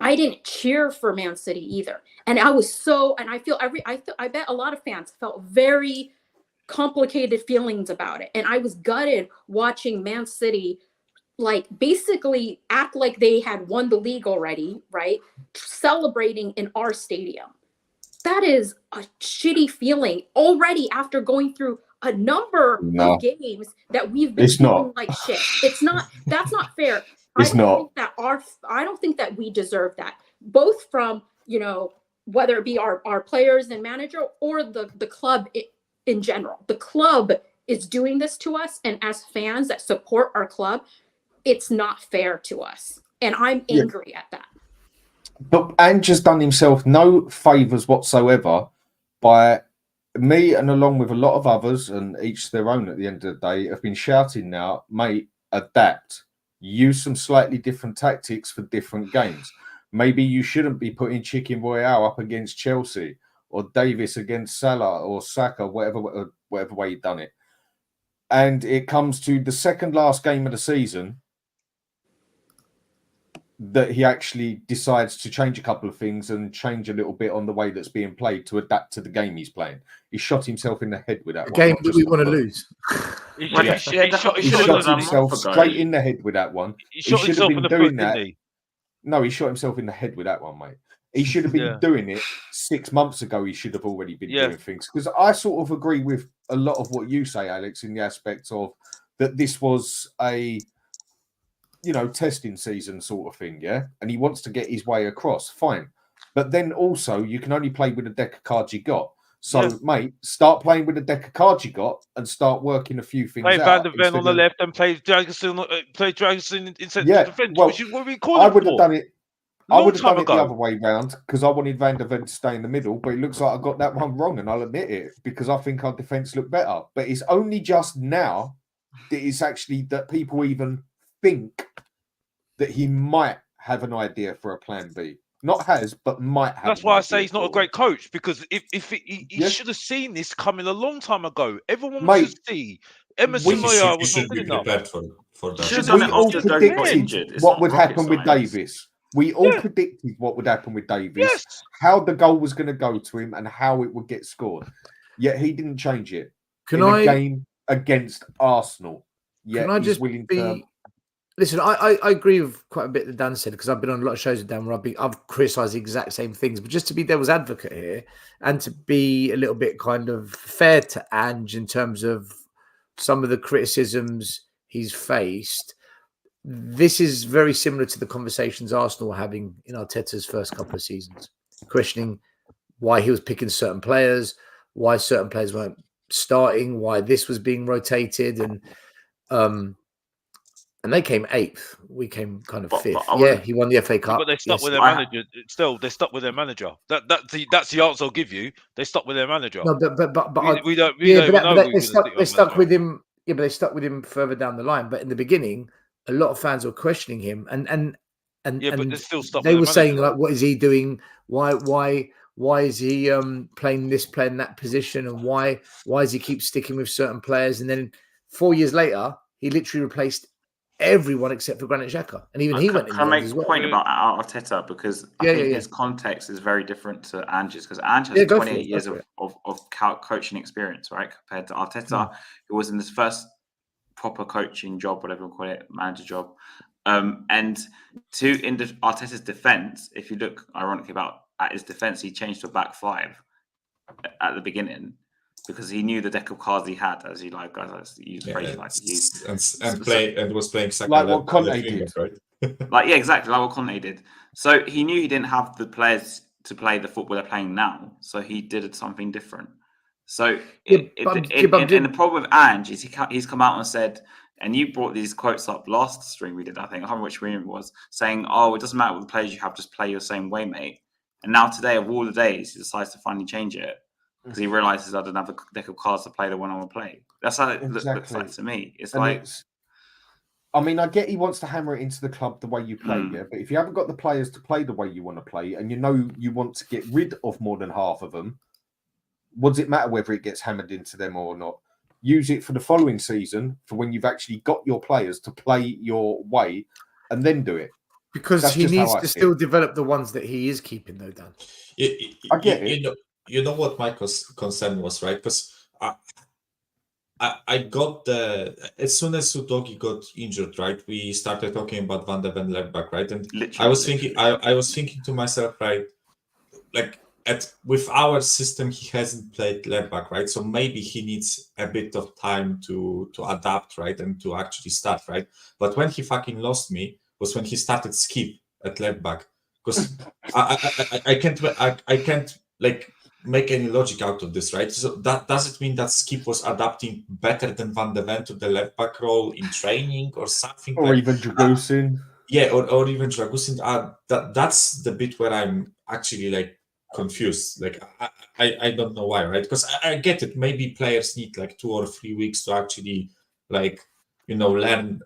I didn't cheer for Man City either. And I bet a lot of fans felt very complicated feelings about it. And I was gutted watching Man City basically act like they had won the league already, right? Celebrating in our stadium. That is a shitty feeling already after going through a number of games that we've been feeling like shit. That's not fair. I don't think that we deserve that, both from, whether it be our players and manager or the club in general. The club is doing this to us, and as fans that support our club, it's not fair to us, and I'm angry at that. But Ange has done himself no favours whatsoever by me, and along with a lot of others, and each their own at the end of the day, have been shouting now, mate, adapt. Use some slightly different tactics for different games. Maybe you shouldn't be putting Chicken Royale up against Chelsea or Davis against Salah or Saka, whatever way you've done it. And it comes to the second last game of the season that he actually decides to change a couple of things and change a little bit on the way that's being played to adapt to the game he's playing. He shot himself in the head with that one. Game that we want to lose. He shot himself straight in the head with that one. He should have been doing that. No, he shot himself in the head with that one, mate. He should have been doing it 6 months ago. He should have already been doing things. Because I sort of agree with a lot of what you say, Alex, in the aspect of that this was a testing season sort of thing, and he wants to get his way across, fine. But then also, you can only play with the deck of cards you got. So, mate, start playing with the deck of cards you got and start working a few things out. Play Van der Ven on the left and play Dragonson in central defence, which is what we call it. I would have done it the other way round because I wanted Van der Ven to stay in the middle, but it looks like I got that one wrong, and I'll admit it, because I think our defence looked better. But it's only just now that it's actually that people even think that he might have an idea for a plan B. Not has, but might have. That's why I say he's not a great coach, because if he should have seen this coming a long time ago. Everyone should see. Emerson Moya was not good enough. For that. We all predicted what would happen with Davis. We all predicted what would happen with Davis, how the goal was going to go to him, and how it would get scored. Yet he didn't change it a game against Arsenal. Yet can I just willing to... Listen, I agree with quite a bit that Dan said, because I've been on a lot of shows with Dan where I've criticised the exact same things. But just to be devil's advocate here and to be a little bit kind of fair to Ange in terms of some of the criticisms he's faced, this is very similar to the conversations Arsenal were having in Arteta's first couple of seasons, questioning why he was picking certain players, why certain players weren't starting, why this was being rotated, and they came 8th. We came kind of 5th. He won the FA Cup. But they stuck with their manager. Still, they stuck with their manager. That's the answer I'll give you. They stuck with their manager. No, but we don't know. They stuck with him. Yeah, but they stuck with him further down the line. But in the beginning, a lot of fans were questioning him, and but they still stuck. They were saying like, "What is he doing? Why is he playing that position? And why does he keep sticking with certain players?" And then 4 years later, he literally replaced everyone except for Granit Xhaka, and even he went in. Can I make a point about Arteta, because I think his context is very different to Ange's, because Ange has 28 years of coaching experience, right, compared to Arteta, who was in his first proper coaching job, whatever you call it, manager job. And in Arteta's defense, if you look ironically at his defense, he changed to a back 5 at the beginning, because he knew the deck of cards he had, as he like use the phrase like to use, and was playing like what Conte did, right? Exactly like what Conte did. So he knew he didn't have the players to play the football they're playing now, so he did something different. So Yeah, and the problem with Ange is he's come out and said, and you brought these quotes up last stream we did, I think, I can't remember which stream it was, saying, "Oh, it doesn't matter what the players you have, just play your same way, mate." And now today, of all the days, he decides to finally change it because he realizes I don't have a deck of cards to play the one I want to play. That's how it looks like to me. It's And like, I mean, I get he wants to hammer it into the club the way you play, yeah. But if you haven't got the players to play the way you want to play, and you know you want to get rid of more than half of them, what does it matter whether it gets hammered into them or not? Use it for the following season for when you've actually got your players to play your way, and then do it. Because he needs to still develop the ones that he is keeping, though, Dan. I get it. You know what my concern was, right? Because I got as soon as Udogi got injured, right? We started talking about Van de Ven left back, right? And I was thinking to myself, right? Like with our system, he hasn't played left back, right? So maybe he needs a bit of time to adapt, right, and to actually start, right? But when he fucking lost me was when he started Skip at left back, because I can't like make any logic out of this, right? So that does it mean that Skip was adapting better than Van de Ven to the left back role in training or something, or even Dragusin? Yeah, or even Dragusin. That's the bit where I'm actually like confused. Like I don't know why, right? Because I get it. Maybe players need like 2 or 3 weeks to actually like learn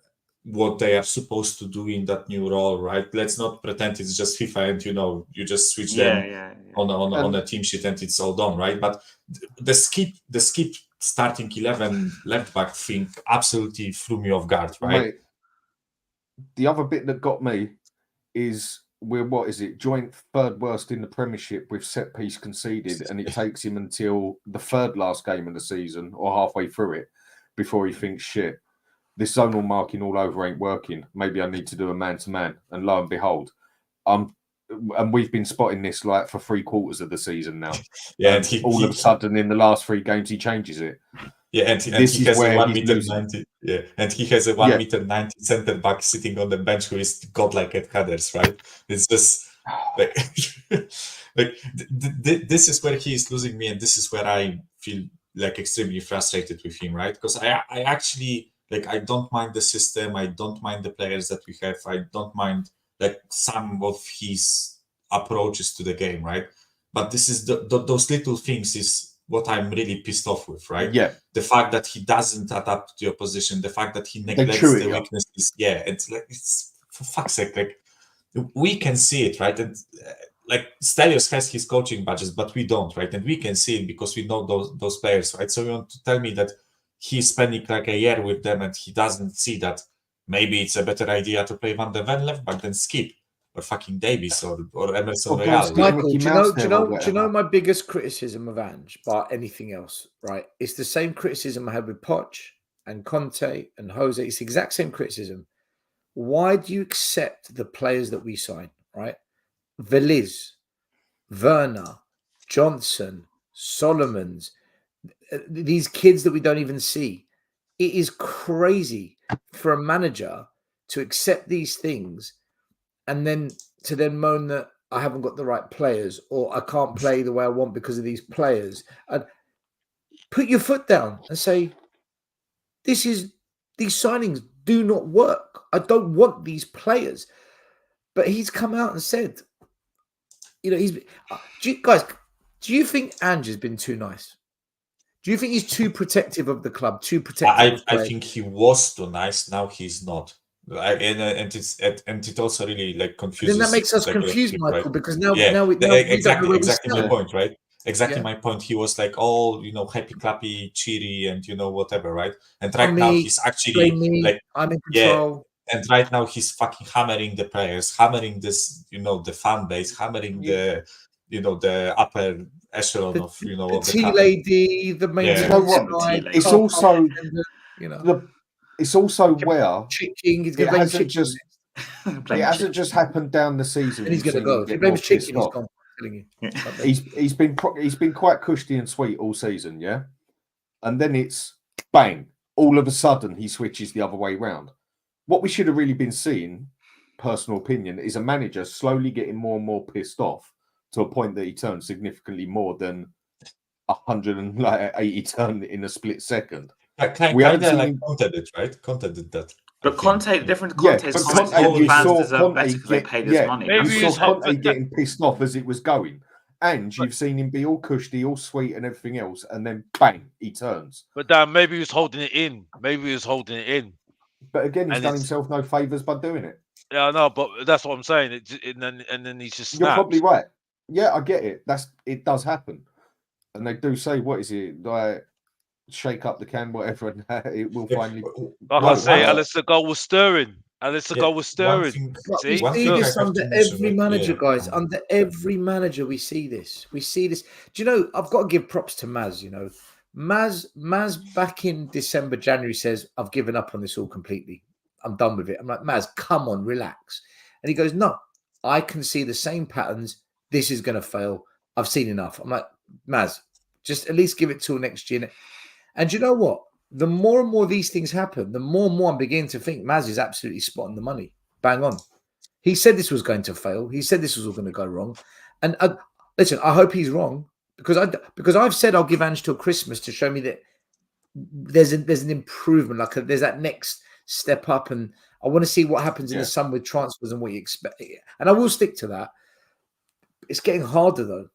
what they are supposed to do in that new role, right? Let's not pretend it's just FIFA and you just switch them on a team sheet and it's all done, right? But the skip starting 11 left back thing absolutely threw me off guard, right? Mate, the other bit that got me is we're joint third worst in the Premiership with set piece conceded, and it takes him until the third last game of the season or halfway through it before he thinks, shit, this zonal marking all over ain't working. Maybe I need to do a man-to-man. And lo and behold, and we've been spotting this like for 3/4 of the season now. Yeah, and all of a sudden in the last 3 games he changes it. Yeah, and he has a 1m90. Yeah, and he has a 1m90 centre back sitting on the bench who is godlike at headers, right? It's just like, this is where he is losing me, and this is where I feel like extremely frustrated with him, right? Because I actually I don't mind the system, I don't mind the players that we have, I don't mind like some of his approaches to the game, right? But this is those little things is what I'm really pissed off with, right? Yeah. The fact that he doesn't adapt to the opposition, the fact that he neglects the weaknesses. Yeah, it's like, it's for fuck's sake, like we can see it, right? And like Stelios has his coaching badges, but we don't, right? And we can see it because we know those players, right? So you want to tell me that he's spending like a year with them and he doesn't see that maybe it's a better idea to play Van de Ven left back than Skip or fucking Davies or Emerson Real. Michael, do you know my biggest criticism of Ange, bar anything else, right? It's the same criticism I had with Poch and Conte and Jose. It's the exact same criticism. Why do you accept the players that we sign, right? Veliz, Werner, Johnson, Solomons, these kids that we don't even see. It is crazy for a manager to accept these things and then moan that I haven't got the right players or I can't play the way I want because of these players. And put your foot down and say, these signings do not work. I don't want these players. But he's come out and said, guys, do you think Ange has been too nice? Do you think he's too protective of the club, too protective? I think he was too nice. Now he's not. And it also really like confuses. Then that makes us confused, Michael, right? Because now we exactly my point, right? Exactly my point. He was like all happy, clappy, cheery, and whatever, right? And right now he's actually like I'm in control. And right now he's fucking hammering the players, hammering this, the fan base, hammering the upper echelon of the tea lady, the main. It's also it's also where it hasn't just happened down the season. And he's going to go. If he blames chicken, he's gone. He's been quite cushy and sweet all season, yeah. And then it's bang! All of a sudden, he switches the other way round. What we should have really been seeing, personal opinion, is a manager slowly getting more and more pissed off to a point that he turns significantly more than 180 turn in a split second. We haven't seen like Conte did, right? Conte did that. But Conte, different Yeah, Conte's but comments Conte, you fans saw deserve better Conte because they get, paid this money. Maybe you he's saw Conte but that- getting pissed off as it was going. And you've seen him be all cushy, all sweet and everything else, and then bang, he turns. But Dan, maybe he was holding it in. Maybe he was holding it in. But again, he's And done it's- himself no favours by doing it. Yeah, I know, but that's what I'm saying. And then he's just You're snaps. probably right. Yeah, I get it. It does happen. And they do say, what is it? Like, shake up the can, whatever, and it will finally. Like I say, Alistair Goal was stirring. Alistair Goal was stirring. We see this under every manager, guys. Under every manager, we see this. We see this. Do you know? I've got to give props to Maz. You know, Maz back in December, January says, "I've given up on this all completely. I'm done with it." I'm like, Maz, come on, relax. And he goes, "No, I can see the same patterns. This is going to fail. I've seen enough." I'm like, Maz, just at least give it till next year. And you know what? The more and more these things happen, the more and more I'm beginning to think Maz is absolutely spot on the money. Bang on. He said this was going to fail. He said this was all going to go wrong. And listen, I hope he's wrong because I've said I'll give Ange till Christmas to show me that there's an improvement. Like there's that next step up, and I want to see what happens in the summer with transfers and what you expect. And I will stick to that. It's getting harder though.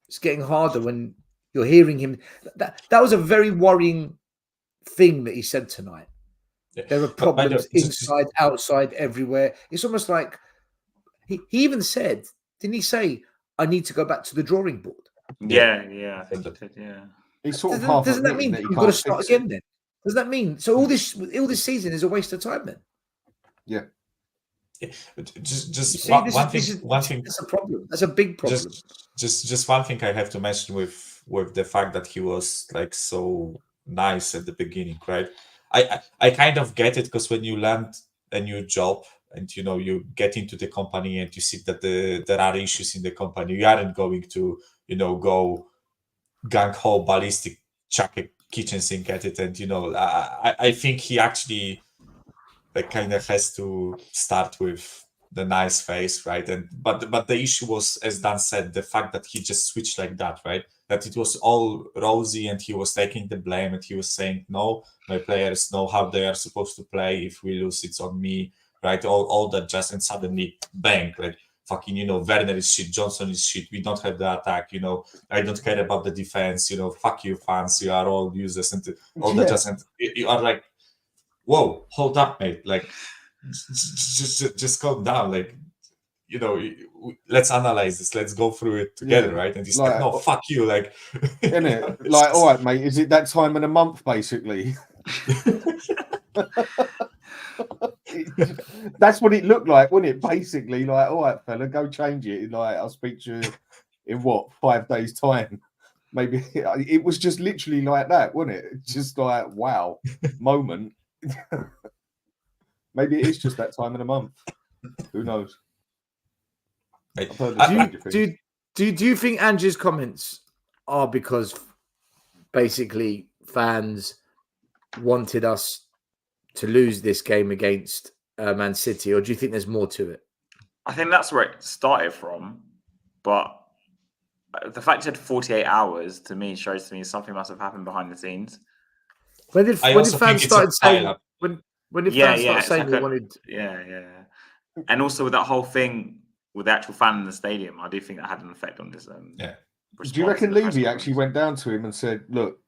It's getting harder when you're hearing him. That was a very worrying thing that he said tonight. There are problems inside, outside, everywhere. It's almost like he even said, didn't he say, "I need to go back to the drawing board"? Yeah, I think he did. Yeah. He's sort of doesn't that mean that you've got to start again? Then does that mean so all this season is a waste of time then? Yeah. Just one thing. That's a problem. That's a big problem. Just one thing I have to mention with the fact that he was like so nice at the beginning, right? I kind of get it because when you land a new job and you get into the company and you see that there are issues in the company, you aren't going to go gang ho ballistic, chuck a kitchen sink at it, and I think he actually kind of has to start with the nice face, right? But the issue was, as Dan said, the fact that he just switched like that, right? That it was all rosy and he was taking the blame and he was saying, "No, my players know how they are supposed to play. If we lose, it's on me," right? All that jazz, and suddenly bang, like fucking, Werner is shit, Johnson is shit. We don't have the attack, I don't care about the defense, fuck you fans, you are all useless, and all that jazz, and you are like, whoa, hold up, mate, like just calm down, like let's analyze this, let's go through it together, right? And he's like, "No, fuck you," like, isn't it? Like, all right, mate, is it that time in a month, basically? That's what it looked like, wasn't it? Basically, like, all right, fella, go change it. Like, I'll speak to you in 5 days' time. Maybe it was just literally like that, wasn't it? Just like, wow, moment. Maybe it is just that time in a month. Who knows? Do you think Ange's comments are because basically fans wanted us to lose this game against Man City, or do you think there's more to it? I think that's where it started from, but the fact it had 48 hours to me shows to me something must have happened behind the scenes. When did fans start saying when did fans start saying they wanted? Yeah. And also with that whole thing with the actual fan in the stadium, I do think that had an effect on this. Do you reckon Levy actually went down to him and said, "Look,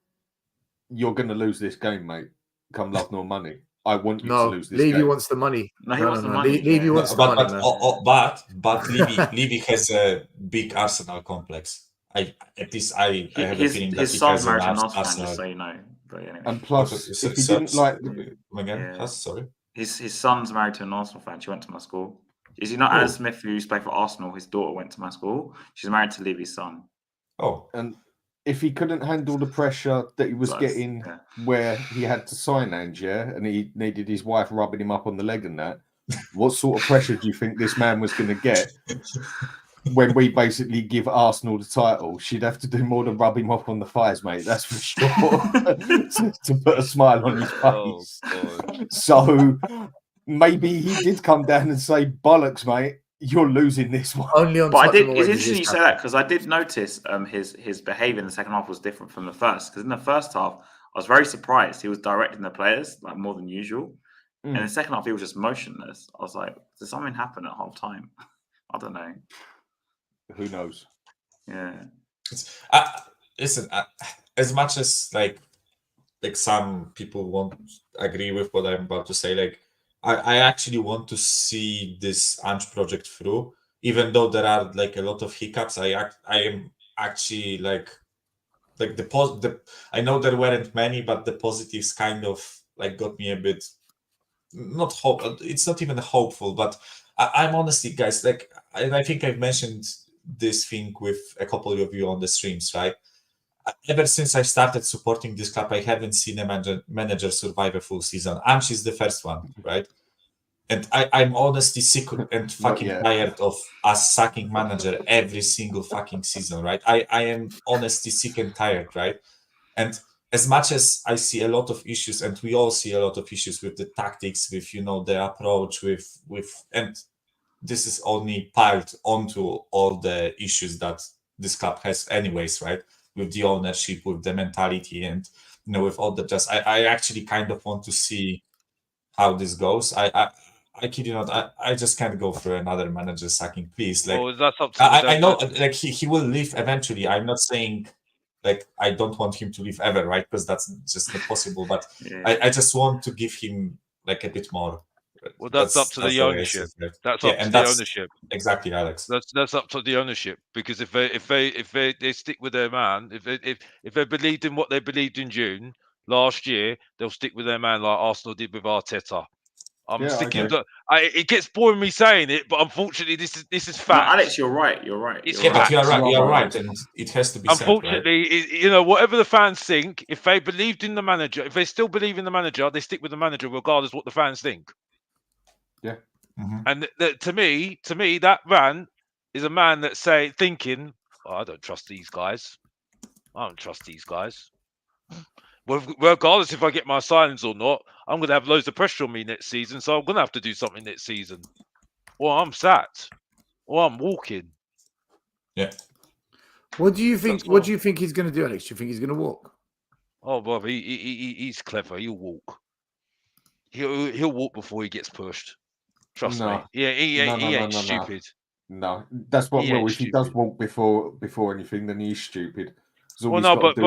you're going to lose this game, mate. Come love nor money. I want you to lose this game." Levy wants the money. No, he wants the money. Levy wants the money. But Levy has a big Arsenal complex. I have a feeling that his son's married to an Arsenal fan, just so you know. But anyway. And plus, if he didn't like sorry, his son's married to an Arsenal fan. She went to my school. Is he not Alan Smith, who used to play for Arsenal? His daughter went to my school. She's married to Levy's son. Oh, and if he couldn't handle the pressure that he was getting, where he had to sign Ange, and he needed his wife rubbing him up on the leg and that, what sort of pressure do you think this man was going to get when we basically give Arsenal the title? She'd have to do more than rub him up on the thighs, mate. That's for sure. to put a smile on his face. So maybe he did come down and say, "Bollocks, mate. you're losing this one. Only on But Tottenham it's away does interesting this you say happen. that because I did notice his behaviour in the second half was different from the first. Because in the first half, I was very surprised he was directing the players like more than usual. And in the second half, he was just motionless. I was like, did something happen at half time? I don't know. Who knows? Yeah. Listen, as much as like some people won't agree with what I'm about to say, like I actually want to see this Ange project through, even though there are like a lot of hiccups. I am actually like I know there weren't many, but the positives kind of like got me a bit not hope. It's not even hopeful, but I'm honestly, guys, like I think I've mentioned this thing with a couple of you on the streams, right? Ever since I started supporting this club, I haven't seen a manager survive a full season. Ange is the first one, right? And I'm honestly sick and fucking tired of us sucking manager every single fucking season, right? I am honestly sick and tired, right? And as much as I see a lot of issues, and we all see a lot of issues with the tactics, with the approach, with and this is only piled onto all the issues that this club has anyways, right? With the ownership, with the mentality, and with all the just I actually kind of want to see how this goes. I kid you not, I just can't go through another manager sacking, please. Like Well, that's up to I know like he will leave eventually. I'm not saying like I don't want him to leave ever, right? Because that's just not possible. But I just want to give him like a bit more. Well, that's up to the ownership. That's up to the ownership. Exactly, Alex. That's up to the ownership, because if they stick with their man, if they believed in what they believed in June last year, they'll stick with their man like Arsenal did with Arteta. I'm sticking. It gets boring me saying it, but unfortunately, this is fact. No, Alex, you're right. You're right. It's but you're right, and it has to be. Unfortunately, said, right? Whatever the fans think, if they believed in the manager, if they still believe in the manager, they stick with the manager regardless what the fans think. Yeah. Mm-hmm. And to me, that man is a man that's thinking, oh, I don't trust these guys. I don't trust these guys. Well, regardless if I get my signings or not, I'm going to have loads of pressure on me next season, so I'm going to have to do something next season. Or I'm sat. Or I'm walking. Yeah. What do you think? What do you think he's going to do, Alex? Do you think he's going to walk? Oh, well, he's clever. He'll walk. He'll walk before he gets pushed. Trust me. Yeah, he ain't stupid. No, that's what. Well, if he does walk before anything, then he's stupid. All he's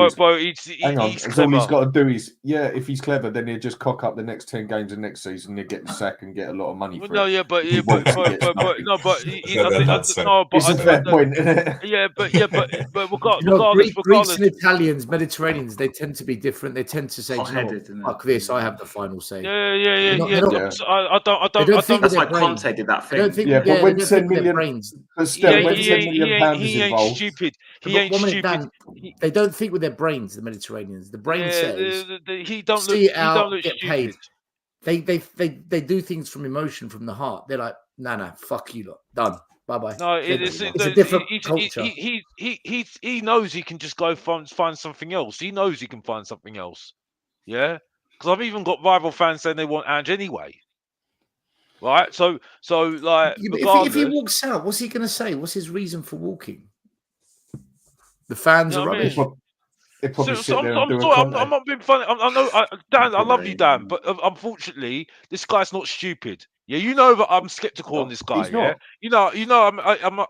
got to do is if he's clever, then he'll just cock up the next 10 games of next season. He'll get the sack and get a lot of money for it. No, yeah, but it's a fair point, isn't it? Yeah, but regardless, Greeks and Italians, Mediterraneans, they tend to be different. They tend to say, "Fuck this, I have the final say." Yeah. I don't think that's why Conte did that thing. I don't think. Yeah, but when 10 million, brains, but still, when 10 million pounds is involved, stupid. He ain't stupid. They don't think with their brains, the Mediterraneans. The brain says, "He don't see look. it out, He don't look get stupid." paid. They do things from emotion, from the heart. They're like, nah, fuck you lot, done, bye bye. No, it's a different culture. He knows he can just go find something else. He knows he can find something else. Yeah, because I've even got rival fans saying they want Ange anyway. Right, so like, if he walks out, what's he going to say? What's his reason for walking? The fans are rubbish. I'm not being funny. I know, Dan. I love you, Dan, but unfortunately, this guy's not stupid. Yeah, you know that I'm skeptical on this guy. Yeah, you know,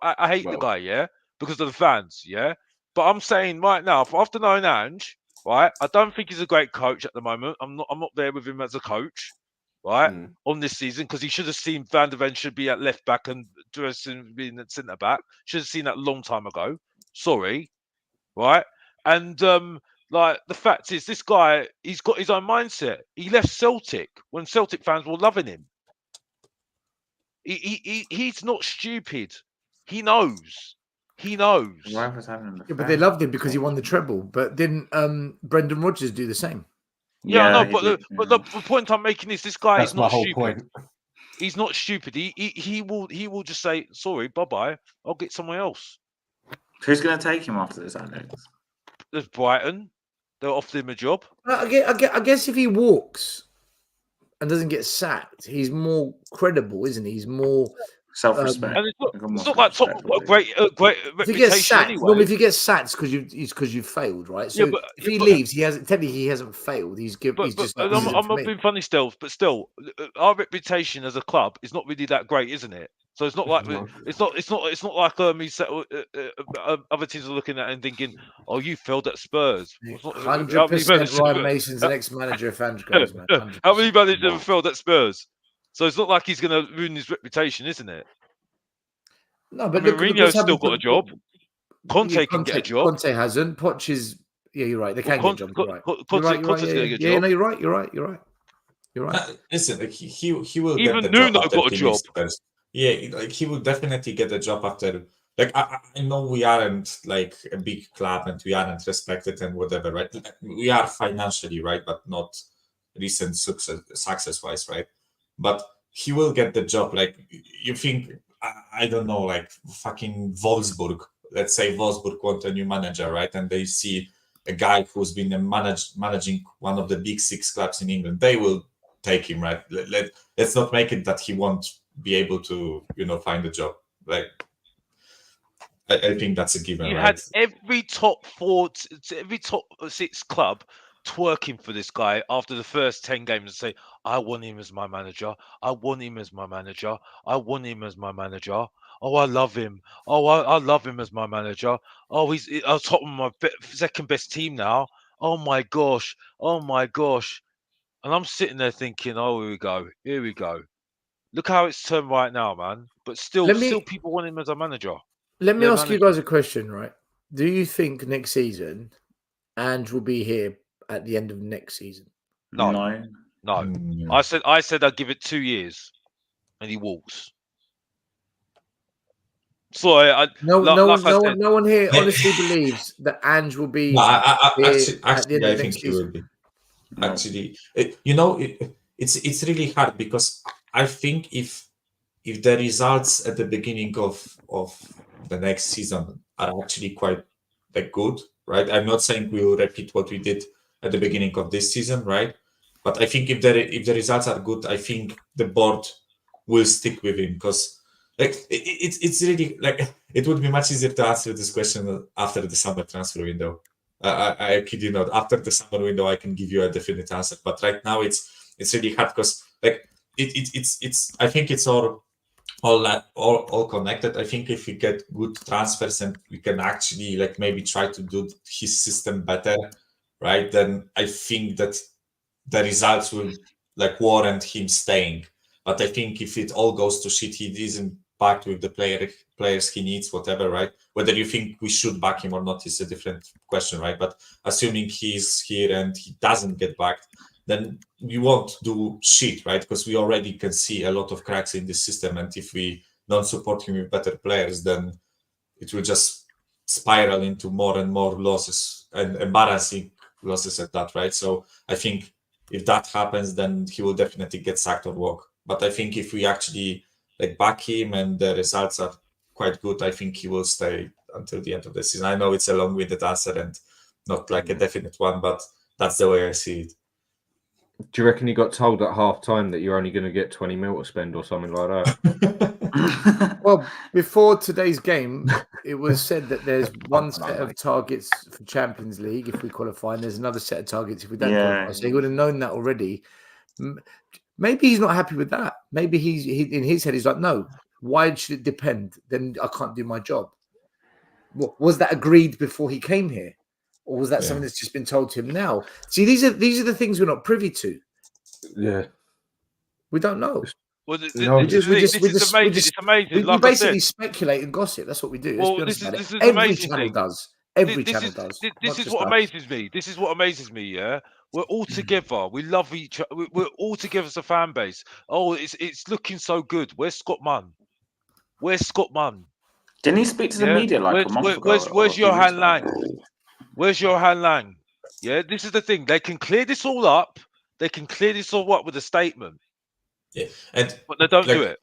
I hate the guy. Yeah, because of the fans. Yeah, but I'm saying right now, after knowing Ange, right, I don't think he's a great coach at the moment. I'm not there with him as a coach. Right, on this season, because he should have seen Van der Ven should be at left back and Dresen being at centre back. Should have seen that a long time ago. Sorry. Right, and like the fact is, this guy, he's got his own mindset. He left Celtic when Celtic fans were loving him. He's not stupid. He knows. Yeah, but they loved him because he won the treble. But didn't Brendan Rodgers do the same? Yeah, I know, but the point I'm making is this guy is not stupid. Point. He's not stupid. He will just say sorry, bye bye. I'll get somewhere else. Who's going to take him after this, Alex? There's Brighton. They'll offer him a job. I guess if he walks and doesn't get sacked, he's more credible, isn't he? He's more Self-respect. And it's Got more not like Tottenham got a great If he gets reputation sacked, anyway. normally if he gets sacked, it's because you've failed, right? So if he leaves, technically he hasn't failed. He's just not. I'm not being funny still, but still, our reputation as a club is not really that great, isn't it? So it's not like it's not like other teams are looking at it and thinking, "Oh, you failed at Spurs." 100% Ryan Mason's the next manager if Ange goes, man. 100%. How many managers ever failed at Spurs? So it's not like he's going to ruin his reputation, isn't it? No, but Mourinho's still got a job. Conte can get a job. Conte hasn't. Poch is. Yeah, you're right. They can get jobs. You're right. Conte's going to get a job. No, you're right. Listen, like he will Even get the job Nuno after got a he job. leaves Spurs. Yeah, like he will definitely get a job after. Like I know we aren't like a big club and we aren't respected and whatever, right? We are financially, right, but not recent success wise, right? But he will get the job. Like you think, I don't know, like fucking Wolfsburg. Let's say Wolfsburg want a new manager, right? And they see a guy who's been managing one of the big six clubs in England. They will take him, right? Let's not make it that he won't be able to, find a job. Like I think that's a given. You right? had every top six club twerking for this guy after the first 10 games and say, I want him as my manager. I want him as my manager. I want him as my manager. Oh, I love him. Oh, I love him as my manager. Oh, he's on top of my second best team now. Oh my gosh. Oh my gosh. And I'm sitting there thinking, oh, here we go. Look how it's turned right now, man. But still people want him as a manager. Let me ask you guys a question, right? Do you think next season Ange will be here at the end of next season? No. I said I'd give it 2 years, and he walks. So no one here honestly believes that Ange will be actually, at the end I of think next he will season. be. Actually, it's really hard because I think if the results at the beginning of the next season are actually quite good, right? I'm not saying we will repeat what we did at the beginning of this season, right? But I think if the results are good, I think the board will stick with him because it's really it would be much easier to answer this question after the summer transfer window. I kid you not. After the summer window, I can give you a definite answer. But right now, it's really hard because it's. I think it's all connected. I think if we get good transfers and we can actually maybe try to do his system better, right? Then I think that the results will warrant him staying. But I think if it all goes to shit, he isn't backed with the players he needs, whatever, right? Whether you think we should back him or not is a different question, right? But assuming he's here and he doesn't get backed, then we won't do shit, right? Because we already can see a lot of cracks in this system. And if we don't support him with better players, then it will just spiral into more and more losses and embarrassing losses at that, right? So I think if that happens, then he will definitely get sacked or walk. But I think if we actually back him and the results are quite good, I think he will stay until the end of the season. I know it's a long-winded answer and not a definite one, but that's the way I see it. Do you reckon he got told at half time that you're only going to get 20 mil to spend or something like that? Well, before today's game, it was said that there's one set of targets for Champions League if we qualify, and there's another set of targets if we don't qualify. So he would have known that already. Maybe he's not happy with that. Maybe he in his head he's like, no, why should it depend? Then I can't do my job. Was that agreed before he came here? Or was that something that's just been told to him now? See, these are the things we're not privy to. Yeah. We don't know. Well, it's amazing. We basically speculate and gossip. That's what we do. Well, Every channel does. Every channel does. This is what amazes me. This is what amazes me, yeah? We're all together. We love each other. We're all together as a fan base. Oh, it's looking so good. Where's Scott Munn? Didn't he speak to the media a month ago? Where's Johan Lang? Where's Johan Lang? Yeah, this is the thing. They can clear this all up. They can clear this all up with a statement. Yeah, but they don't do it.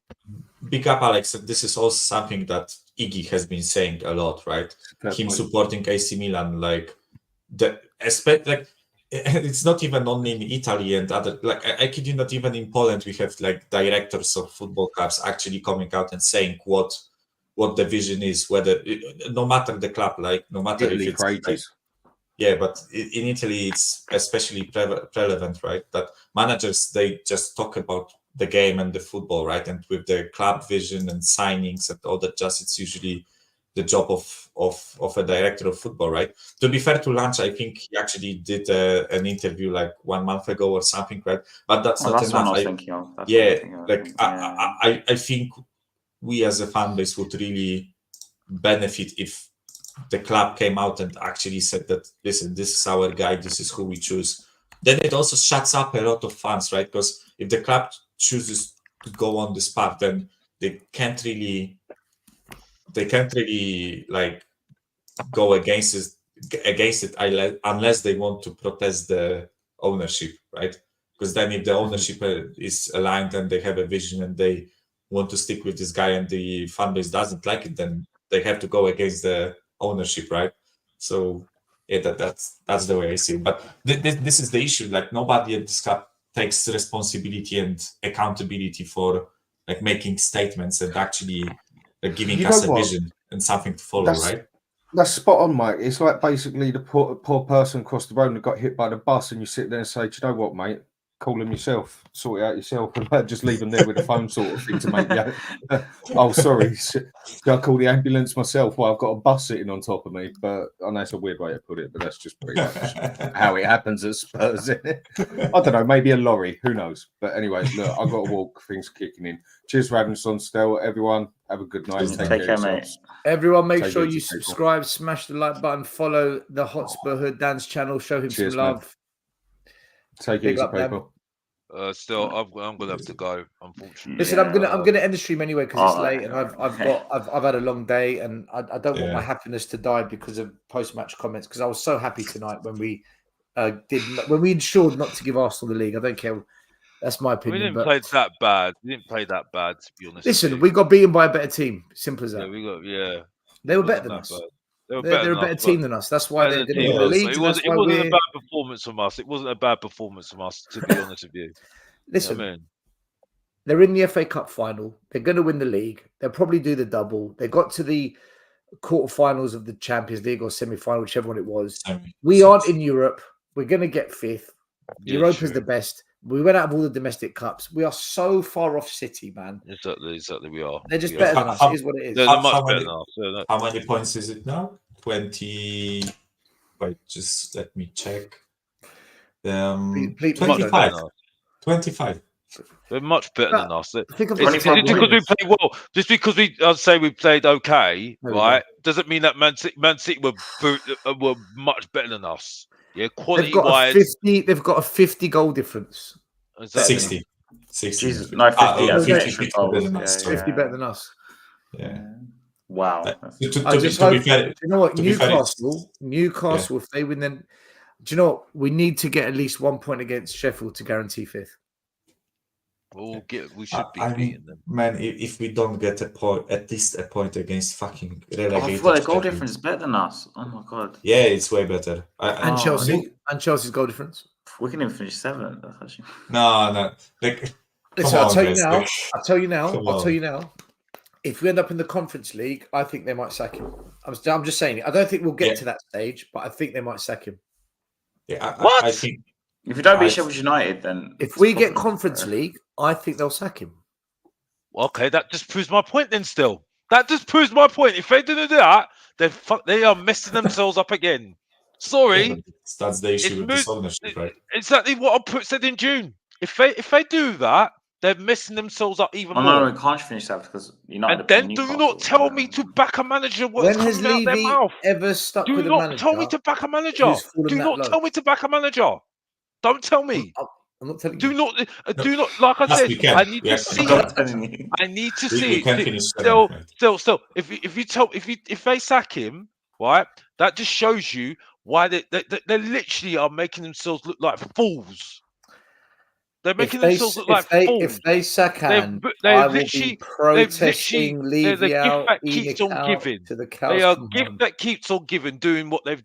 Big up, Alex. This is also something that Iggy has been saying a lot, right? Him supporting AC Milan, it's not even only in Italy and other, like I kid you not, even in Poland we have like directors of football clubs actually coming out and saying what the vision is, whether no matter the club, like no matter Italy if it's for ages. like, yeah, but in Italy it's especially relevant, right? That managers, they just talk about the game and the football, right? And with the club vision and signings and all that, just it's usually the job of a director of football, right? To be fair to Lange, I think he actually did an interview like 1 month ago or something, right? But that's not that's enough. what I was thinking of. That's Yeah, what I was thinking of. like I think we as a fan base would really benefit if the club came out and actually said that, listen, this is our guy, this is who we choose. Then it also shuts up a lot of fans, right? Because if the club chooses to go on this path, then they can't really like go against it unless they want to protest the ownership, right? Because then if the ownership is aligned and they have a vision and they want to stick with this guy and the fan base doesn't like it, then they have to go against the ownership, right? So yeah, that's the way I see it. But this is the issue. Like nobody at this club takes responsibility and accountability for like making statements and actually giving us a vision and something to follow, right? That's spot on, Mike. It's like basically the poor person across the road that got hit by the bus, and you sit there and say, "Do you know what, mate? Call him yourself, sort it out yourself, and just leave them there with a phone sort of thing to make you." Oh, sorry, should I call the ambulance myself? Well, I've got a bus sitting on top of me, but I know it's a weird way to put it, but that's just pretty much how it happens at Spurs. Isn't it? I don't know, maybe a lorry, who knows? But anyway, look, I've got to walk. Things kicking in. Cheers for having us on, Still. Everyone, have a good night. Take care, mate. Everyone, make sure you subscribe, smash the like button, follow the Hotspur Hood Dan's channel, show him some love. Take it easy, people. Still, I'm gonna have to go. Unfortunately. Listen, I'm gonna end the stream anyway because it's late and I've had a long day and I don't want my happiness to die because of post-match comments, because I was so happy tonight when we ensured not to give Arsenal the league. I don't care. That's my opinion. We didn't play that bad. We didn't play that bad, to be honest. Listen, we got beaten by a better team. Simple as that. Yeah, they were better than us. They're a better team than us. That's why they're going to win the league. It wasn't a bad performance from us. It wasn't a bad performance from us, to be honest with you. Listen, they're in the FA Cup final. They're going to win the league. They'll probably do the double. They got to the quarterfinals of the Champions League or semi-final, whichever one it was. We aren't in Europe. We're going to get fifth. Europa's the best. We went out of all the domestic cups. We are so far off City, man. Exactly. We are. They're just better than us. It is what it is. They're much better than us. How many points is it now? 20. Wait, just let me check. 25. 25. They're much better than us. Just because I'd say we played okay, right? Doesn't mean that Man City were much better than us. Yeah, quality-wise, they've got a 50 goal difference. 60. Jesus, no, 50 better than us. 50 better than us. Yeah. Wow. You know what? Newcastle, if they win, then do you know what? We need to get at least 1 point against Sheffield to guarantee fifth. We should be beating them. Man, if we don't get at least a point against fucking relegated, the goal difference is better than us. Oh my god. Yeah, it's way better. And Chelsea's goal difference. We can even finish seventh. No. Like, listen, I'll tell you now. If we end up in the Conference League, I think they might sack him. I'm just saying it. I don't think we'll get to that stage, but I think they might sack him. Yeah, I think if you don't beat Sheffield United, then if we get Conference League, I think they'll sack him. Okay, that just proves my point. Then still, that just proves my point. If they didn't do that, then they are messing themselves up again. Sorry, yeah, that's the issue with this ownership, right? Exactly what I said in June. If they do that, they're messing themselves up even more. No, we can't finish that because United. And then do not tell me to back a manager. When has Levy ever stuck with a manager? Do not tell me to back a manager. Do not tell me to back a manager. Don't tell me. I'm not telling you. Do not. Like I said, I need to see it. I need to see it. Still. If they sack him, right, that just shows you why they literally are making themselves look like fools. They're If making they themselves look like fools. if they sack They've Ange, they've I will be literally protesting they're the Levy gift out, that keeps Enoch on out giving. to the They cows are come gift home. that keeps on giving, doing what they've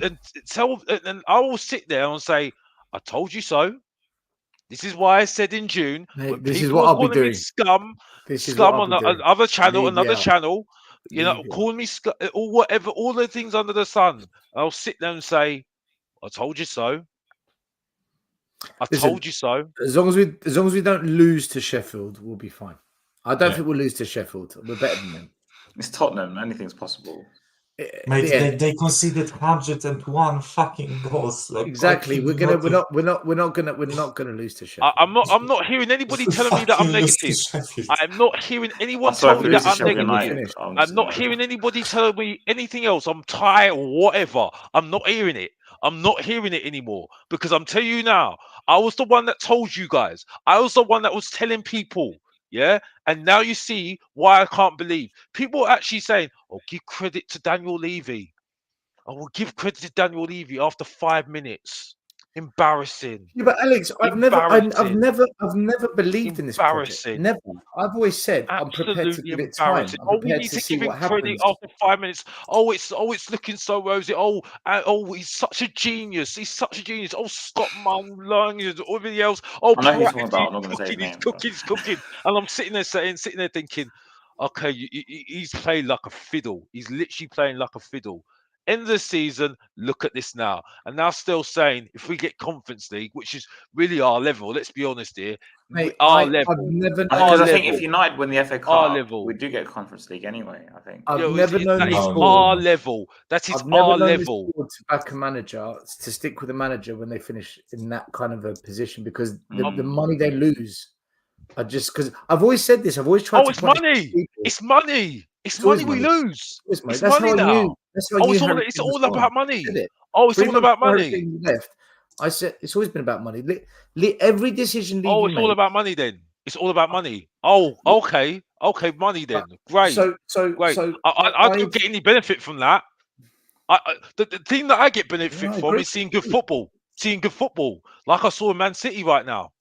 and tell. And I will sit there and say, "I told you so." This is why I said in June Mate, when this is people what were I'll be calling me doing. scum, This is what I'll on be doing. another channel, Levy out. you know, Levy out. calling me scum, or whatever, all the things under the sun. I'll sit there and say, "I told you so." I Listen, told you so. as long as we don't lose to Sheffield, we'll be fine. I don't Yeah. think we'll lose to Sheffield. We're better than them. It's Tottenham. Anything's possible. Mate, Yeah, they conceded 101 fucking goals. Like, exactly. We're not gonna lose to Sheffield. I'm not hearing anybody telling me that I'm negative. I am not hearing anyone telling me that I'm negative. I'm not hearing anybody telling me anything else. I'm tired or whatever. I'm not hearing it. I'm not hearing it anymore because I'm telling you now, I was the one that told you guys. I was the one that was telling people. Yeah. And now you see why I can't believe. People are actually saying, oh, give credit to Daniel Levy. I will give credit to Daniel Levy after 5 minutes. Embarrassing. Yeah, but Alex, I've never believed in this project. Embarrassing. Never. I've always said I'm prepared to give it time. I'm we prepared need to to see give him what credit happens. after 5 minutes. Oh, it's looking so rosy. Oh, he's such a genius. He's such a genius. Oh, Scott Munn, everybody else. Oh, I know who you're talking about. I'm not going to say his name. he's cooking. And I'm sitting there thinking, okay, he's playing like a fiddle. He's literally playing like a fiddle. End of the season, look at this now. And now still saying, if we get Conference League, which is really our level, let's be honest here, Mate, our I've level. never Because I think if United win the FA our Cup, level. we do get Conference League anyway, I think. I've never known that this is board. our level. That is I've never our known level. this board to back a manager, to stick with a manager when they finish in that kind of a position because the money they lose are just because I've always said this. I've always tried to. It's money. It's money. It's money we lose. It's It's That's money how I now. knew. That's how I knew It's Harry Kane all was about gone. money. I said it. Oh, it's 3 all months about before money. Harry Kane left. I said it's always been about money. Every decision. Oh, it's all about money then. It's all about money. Oh, okay, money then. Great. Great. I don't get any benefit from that. The thing that I get benefit from is seeing good football. Seeing good football, like I saw in Man City right now.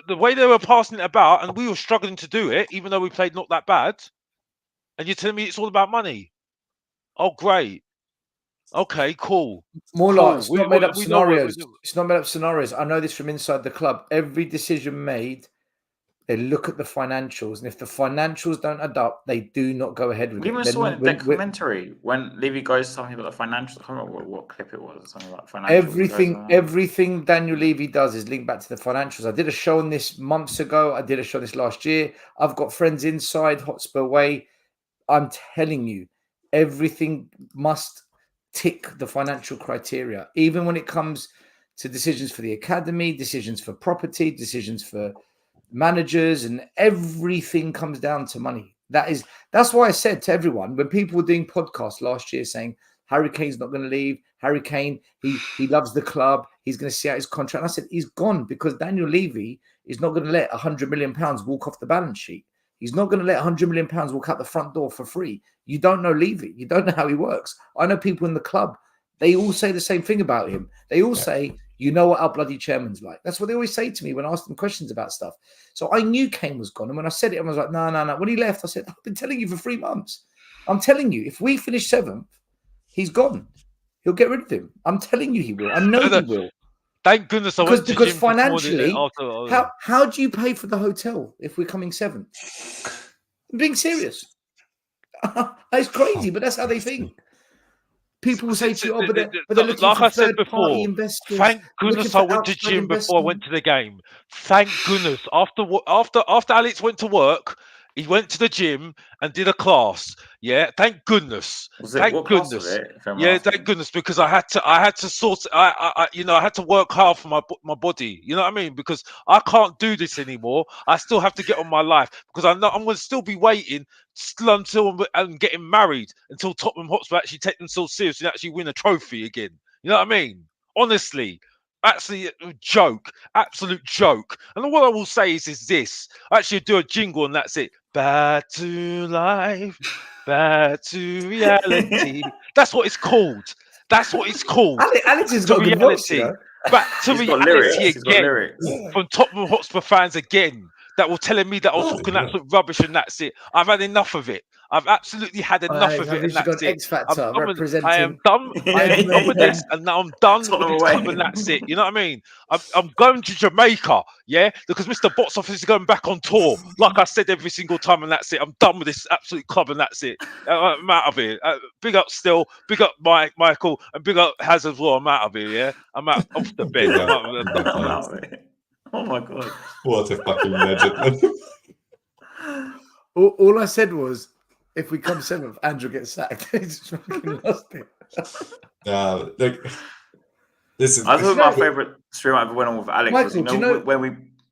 The way they were passing it about, and we were struggling to do it, even though we played not that bad. And you're telling me it's all about money? Oh, great. Okay, cool. More cool. like it's not made up scenarios. It's not made up scenarios. I know this from inside the club. Every decision made, they look at the financials, and if the financials don't add up, they do not go ahead with it. We even saw in a documentary when Levy goes something about the financials. I can't remember what clip it was. Something about financials. Everything Daniel Levy does is linked back to the financials. I did a show on this months ago. I did a show on this last year. I've got friends inside Hotspur Way. I'm telling you, everything must tick the financial criteria, even when it comes to decisions for the academy, decisions for property, decisions for managers, and everything comes down to money. That's why I said to everyone when people were doing podcasts last year saying Harry Kane's not going to leave. Harry Kane, he loves the club. He's going to see out his contract. And I said he's gone because Daniel Levy is not going to let £100 million walk off the balance sheet. He's not going to let £100 million walk out the front door for free. You don't know Levy. You don't know how he works. I know people in the club. They all say the same thing about him. They all say, you know what our bloody chairman's like. That's what they always say to me when I ask them questions about stuff. So I knew Kane was gone. And when I said it, I was like, no. When he left, I said, I've been telling you for 3 months. I'm telling you, if we finish 7th, he's gone. He'll get rid of him. I'm telling you he will. I know he will. Thank goodness I went to because gym financially, how do you pay for the hotel if we're coming 7th? I'm being serious. It's crazy, but that's how they think. People will say to you, "Oh, but they're looking like for I said before, investors." Thank goodness I went to gym before I went to the game. Thank goodness. After Alex went to work, he went to the gym and did a class. Yeah, thank goodness. Thank goodness. Yeah, thank goodness, because I had to sort. I had to work hard for my body. You know what I mean? Because I can't do this anymore. I still have to get on my life because I know I'm going to still be waiting until I'm getting married until Tottenham Hotspur actually take themselves seriously and actually win a trophy again. You know what I mean? Honestly. Actually, a joke, absolute joke. And what I will say is this: I actually do a jingle and that's it. Back to life, back to reality. That's what it's called. That's what it's called. Alex has got a good voice, you know? back to He's got reality lyrics. He's got again lyrics. from Tottenham Hotspur fans again that were telling me that I was talking absolute rubbish and that's it. I've had enough of it. I've absolutely had enough of it, and that's it. X Factor I representing. am done. I am done with this, and now I'm done with this club, and that's it. You know what I mean? I'm going to Jamaica, yeah, because Mr. Box Office is going back on tour. Like I said every single time, and that's it. I'm done with this absolute club, and that's it. I'm out of here. Big up Still, big up Michael, and big up Haz as well. I'm out of here, yeah. I'm out off the bed. I'm out of it. Oh my god! What a fucking legend! All I said was, if we come 7th, Andrew gets sacked. He just fucking lost it. Like, listen. I thought my favorite stream I ever went on with Alex was, Michael, do you know when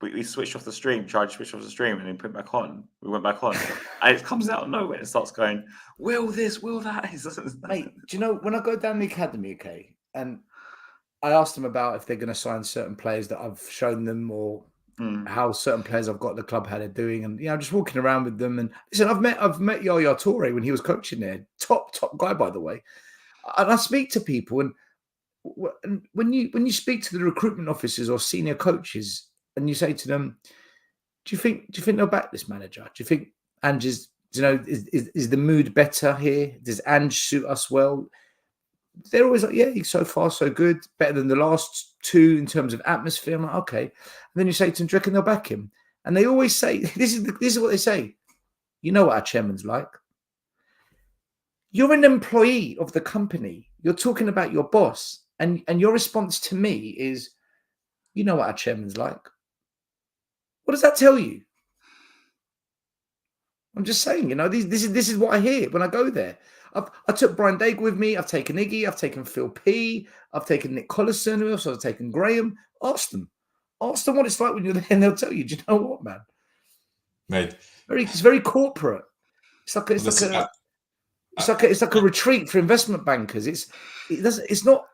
we switched off the stream, tried to switch off the stream, and then put it back on. We went back on, and it comes out of nowhere and starts going, "Will this? Will that?" Mate, do you know when I go down the academy, okay, and I asked them about if they're going to sign certain players that I've shown them, or how certain players I've got at the club, how they're doing, and I'm just walking around with them. And listen, I've met Yaya Toure when he was coaching there, top guy, by the way. And I speak to people, and when you speak to the recruitment officers or senior coaches, and you say to them, "Do you think they'll back this manager? Do you think Ange is the mood better here? Does Ange suit us well?" They're always like, "Yeah, he's so far so good, better than the last two in terms of atmosphere." I'm like, "Okay." And then you say to them, "Do you reckon they'll back him?" And they always say, "This is what they say. You know what our chairman's like. You're an employee of the company. You're talking about your boss, and your response to me is, you know what our chairman's like. What does that tell you?" I'm just saying, this is what I hear when I go there. I took Brian Daigle with me. I've taken Iggy. I've taken Phil P. I've taken Nick Collison. Who else? I've taken Graham. Ask them what it's like when you're there, and they'll tell you. Do you know what, man? Mate, it's very corporate. It's like a retreat for investment bankers. It's not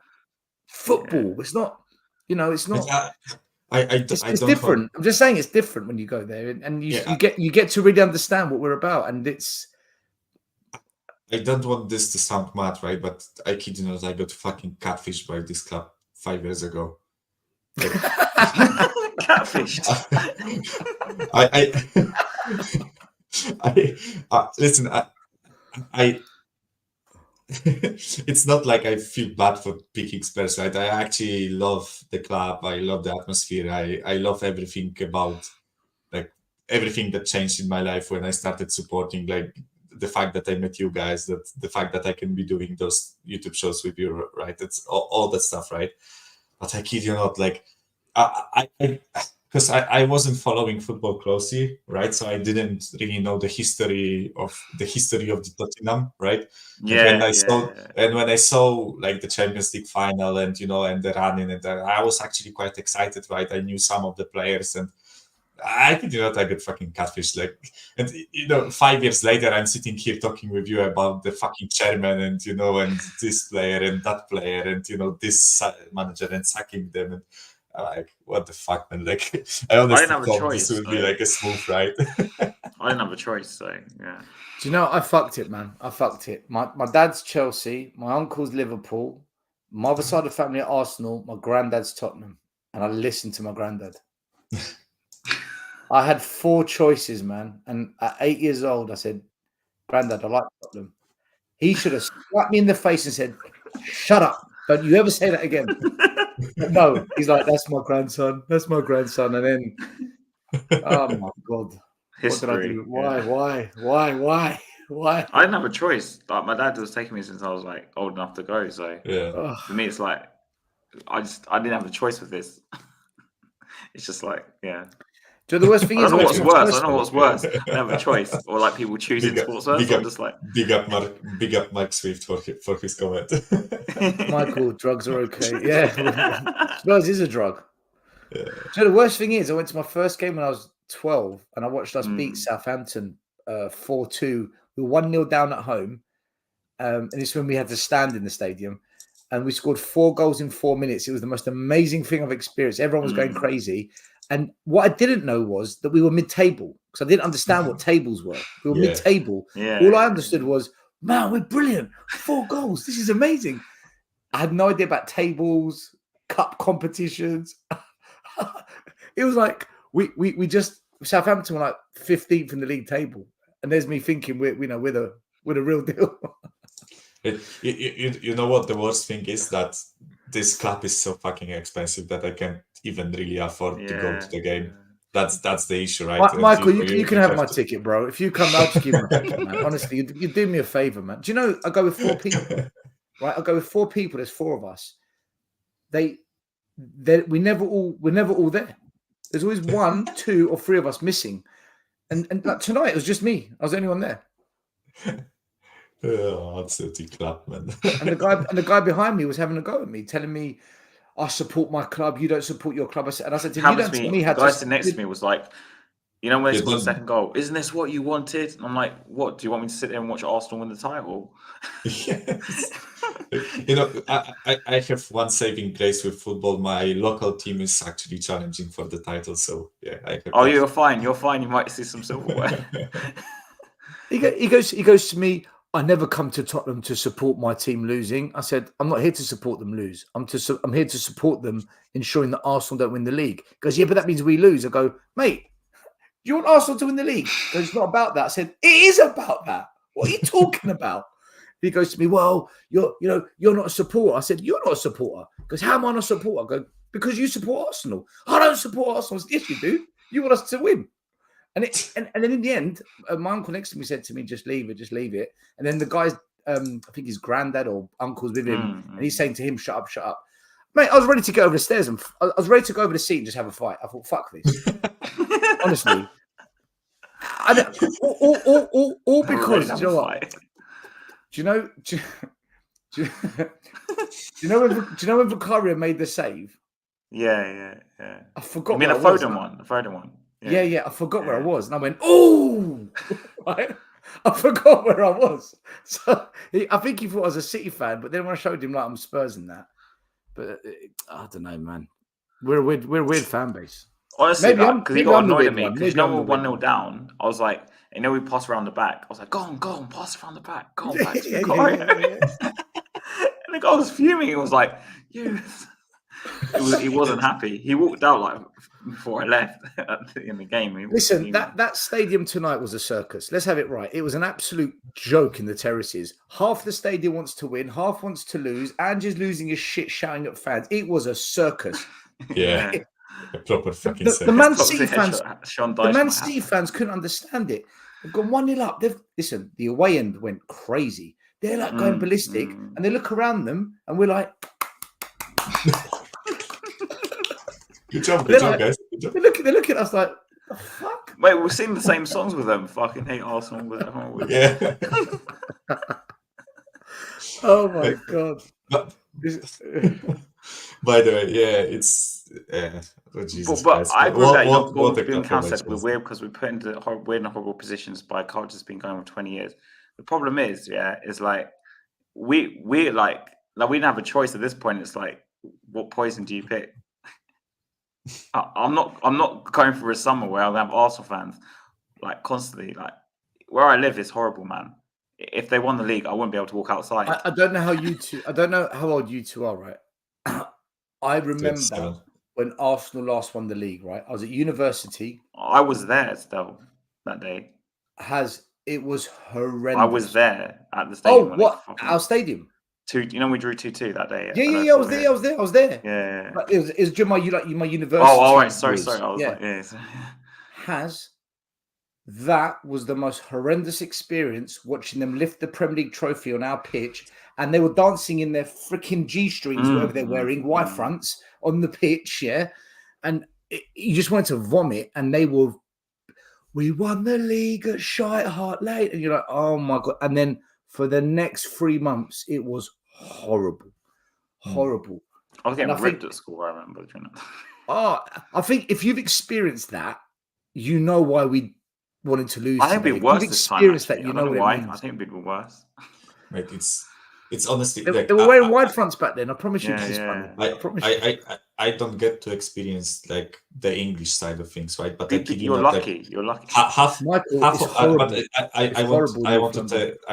football. It's not. It's not. It's different. I'm just saying it's different when you go there, and you get to really understand what we're about, and it's. I don't want this to sound mad, right? But I kid you not, I got fucking catfished by this club 5 years ago. Catfished. Listen. It's not like I feel bad for picking Spurs, right? I actually love the club. I love the atmosphere. I love everything about, like, everything that changed in my life when I started supporting, like, the fact that I met you guys, that the fact that I can be doing those YouTube shows with you, right? It's all that stuff, right? But I kid you not, like, because I wasn't following football closely, right? So I didn't really know the history of the Tottenham, right? And when I saw like the Champions League final and and the running, and I was actually quite excited, right? I knew some of the players, and I did not. I got fucking catfish, like, and 5 years later, I'm sitting here talking with you about the fucking chairman, and and this player and that player, and this manager, and sacking them, and I'm like, what the fuck, man? Like, I honestly thought this would be like a smooth ride. I didn't have a choice, so yeah. Do you know, I fucked it, man. I fucked it. My dad's Chelsea, my uncle's Liverpool, my other side of the family at Arsenal, my granddad's Tottenham, and I listened to my granddad. I had 4 choices, man. And at 8 years old, I said, "Granddad, I like Tottenham." He should have slapped me in the face and said, "Shut up. Don't you ever say that again." But no, he's like, "That's my grandson. That's my grandson." And then, oh my God. History. What did I do? Why? I didn't have a choice. Like, my dad was taking me since I was like old enough to go. So for me, it's like, I didn't have a choice with this. It's just like, yeah. Do you know the worst thing is? I don't know what's worse. I don't have a choice, or like people choosing sports worse. I'm just like, big up Mark Swift for his comment. Michael, drugs are okay. Yeah, Spurs is a drug. Yeah. Do you know the worst thing is? I went to my first game when I was 12, and I watched us beat Southampton 4-2. We were 1-0 down at home, and it's when we had to stand in the stadium, and we scored 4 goals in 4 minutes. It was the most amazing thing I've experienced. Everyone was going crazy. And what I didn't know was that we were mid-table, because I didn't understand what tables were. We were mid-table. All I understood was, man, we're brilliant. 4 goals. This is amazing. I had no idea about tables, cup competitions. It was like we just Southampton were like 15th in the league table, and there's me thinking we're the real deal. You know what the worst thing is, that this club is so fucking expensive that I can't even really afford to go to the game. That's the issue, right? Michael, you can have my ticket, bro. If you come, I'll just give you my ticket, man. Honestly, you do me a favor, man. Do you know I go with 4 people, right? I go with 4 people. There's 4 of us. We're never all there. There's always 1, 2, or 3 of us missing, and like tonight it was just me. I was the only one there. Oh, absolutely club, man. And the guy behind me was having a go at me, telling me, "I support my club. You don't support your club." I said, to him, "You don't tell me how to." The guy next to me was like, "You know when they scored the second goal, isn't this what you wanted?" And I'm like, "What? Do you want me to sit there and watch Arsenal win the title?" Yes. You know, I have one saving grace with football. My local team is actually challenging for the title, so yeah. You're fine. You're fine. You might see some silverware. He goes to me, "I never come to Tottenham to support my team losing." I said, "I'm not here to support them lose. I'm here to support them ensuring that Arsenal don't win the league." He goes, "Yeah, but that means we lose." I go, "Mate, do you want Arsenal to win the league?" He goes, "It's not about that." I said, "It is about that. What are you talking about?" He goes to me, "Well, you're not a supporter." I said, "You're not a supporter." He goes, "How am I not a supporter?" I go, "Because you support Arsenal." "I don't support Arsenal." I said, "Yes, you do. You want us to win." And then in the end, my uncle next to me said to me, "Just leave it." And then the guy's, I think his granddad or uncle's with him, and he's saying to him, "Shut up." Mate, I was ready to go over the stairs and I was ready to go over the seat and just have a fight. I thought, fuck this. Honestly. All because, do you know what? Do you know when Vicario made the save? Yeah. I forgot. You mean the Foden one? The Foden one. Yeah. I forgot where I was, and I went, "Oh!" Right? I forgot where I was. So I think he thought I was a City fan, but then when I showed him like I'm Spurs and that, but I don't know, man. We're a weird fan base. Honestly, because he got annoyed at me because we're 1-0 down. I was like, we pass around the back. I was like, go on, pass around the back. Go on, back to the goal. And the guy was fuming. He was like, "You." He wasn't happy. He walked out like before I left in the game. Listen, that stadium tonight was a circus. Let's have it right. It was an absolute joke in the terraces. Half the stadium wants to win, half wants to lose. Ange is losing his shit, shouting at fans. It was a circus. Yeah. A proper fucking the Man City fans couldn't understand it. They've gone 1-0 up. Listen, the away end went crazy. They're like going ballistic, and they look around them, and we're like, Good job, guys. Good job. They look at us like, the fuck? Wait, we've seen the same songs with them. Fucking hate Arsenal with it. Yeah. Oh my god. By the way, yeah, it's Jesus but Christ. I agree with that. What being said, we're weird because we're put into weird and horrible positions by culture's been going for 20 years. The problem is, is like we like we didn't have a choice at this point. It's like, what poison do you pick? I'm not going for a summer where I'll have Arsenal fans like constantly. Like where I live is horrible, man. If they won the league, I wouldn't be able to walk outside. I don't know how you two. I don't know how old you two are, right? I remember when Arsenal last won the league, right? I was at university. I was there still that day. It was horrendous. I was there at the stadium. Oh, what? Our stadium? We drew 2-2 that day. Yeah, I was there. Yeah. But it was my university. Oh, right. Sorry. I was That was the most horrendous experience watching them lift the Premier League trophy on our pitch, and they were dancing in their freaking G-strings, whatever they're wearing, Y fronts on the pitch, and you just wanted to vomit. And we won the league at Shite Hart Lane, and you're like, oh my god! And then for the next 3 months, it was horrible. I was getting ripped at school. I remember. I think if you've experienced that, you know why we wanted to lose. I think it'd be worse this time. That, you know why. I think it'd be worse. Like it's honestly. They were wearing wide fronts back then. I promise you. I don't get to experience like the English side of things, right? But you're lucky. You're lucky. I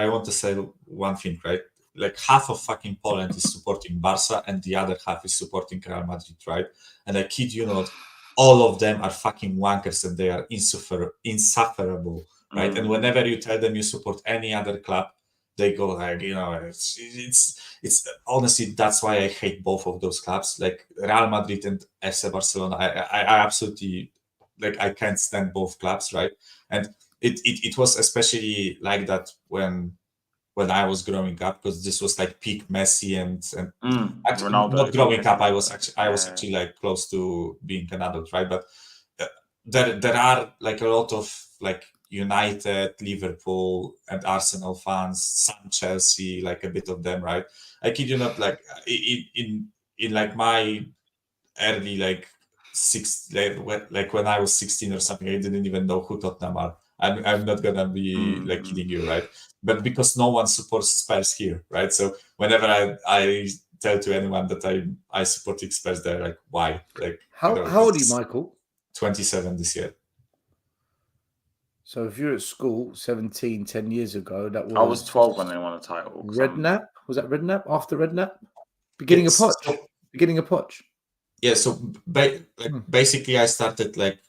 want to say one thing, right? like half of fucking Poland is supporting Barca and the other half is supporting Real Madrid, right? And I kid you not, all of them are fucking wankers and they are insufferable, right? And whenever you tell them you support any other club, they go like, it's honestly, that's why I hate both of those clubs, like Real Madrid and FC Barcelona. I absolutely, like, I can't stand both clubs, right? And it was especially like that when I was growing up, because this was like peak Messi and actually Ronaldo, not growing up. I was yeah. actually like close to being an adult, right? But there are like a lot of like United, Liverpool, and Arsenal fans, some Chelsea, like a bit of them, right? I kid you not, like in like my early like when I was 16 or something, I didn't even know who Tottenham are. I'm not gonna be like kidding you, right? But because no one supports Spurs here, right? So whenever I tell to anyone that I support Spurs, they're like, why? Like, how old are you, Michael? 27 this year. So if you're at school 17, 10 years ago, that was... I was 12 when they won a title. Redknapp? Was that Redknapp? After Redknapp? Beginning of Poch? Beginning of Poch? Yeah, so basically I started like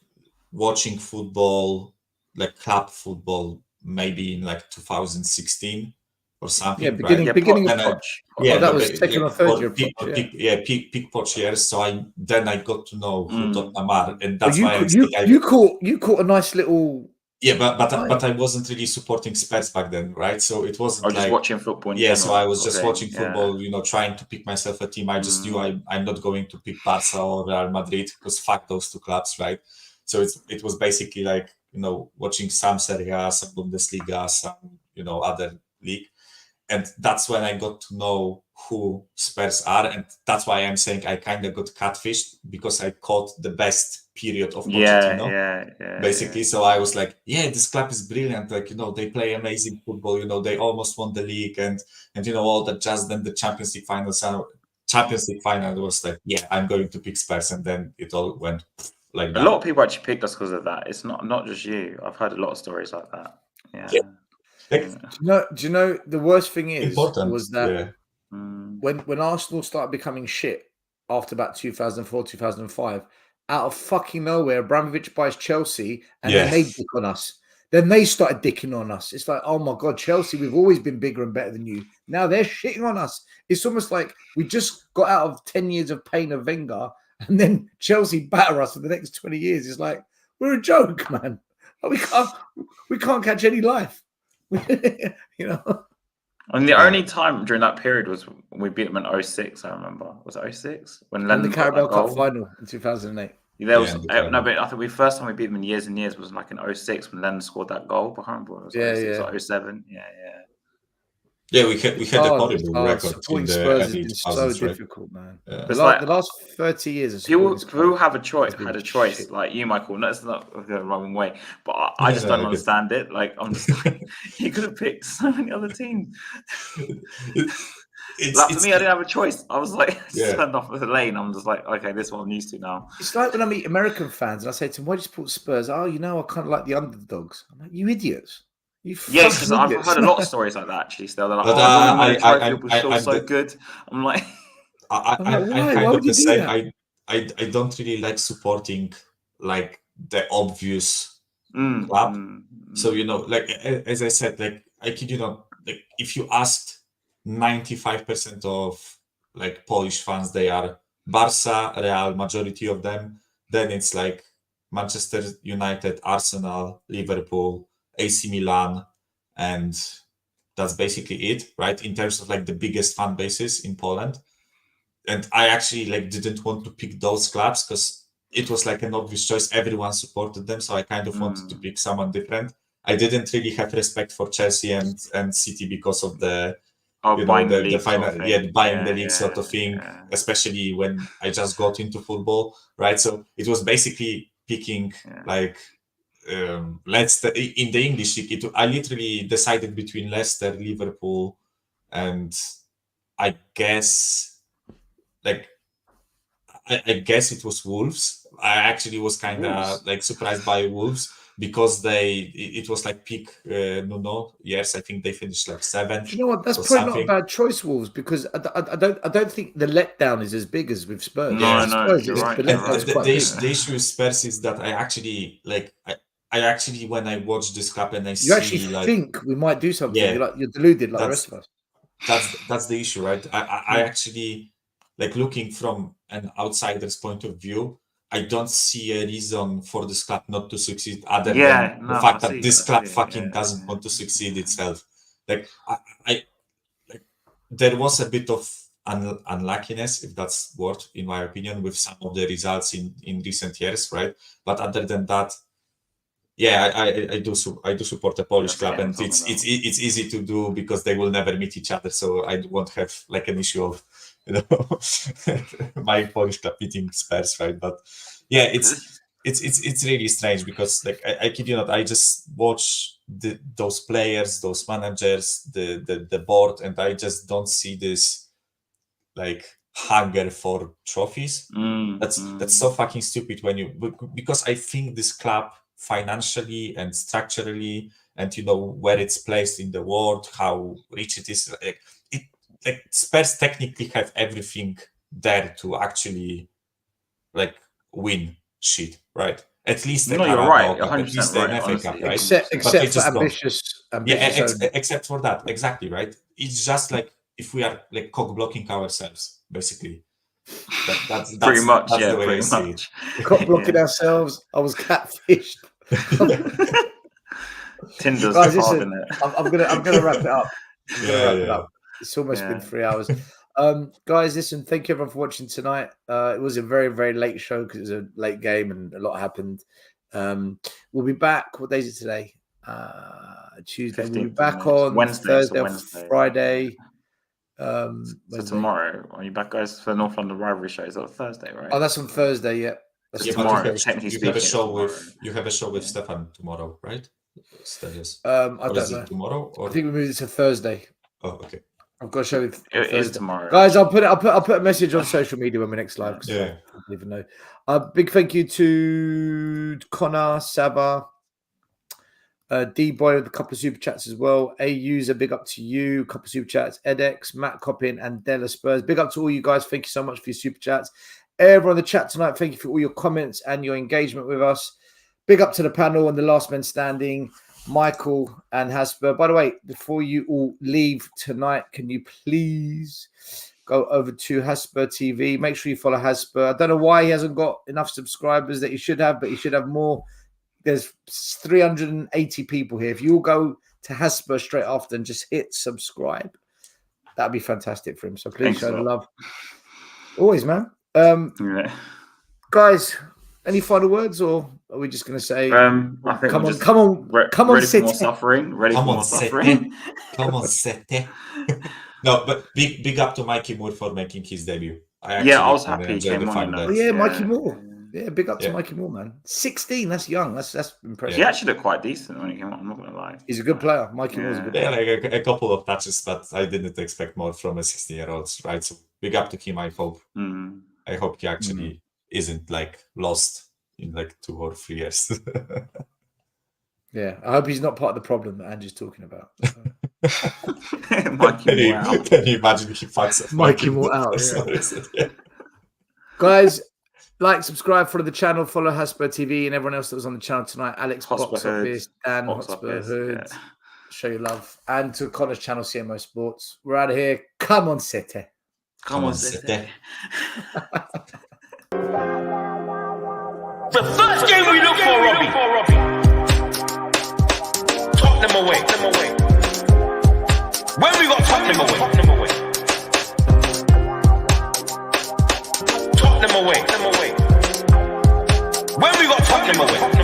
watching football, like club football, maybe in like 2016 or something. Yeah, beginning of Poch. Yeah, that was second or third year. Peak Poch years. So I got to know who Tottenham are, and that's why you caught a nice little. Yeah, but I wasn't really supporting Spurs back then, right? So it wasn't like just watching football. So I was just watching football, trying to pick myself a team. I just knew I'm not going to pick Barca or Real Madrid because fuck those two clubs, right? So it was basically like, watching some Serie A, some Bundesliga, some, other league. And that's when I got to know who Spurs are. And that's why I'm saying I kind of got catfished, because I caught the best period of Pochettino. Basically. So I was like, this club is brilliant. Like, they play amazing football. They almost won the league and all that jazz. Then the Champions League final was like, I'm going to pick Spurs. And then it all went like that. A lot of people actually picked us because of that. It's not just you. I've heard a lot of stories like that. Yeah. Do you know the worst thing was that when Arsenal started becoming shit after about 2004, 2005, out of fucking nowhere, Abramovich buys Chelsea and then they dick on us. Then they started dicking on us. It's like, oh my God, Chelsea, we've always been bigger and better than you. Now they're shitting on us. It's almost like we just got out of 10 years of pain of Wenger, and then Chelsea batter us for the next 20 years. It's like, we're a joke, man. We can't catch any life. And the only time during that period was when we beat them in 06, I remember. Was it 06? When the Carabao Cup final in 2008. There was no, but I think the first time we beat them in years and years was like in 06 when Lennon scored that goal. I can't remember. It was 06 or 07. Yeah, we had a horrible record. Supporting Spurs has been so difficult, man. Yeah. The last 30 years, people who had a choice, like you, Michael. That's not the wrong way, but I just don't understand it. Like, I'm just like, you could have picked so many other teams. For me, I didn't have a choice. I was like, turned off the lane. I'm just like, okay, this one I'm used to now. It's like when I meet American fans and I say to them, "Why do you support Spurs?" "Oh, I kind of like the underdogs." I'm like, "You idiots." Because I've heard a lot of stories like that actually. Still, they're like, "I feel so good." I'm like, why would you do that? I don't really like supporting like the obvious club. So like as I said, like I kid you not, like if you asked 95% of like Polish fans, they are Barca, Real, majority of them. Then it's like Manchester United, Arsenal, Liverpool, AC Milan, and that's basically it, right? In terms of like the biggest fan bases in Poland. And I actually like didn't want to pick those clubs because it was like an obvious choice. Everyone supported them, so I kind of wanted to pick someone different. I didn't really have respect for Chelsea and City because of the buying the league sort of thing, especially when I just got into football, right? So it was basically picking like Leicester in the English league. I literally decided between Leicester, Liverpool, and I guess it was Wolves. I actually was kind of like surprised by Wolves, because it was like peak Nuno years. I think they finished like 7th. Do you know what? That's or probably something. not a bad choice, Wolves, because I don't think the letdown is as big as with Spurs. No, Spurs, you're right. The letdown's quite The big. issue with Spurs is that I actually when I watch this club and I see You actually think we might do something. Yeah. You're deluded like the rest of us. That's the issue, right? I actually, like, looking from an outsider's point of view, I don't see a reason for this club not to succeed other than the fact that this club doesn't want to succeed itself. Like there was a bit of unluckiness, if that's word, in my opinion, with some of the results in recent years, right? But other than that, yeah, I do support the Polish club, and it's easy to do because they will never meet each other, so I won't have like an issue of my Polish club beating Spurs, right? But yeah, it's really strange because, like, I kid you not, I just watch those players, those managers, the board, and I just don't see this like hunger for trophies. That's so fucking stupid because I think this club, financially and structurally, and where it's placed in the world, how rich it is, like Spurs technically have everything there to actually like win shit, right? At least you're right, 100% right, FA Cup, right? Except for ambitious except for that, exactly, right? It's just like if we are like cock blocking ourselves, basically. That's pretty much, the way pretty I see much. it. Cock blocking ourselves. I was catfished. Tinder's Guys, hard, listen, isn't it? I'm gonna wrap it up. Yeah. It's almost been 3 hours. Guys, listen, thank you everyone for watching tonight. It was a very, very late show because it was a late game and a lot happened. We'll be back. What day is it today? Tuesday. We'll be back on Thursday or Friday. So tomorrow, are you back, guys, for North London rivalry show? Is that Thursday, right? Oh, that's on Thursday, yeah. That's tomorrow. You have a show with Stefan tomorrow, right? I don't know. Tomorrow, or? I think we moved it to Thursday. Oh, okay. I've got a show with it is tomorrow, guys. I'll put a message on social media when we next live. Yeah. I don't even know. Big thank you to Connor, Saba, D-Boy with a couple of super chats as well. A user, big up to you. A couple of super chats. Edex, Matt Coppin, and Della Spurs. Big up to all you guys. Thank you so much for your super chats. Everyone in the chat tonight, thank you for all your comments and your engagement with us. Big up to the panel and the last men standing, Michael and Hasper. By the way, before you all leave tonight, can you please go over to Hasper TV? Make sure you follow Hasper. I don't know why he hasn't got enough subscribers that he should have, but he should have more. There's 380 people here. If you all go to Hasper straight after and just hit subscribe, that'd be fantastic for him. So please show the love. Always, man. Guys, any final words, or are we just going to say, I think come on, ready for more suffering? Ready for more suffering? Come on, Sete. No, but big up to Mikey Moore for making his debut. I was happy he came on. Mikey Moore. Yeah, big up to Mikey Moore, man. 16, that's young. That's impressive. He actually looked quite decent when he came on. I'm not going to lie. He's a good player. Mikey Moore's a good player. Yeah, like a couple of touches, but I didn't expect more from a 16-year-old, right? So big up to him. I hope he actually isn't like lost in like 2 or 3 years. Yeah, I hope he's not part of the problem that Ange is talking about. Mikey Moore out. Can you imagine if he fucks up Mikey Moore out? Yeah. Guys, like, subscribe, follow the channel, follow Hotspur TV and everyone else that was on the channel tonight. Alex, Hotspur Box Hood, Office, Dan, Hotspur Hood. Yeah. Show your love. And to Connor's channel, CMO Sports. We're out of here. Come on, City. Come on, City. The first game we look for, Robbie. Tottenham away. When we got Tottenham away. Tottenham away. When we got Tottenham away.